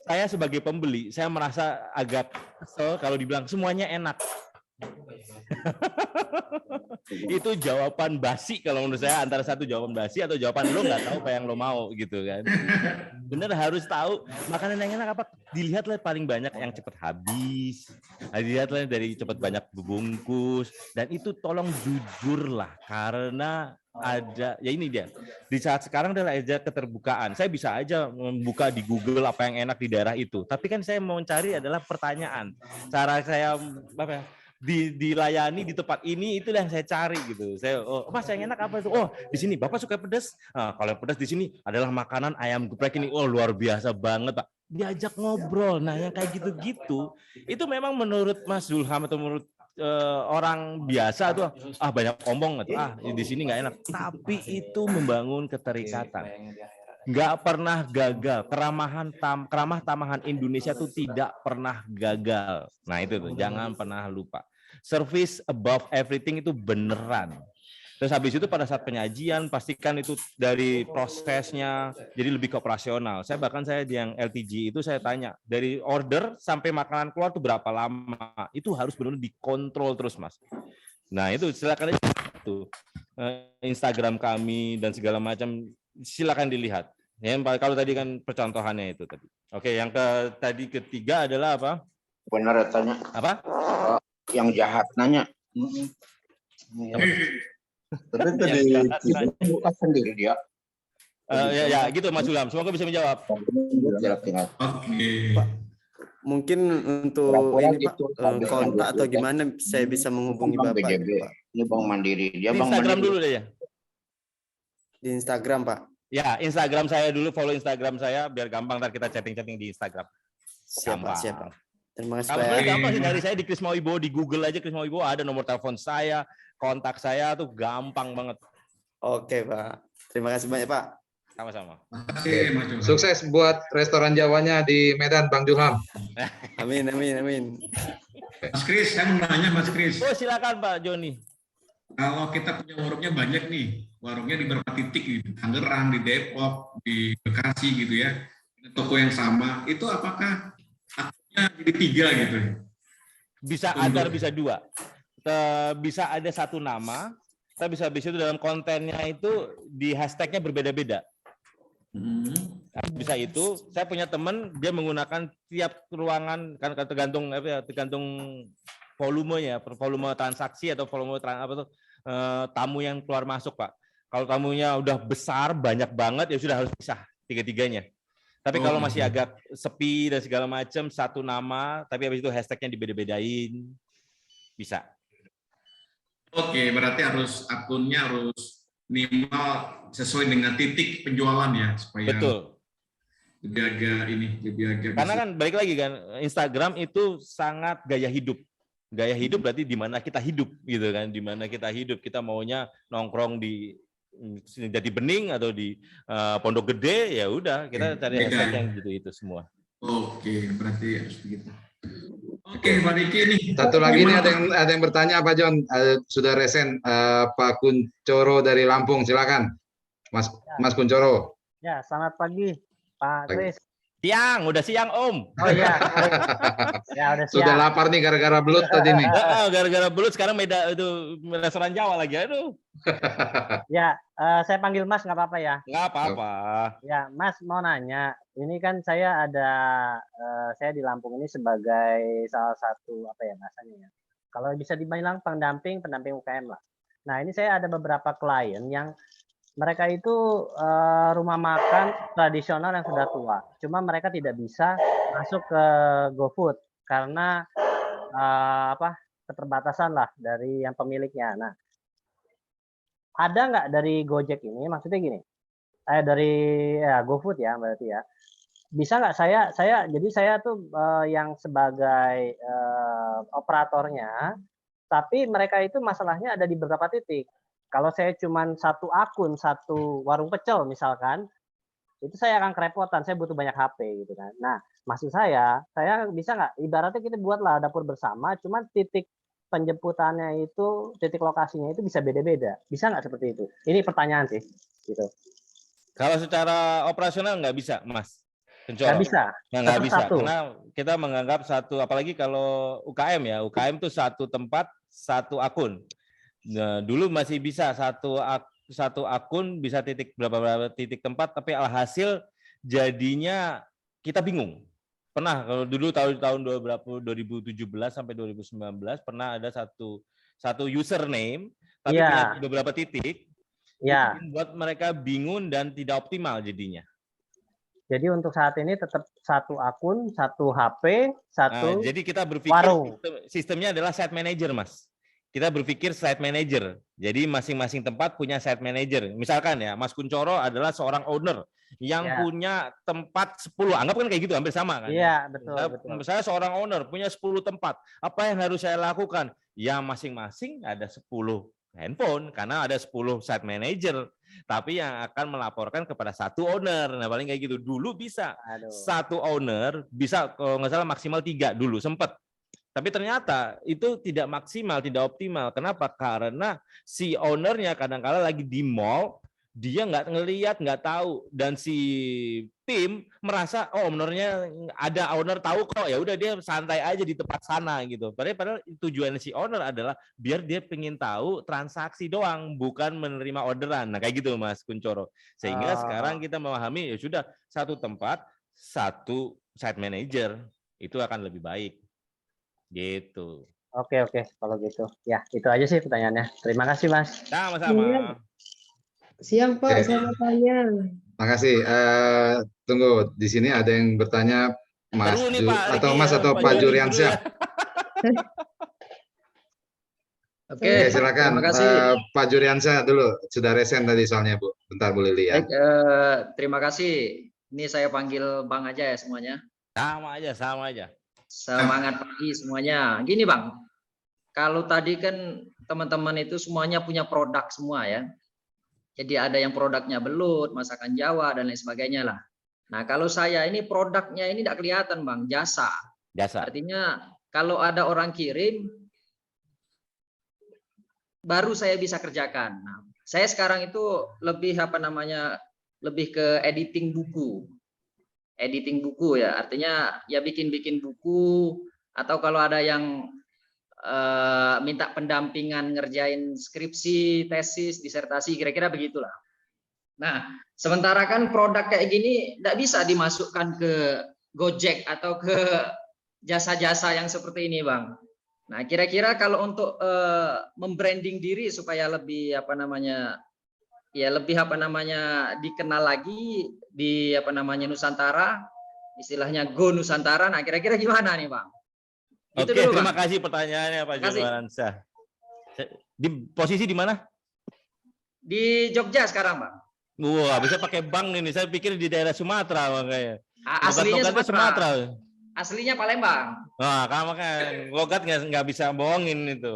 Saya sebagai pembeli, saya merasa agak kesel kalau dibilang semuanya enak. Itu jawaban basi kalau menurut saya, antara satu jawaban basi atau jawaban lo nggak tahu apa yang lo mau gitu kan. Bener harus tahu makanan yang enak apa, dilihatlah paling banyak yang cepat habis, dilihatlah dari cepat banyak bungkus, dan itu tolong jujurlah, karena ada ya ini dia di saat sekarang adalah aja keterbukaan. Saya bisa aja membuka di Google apa yang enak di daerah itu, tapi kan saya mau cari adalah pertanyaan, cara saya apa ya, dilayani di tempat ini, itulah yang saya cari gitu. Saya Mas yang enak apa itu? Oh di sini Bapak suka pedas. Nah, kalau pedas di sini adalah makanan ayam geprek ini. Oh luar biasa banget Pak. Diajak ngobrol. Nah yang kayak gitu-gitu itu memang menurut Mas Zulham atau menurut orang biasa tuh banyak omong atau di sini nggak enak, tapi itu membangun keterikatan, nggak pernah gagal. Keramah tamahan Indonesia tuh tidak pernah gagal. Nah itu tuh jangan pernah lupa, service above everything itu beneran. Terus habis itu pada saat penyajian pastikan itu dari prosesnya jadi lebih ke operasional. Bahkan saya di yang LTG itu saya tanya dari order sampai makanan keluar tuh berapa lama. Itu harus benar-benar dikontrol terus, Mas. Nah, itu silakan aja tuh Instagram kami dan segala macam silakan dilihat. Ya, kalau tadi kan percontohannya itu tadi. Oke, yang tadi ketiga adalah apa? Benar tanya. Apa? Yang jahat nanya. Tapi tadi buka sendiri dia. Ya, gitu Mas Ulam. Semoga bisa menjawab. Oke. Pak, mungkin untuk ini Pak, kontak atau gimana saya bisa menghubungi Bapak? Pak. Ini Bank Mandiri. Dia Bang Instagram Mandiri. Dulu deh ya. Di Instagram Pak. Ya, Instagram saya dulu, follow Instagram saya biar gampang ntar kita chatting-chatting di Instagram. Siapa? Terima kasih. Kalau gampang sih dari saya di Kris Mawibowo, di Google aja Kris Mawibowo ada nomor telepon saya, kontak saya tuh gampang banget. Oke, Pak. Terima kasih banyak, Pak. Sama-sama. Sukses buat restoran Jawanya di Medan, Bang Julham. Amin. Mas Kris, saya mau nanya Mas Kris. Oh, silakan Pak Joni. Kalau kita punya warungnya banyak nih, warungnya di beberapa titik di Tangerang, di Depok, di Bekasi gitu ya, toko yang sama, itu apakah akunnya jadi 3 gitu? Bisa ada, bisa 2. Bisa ada satu nama, tapi bisa itu dalam kontennya itu di hashtagnya berbeda-beda. Bisa itu. Saya punya teman dia menggunakan tiap ruangan kan tergantung volumenya, volume transaksi atau volume tamu yang keluar masuk Pak. Kalau tamunya udah besar banyak banget ya sudah harus pisah 3-tiganya. Tapi kalau masih agak sepi dan segala macam satu nama, tapi habis itu hashtagnya dibeda-bedain bisa. Oke, berarti akunnya harus minimal sesuai dengan titik penjualan ya supaya betul. Lebih agak karena kan balik lagi kan Instagram itu sangat gaya hidup berarti di mana kita hidup gitu kan, di mana kita hidup, kita maunya nongkrong di Jati Bening atau di Pondok Gede ya udah kita cari hashtag yang gitu itu semua. Oke, berarti harus begitu. Oke, Pak Riki nih. Satu lagi nih ada yang bertanya Pak John, sudah resen Pak Kuncoro dari Lampung, silakan Mas Kuncoro. Ya, selamat pagi Pak Kris. Siang, udah siang Om. Oh iya. Ya udah siang. Sudah lapar nih gara-gara belut tadi nih. Gara-gara belut sekarang itu restoran Jawa lagi, aduh. Ya, saya panggil Mas nggak apa-apa ya? Nggak apa-apa. Ya, Mas mau nanya, ini kan saya di Lampung ini sebagai salah satu apa ya bahasanya ya? Kalau bisa dibilang pendamping UKM lah. Nah, ini saya ada beberapa klien yang mereka itu rumah makan tradisional yang sudah tua. Cuma mereka tidak bisa masuk ke GoFood karena keterbatasan lah dari yang pemiliknya. Nah, ada nggak dari Gojek ini? Maksudnya gini, dari GoFood ya berarti ya. Bisa nggak saya tuh yang sebagai operatornya, tapi mereka itu masalahnya ada di beberapa titik. Kalau saya cuma satu akun, satu warung pecel misalkan, itu saya akan kerepotan, saya butuh banyak HP gitu kan. Nah, maksud saya bisa nggak, ibaratnya kita buatlah dapur bersama, cuma titik penjemputannya itu, titik lokasinya itu bisa beda-beda. Bisa nggak seperti itu? Ini pertanyaan sih. Gitu. Kalau secara operasional nggak bisa, Mas. Nggak bisa. Nggak bisa, karena kita menganggap apalagi kalau UKM ya, UKM itu satu tempat, satu akun. Nah, dulu masih bisa satu akun bisa berapa titik tempat, tapi alhasil jadinya kita bingung. Pernah kalau dulu tahun 2017 sampai 2019 pernah ada satu username tapi punya beberapa titik. Ya. Buat mereka bingung dan tidak optimal jadinya. Jadi untuk saat ini tetap satu akun, satu HP, satu jadi kita berpikir warung. Sistemnya adalah site manager, Mas. Kita berpikir site manager. Jadi masing-masing tempat punya site manager. Misalkan ya, Mas Kuncoro adalah seorang owner yang punya tempat 10. Anggap kan kayak gitu, hampir sama kan. Iya, betul. Saya seorang owner punya 10 tempat. Apa yang harus saya lakukan? Ya masing-masing ada 10 handphone karena ada 10 site manager. Tapi yang akan melaporkan kepada satu owner. Nah, paling kayak gitu. Dulu bisa. Satu owner bisa kalau nggak salah maksimal 3 dulu sempat. Tapi ternyata itu tidak maksimal, tidak optimal. Kenapa? Karena si ownernya kadang-kala lagi di mall, dia nggak ngelihat, nggak tahu, dan si tim merasa oh ownernya ada, owner tahu kok, ya udah dia santai aja di tempat sana gitu. Padahal tujuan si owner adalah biar dia pengen tahu transaksi doang, bukan menerima orderan. Nah kayak gitu Mas Kuncoro. Sehingga sekarang kita memahami ya sudah satu tempat, satu site manager itu akan lebih baik. Gitu. Oke, kalau gitu. Ya, itu aja sih pertanyaannya. Terima kasih, Mas. Sama-sama. Siang, Pak. Saya mau tanya. Makasih. Tunggu, di sini ada yang bertanya Mas nih, Pak, atau Mas atau Pak Juriansyah. Oke, silakan. Terima kasih. Pak Juriansyah dulu. Sudah resen tadi soalnya, Bu. Bentar, Bu Lili ya. Baik, terima kasih. Ini saya panggil Bang aja ya semuanya. Sama aja. Semangat pagi semuanya. Gini Bang, kalau tadi kan teman-teman itu semuanya punya produk semua ya. Jadi ada yang produknya belut, masakan Jawa, dan lain sebagainya lah. Nah kalau saya ini produknya ini tidak kelihatan Bang, jasa. Artinya kalau ada orang kirim, baru saya bisa kerjakan. Nah, saya sekarang itu lebih lebih ke editing buku. Editing buku ya, artinya ya bikin buku, atau kalau ada yang minta pendampingan ngerjain skripsi, tesis, disertasi, kira-kira begitulah. Nah, sementara kan produk kayak gini tidak bisa dimasukkan ke Gojek atau ke jasa-jasa yang seperti ini, Bang. Nah, kira-kira kalau untuk membranding diri supaya lebih dikenal lagi di Nusantara, istilahnya Go Nusantara. Nah, kira-kira gimana nih, Bang? Oke, terima kasih pertanyaannya Pak Juriansyah. Di posisi di mana? Di Jogja sekarang, Bang. Wah, bisa pakai bank nih. Saya pikir di daerah Sumatera makanya. Aslinya Sumatera. Aslinya Palembang. Nah, kamu kan logat nggak bisa bohongin itu.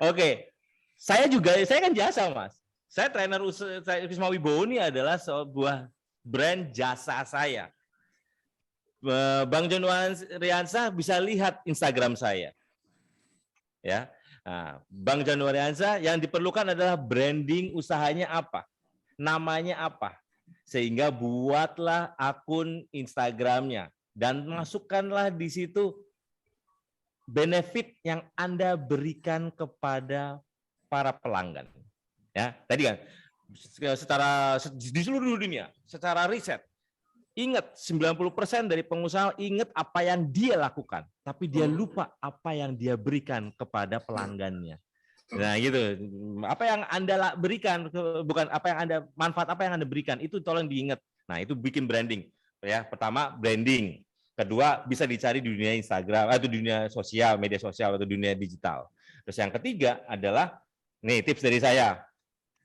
Oke, saya kan jasa Mas. Saya trainer Krisma Wibowo ini adalah sebuah brand jasa saya. Bang Januariansyah bisa lihat Instagram saya. Ya. Nah, Bang Januariansyah yang diperlukan adalah branding usahanya apa? Namanya apa? Sehingga buatlah akun Instagramnya dan masukkanlah di situ benefit yang Anda berikan kepada para pelanggan. Ya, tadi kan di seluruh dunia, secara riset, ingat 90% dari pengusaha ingat apa yang dia lakukan, tapi dia lupa apa yang dia berikan kepada pelanggannya. Nah, gitu. Apa yang Anda berikan, bukan apa yang Anda manfaat, apa yang Anda berikan, itu tolong diingat. Nah, itu bikin branding. Ya, pertama branding. Kedua, bisa dicari di dunia Instagram atau dunia sosial, media sosial atau dunia digital. Terus yang ketiga adalah nih tips dari saya.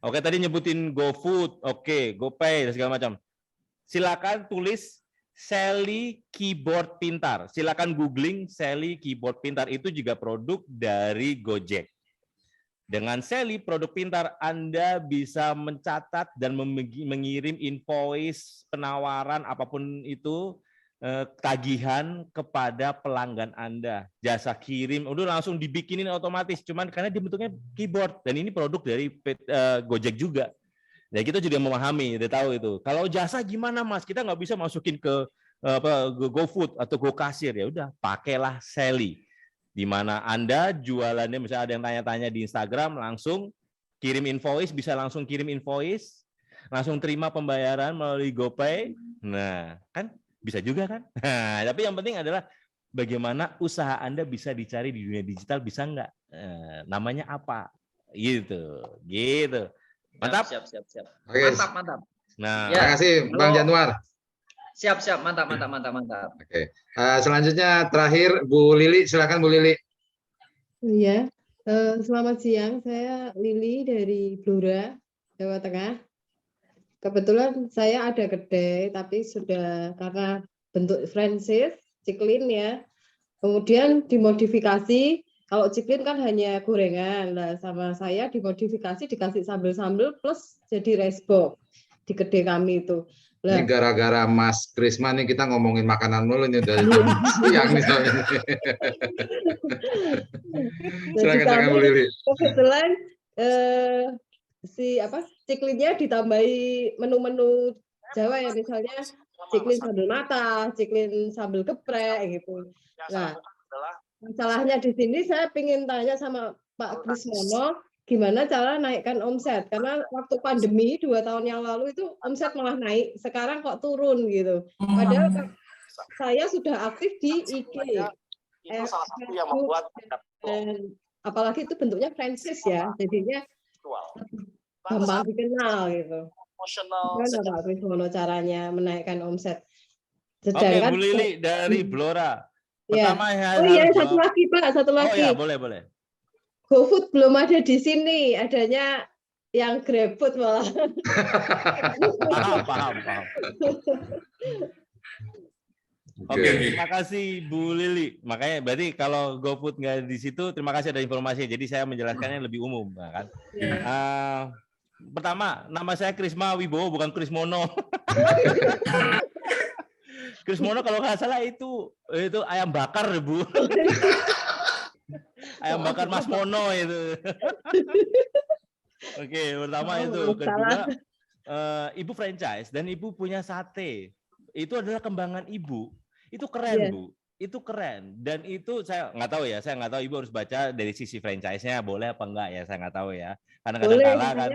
Oke, tadi nyebutin GoFood, oke, GoPay dan segala macam. Silakan tulis Sally Keyboard Pintar. Silakan googling Sally Keyboard Pintar, itu juga produk dari Gojek. Dengan Sally produk pintar, Anda bisa mencatat dan mengirim invoice, penawaran apapun itu, tagihan kepada pelanggan Anda. Jasa kirim udah langsung dibikinin otomatis, cuman karena dia bentuknya keyboard dan ini produk dari Gojek juga. Ya kita juga memahami, udah tahu itu. Kalau jasa gimana Mas? Kita nggak bisa masukin ke GoFood atau GoKasir, ya udah pakailah Sally. Di mana Anda jualannya, misalnya ada yang tanya-tanya di Instagram, langsung kirim invoice, bisa langsung kirim invoice, langsung terima pembayaran melalui GoPay. Nah, kan bisa juga kan? Nah, tapi yang penting adalah bagaimana usaha Anda bisa dicari di dunia digital, bisa nggak? Namanya apa? Gitu. Mantap? Siap. Oke. Mantap. Nah, terima kasih Bang Januar. Siap. Mantap. Oke. Selanjutnya terakhir Bu Lili, silakan Bu Lili. Iya. Selamat siang. Saya Lili dari Blora, Jawa Tengah. Kebetulan saya ada kedai, tapi sudah karena bentuk franchise, ciklin ya. Kemudian dimodifikasi. Kalau ciklin kan hanya gorengan, lah sama saya dimodifikasi dikasih sambal-sambal plus jadi rice box di kedai kami itu. Ini gara-gara Mas Krisma nih kita ngomongin makanan mulu nih dari siang nih. Silakan Bu Lili. Kebetulan ciklinnya ditambahi menu-menu Jawa ya, misalnya ciklin sambal mata, ciklin sambal geprek gitu. Nah, masalahnya di sini saya ingin tanya sama Pak Krismono, gimana cara naikkan omset? Karena waktu pandemi 2 tahun yang lalu itu omset malah naik, sekarang kok turun gitu. Padahal saya sudah aktif di IG. Itu salah satu yang membuat apalagi itu bentuknya franchise ya, jadinya gampang dikenal gitu. Gimana Pak Krismono caranya menaikkan omset? Oke, Bu Lili dari Blora. Pertama ya. Oh iya, satu lagi Pak, satu lagi. Oh ya, boleh. GoFood belum ada di sini, adanya yang GrabFood malah. Paham. Oke, terima kasih Bu Lili. Makanya berarti kalau GoFood nggak di situ, terima kasih ada informasi. Jadi saya menjelaskannya lebih umum, kan? Pertama, nama saya Krisma Wibowo, bukan Krismono. Krismono kalau nggak salah itu ayam bakar, Bu. Ayam bakar Mas Mono itu. Oke, pertama itu. Kedua, Ibu franchise dan Ibu punya sate. Itu adalah kembangan Ibu. Itu keren, Bu. Itu keren. Dan itu saya nggak tahu ya. Saya nggak tahu Ibu harus baca dari sisi franchise-nya boleh apa enggak ya. Saya nggak tahu ya. Karena kadang-kala kan.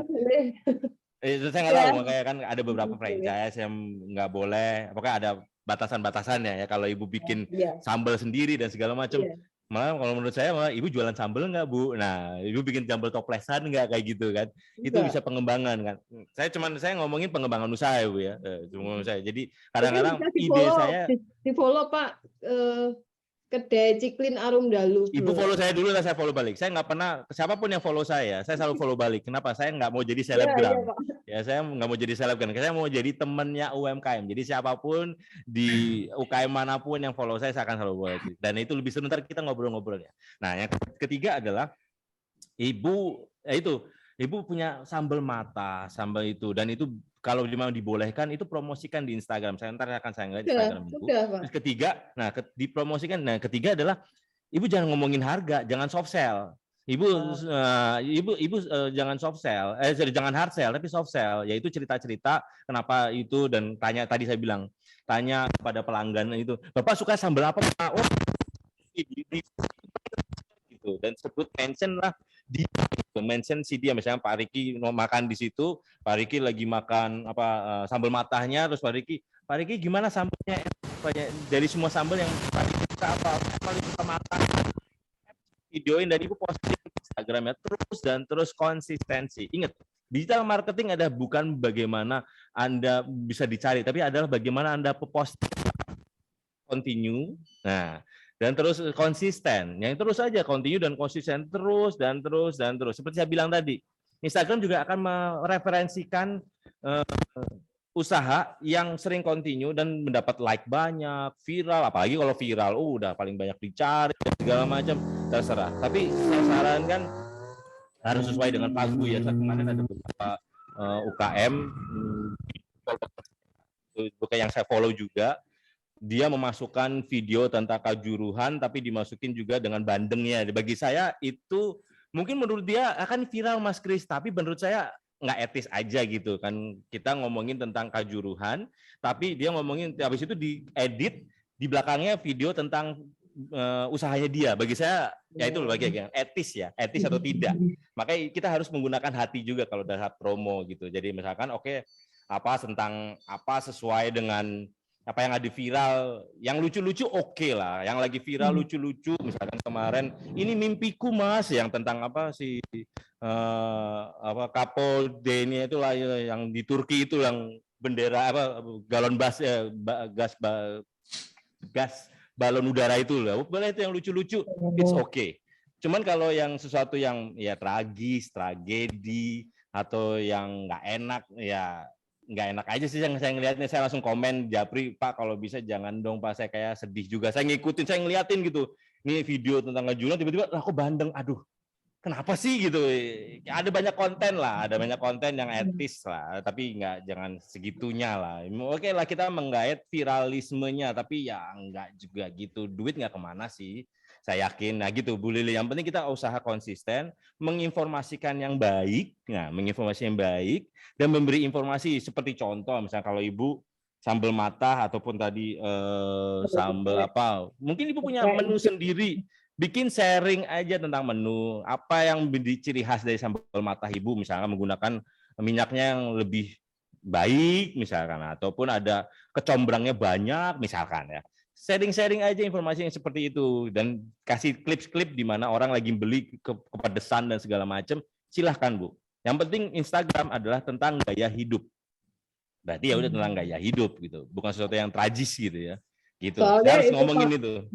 Itu saya nggak tahu. Makanya kan ada beberapa franchise yang nggak boleh. Apakah ada batasan-batasannya ya. Kalau Ibu bikin sambal sendiri dan segala macam. Malah kalau menurut saya malah Ibu jualan sambal nggak, Bu? Nah, Ibu bikin sambal toplesan nggak kayak gitu kan? Itu bisa pengembangan kan? Saya ngomongin pengembangan usaha ya, Bu ya. Jadi kadang-kadang ide saya di follow Pak kedai Ciklin Arum Dalu. Ibu follow saya dulu lah, saya follow balik. Saya nggak pernah, siapapun yang follow saya selalu follow balik. Kenapa? Saya nggak mau jadi selebgram. Ya, saya nggak mau jadi selebgram. Saya mau jadi temennya UMKM. Jadi siapapun di UKM manapun yang follow saya akan selalu follow. Dan itu lebih sebentar kita ngobrol-ngobrol ya. Nah, yang ketiga adalah Ibu punya sambal mata, sambal itu, dan itu kalau memang dibolehkan itu promosikan di Instagram. Saya akan ngeliat Instagram Ibu. Terus ketiga, dipromosikan. Nah, ketiga adalah Ibu jangan ngomongin harga, jangan soft sell. Ibu jangan soft sell, jangan hard sell, tapi soft sell, yaitu cerita-cerita kenapa itu dan tanya pada pelanggan itu, Bapak suka sambal apa Pak? Oh, gitu. Dan sebut mention lah mention si dia, misalnya Pak Riki mau makan di situ, Pak Riki lagi makan sambal matahnya, terus Pak Riki gimana sambalnya? Dari semua sambal yang Pak Riki suka apa? Paling suka matah. Videoin dan Ibu posting di Instagram ya, terus konsistensi. Ingat, digital marketing adalah bukan bagaimana Anda bisa dicari, tapi adalah bagaimana Anda posting continue. Nah, dan terus konsisten. Yang terus saja continue dan konsisten terus. Seperti saya bilang tadi, Instagram juga akan mereferensikan usaha yang sering continue dan mendapat like banyak, viral, apalagi kalau viral, udah paling banyak dicari segala macam, terserah. Tapi saya sarankan harus sesuai dengan pagu ya. Kemarin ada beberapa UKM bukan yang saya follow juga. Dia memasukkan video tentang Kajuruhan, tapi dimasukin juga dengan bandengnya. Bagi saya itu mungkin menurut dia akan viral Mas Kris, tapi menurut saya nggak etis aja gitu kan. Kita ngomongin tentang Kajuruhan, tapi dia ngomongin habis itu diedit di belakangnya video tentang usahanya dia. Bagi saya ya itu bagi yang etis ya, etis atau tidak. Makanya kita harus menggunakan hati juga kalau saat promo gitu. Jadi misalkan tentang apa sesuai dengan apa yang ada viral, yang lucu-lucu oke lah, yang lagi viral lucu-lucu, misalkan kemarin ini mimpiku Mas, yang tentang Kapolda itulah yang di Turki itu yang bendera galon gas balon udara itu lah, boleh itu yang lucu-lucu, it's okay. Cuman kalau yang sesuatu yang ya tragis, tragedi atau yang nggak enak ya. Nggak enak aja sih yang saya ngeliatnya, saya langsung komen Japri, Pak kalau bisa jangan dong Pak, saya kayak sedih juga, saya ngikutin, saya ngeliatin gitu, ini video tentang Kajuruhan tiba-tiba aku bandeng, aduh kenapa sih gitu? Ada banyak konten lah, ada banyak konten yang etis lah, tapi jangan segitunya lah. Oke lah kita menggait viralismenya, tapi ya enggak juga gitu. Duit nggak kemana sih? Saya yakin. Nah gitu Bu Lili. Yang penting kita usaha konsisten, menginformasikan yang baik, dan memberi informasi seperti contoh, misalnya kalau Ibu sambal mata ataupun tadi sambal apa, mungkin Ibu punya menu sendiri. Bikin sharing aja tentang menu, apa yang menjadi ciri khas dari sambal mata Ibu, misalkan menggunakan minyaknya yang lebih baik, misalkan, ataupun ada kecombrangnya banyak, misalkan ya. Sharing-sharing aja informasi yang seperti itu, dan kasih klip-klip di mana orang lagi beli kepedesan dan segala macam, silahkan Bu. Yang penting Instagram adalah tentang gaya hidup. Berarti ya udah tentang gaya hidup gitu, bukan sesuatu yang tragis gitu ya. Gitu. Saya harus ngomongin itu.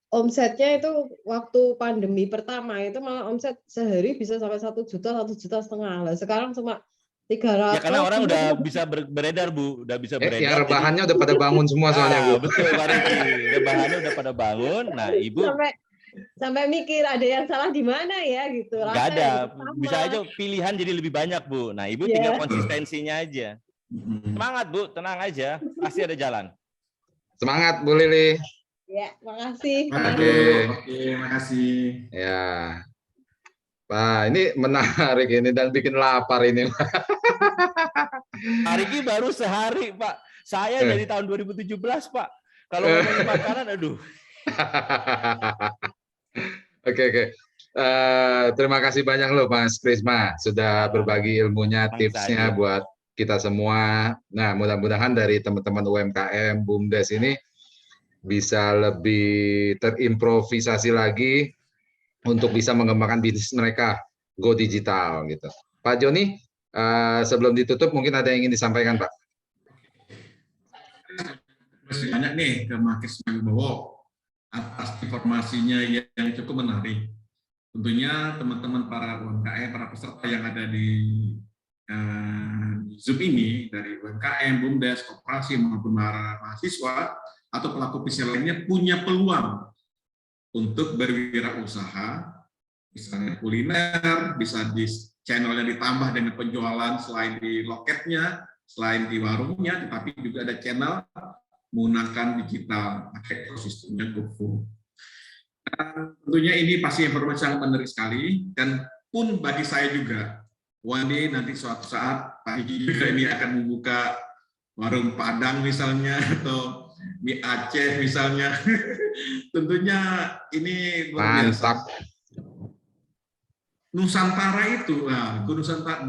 Omsetnya itu waktu pandemi pertama itu malah omset sehari bisa sampai 1 juta, 1,5 juta. Lah sekarang cuma 300. Ya karena orang udah bisa beredar Bu, udah bisa beredar. Ya rebahannya udah pada bangun semua soalnya Bu. Betul Pak Riki, rebahannya udah pada bangun. Nah Ibu sampai mikir ada yang salah di mana ya gitu. Nggak ada, bisa aja pilihan jadi lebih banyak Bu. Nah Ibu tinggal konsistensinya aja. Semangat Bu, tenang aja, pasti ada jalan. Semangat Bu Lili. Ya, makasih. Oke, makasih. Ya. Pak, ini menarik ini dan bikin lapar ini. Pak Riki baru sehari, Pak. Saya dari tahun 2017, Pak. Kalau ngomongin makanan, aduh. Oke. Terima kasih banyak loh Mas Krisma sudah berbagi ilmunya, tipsnya buat kita semua. Nah, mudah-mudahan dari teman-teman UMKM BUMDes ini bisa lebih terimprovisasi lagi untuk bisa mengembangkan bisnis mereka go digital gitu. Pak Joni, sebelum ditutup mungkin ada yang ingin disampaikan Pak. Terima kasih banyak nih ke Mas Krisma Wibowo atas informasinya yang cukup menarik. Tentunya teman-teman para UMKM, para peserta yang ada di Zoom ini dari UMKM, BUMDes, koperasi maupun para mahasiswa atau pelaku bisnis lainnya punya peluang untuk berwirausaha, misalnya kuliner, bisa di channelnya ditambah dengan penjualan selain di loketnya, selain di warungnya, tetapi juga ada channel menggunakan digital, pakai ekosistemnya GoFood. Tentunya ini pasti informasi sangat menarik sekali, dan pun bagi saya juga, nanti suatu saat Pak Hiki juga ini akan membuka warung Padang misalnya, atau di Aceh misalnya. Tentunya ini luar biasa. Nusantara itu,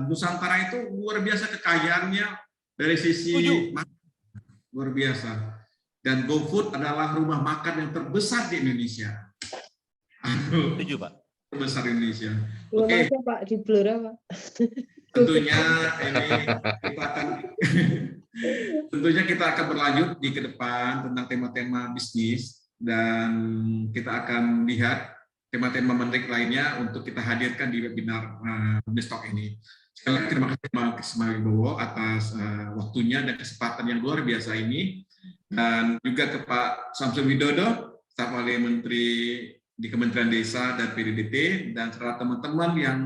Nusantara itu luar biasa kekayaannya dari sisi luar biasa. Dan GoFood adalah rumah makan yang terbesar di Indonesia. Setuju Pak. Terbesar di Indonesia. Oke. Pak di Blora Pak. Tentunya ini kita akan tentunya kita akan berlanjut di ke depan tentang tema-tema bisnis, dan kita akan lihat tema-tema menarik lainnya untuk kita hadirkan di webinar BUMDes Talk ini. Sekali lagi terima kasih Pak Krisma Wibowo atas waktunya dan kesempatan yang luar biasa ini, dan juga ke Pak Samsul Widodo, staf ahli Menteri di Kementerian Desa dan PDDT, dan serta teman-teman yang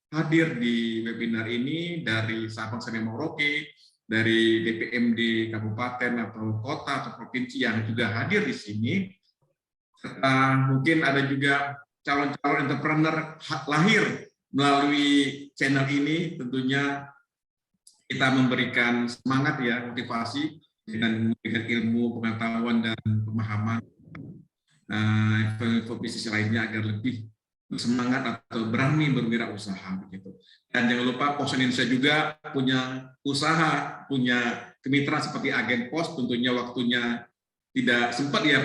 hadir di webinar ini dari Sabang sampai Merauke, dari DPMD kabupaten atau kota atau provinsi yang juga hadir di sini, serta mungkin ada juga calon-calon entrepreneur lahir melalui channel ini. Tentunya kita memberikan semangat ya, motivasi dengan memberikan ilmu, pengetahuan dan pemahaman info bisnis lainnya agar lebih bersemangat atau berani berwirausaha begitu. Dan jangan lupa Pos Indonesia juga punya usaha, punya kemitraan seperti Agen Pos. Tentunya waktunya tidak sempat ya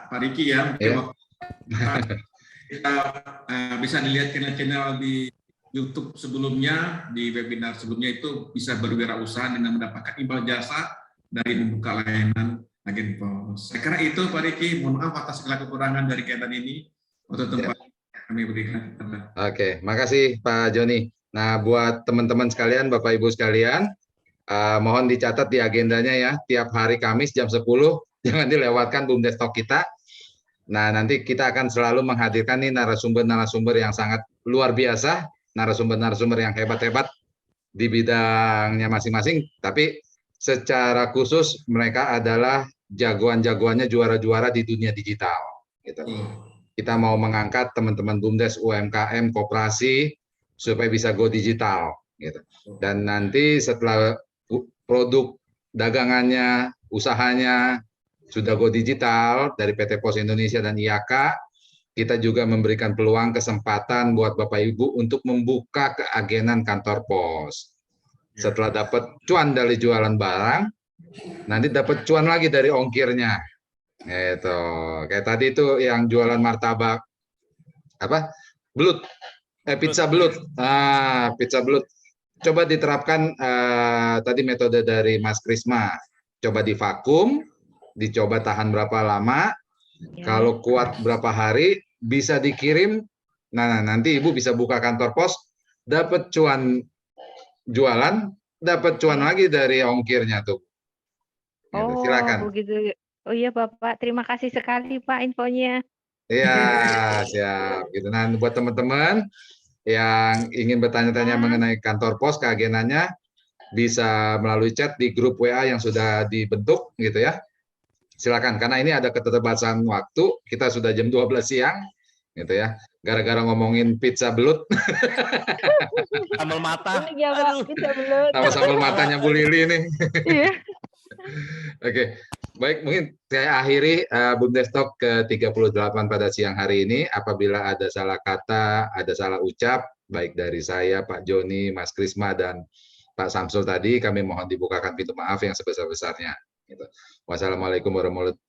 Pak Riki ya. Kita bisa dilihat channel-channel di YouTube sebelumnya, di webinar sebelumnya itu bisa berwirausaha dengan mendapatkan imbal jasa dari membuka layanan Agen Pos. Saya kira itu Pak Riki. Mohon maaf atas segala kekurangan dari kegiatan ini. Waktu tempat kami berikan. Oke, makasih Pak Joni. Nah, buat teman-teman sekalian, Bapak Ibu sekalian, mohon dicatat di agendanya ya, tiap hari Kamis jam 10, jangan dilewatkan BUMDes Talk kita. Nah, nanti kita akan selalu menghadirkan nih narasumber-narasumber yang sangat luar biasa, narasumber-narasumber yang hebat-hebat di bidangnya masing-masing, tapi secara khusus mereka adalah jagoan-jagoannya, juara-juara di dunia digital. Gitu. Kita mau mengangkat teman-teman BUMDes, UMKM, koperasi supaya bisa go digital. Gitu. Dan nanti setelah produk dagangannya, usahanya sudah go digital dari PT Pos Indonesia dan IAK, kita juga memberikan peluang kesempatan buat Bapak Ibu untuk membuka keagenan kantor pos. Setelah dapat cuan dari jualan barang, nanti dapat cuan lagi dari ongkirnya. Gitu. Kayak tadi itu yang jualan martabak apa? Belut. Pizza belut. Pizza belut. Coba diterapkan tadi metode dari Mas Krisma. Coba divakum, dicoba tahan berapa lama, kalau kuat berapa hari, bisa dikirim. Nah, nanti Ibu bisa buka kantor pos, dapat cuan jualan, dapat cuan lagi dari ongkirnya tuh. Gitu, silakan. Begitu. Oh iya Bapak, terima kasih sekali Pak infonya. Iya, siap. Gitu. Nah, buat teman-teman yang ingin bertanya-tanya mengenai kantor pos, keagenannya, bisa melalui chat di grup WA yang sudah dibentuk, gitu ya. Silakan, karena ini ada keterbatasan waktu, kita sudah jam 12 siang, gitu ya. Gara-gara ngomongin pizza belut. Sambal mata. Iya Pak, pizza belut. Sama sambal matanya Bu Lili nih. Iya. Oke, baik, mungkin saya akhiri BUMDes Talk ke-38 pada siang hari ini. Apabila ada salah kata, ada salah ucap, baik dari saya, Pak Joni, Mas Krisma, dan Pak Samsul tadi, kami mohon dibukakan pintu maaf yang sebesar-besarnya. Wassalamualaikum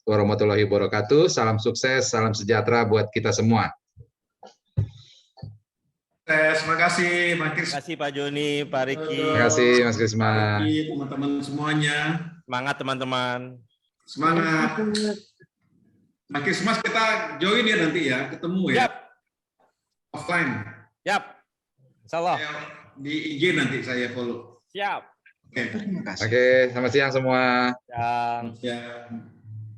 warahmatullahi wabarakatuh. Salam sukses, salam sejahtera buat kita semua. Terima kasih, Mas Krisma. Terima kasih Pak Joni, Pak Riki. Terima kasih, Mas Krisma. Teman-teman semuanya. Semangat teman-teman. Semangat. Mas Krisma kita join ya nanti ya, ketemu ya. Yap. Offline. Yap. Insyaallah. Di IG nanti saya follow. Siap. Oke. Oke, selamat siang semua. Siang. Siang.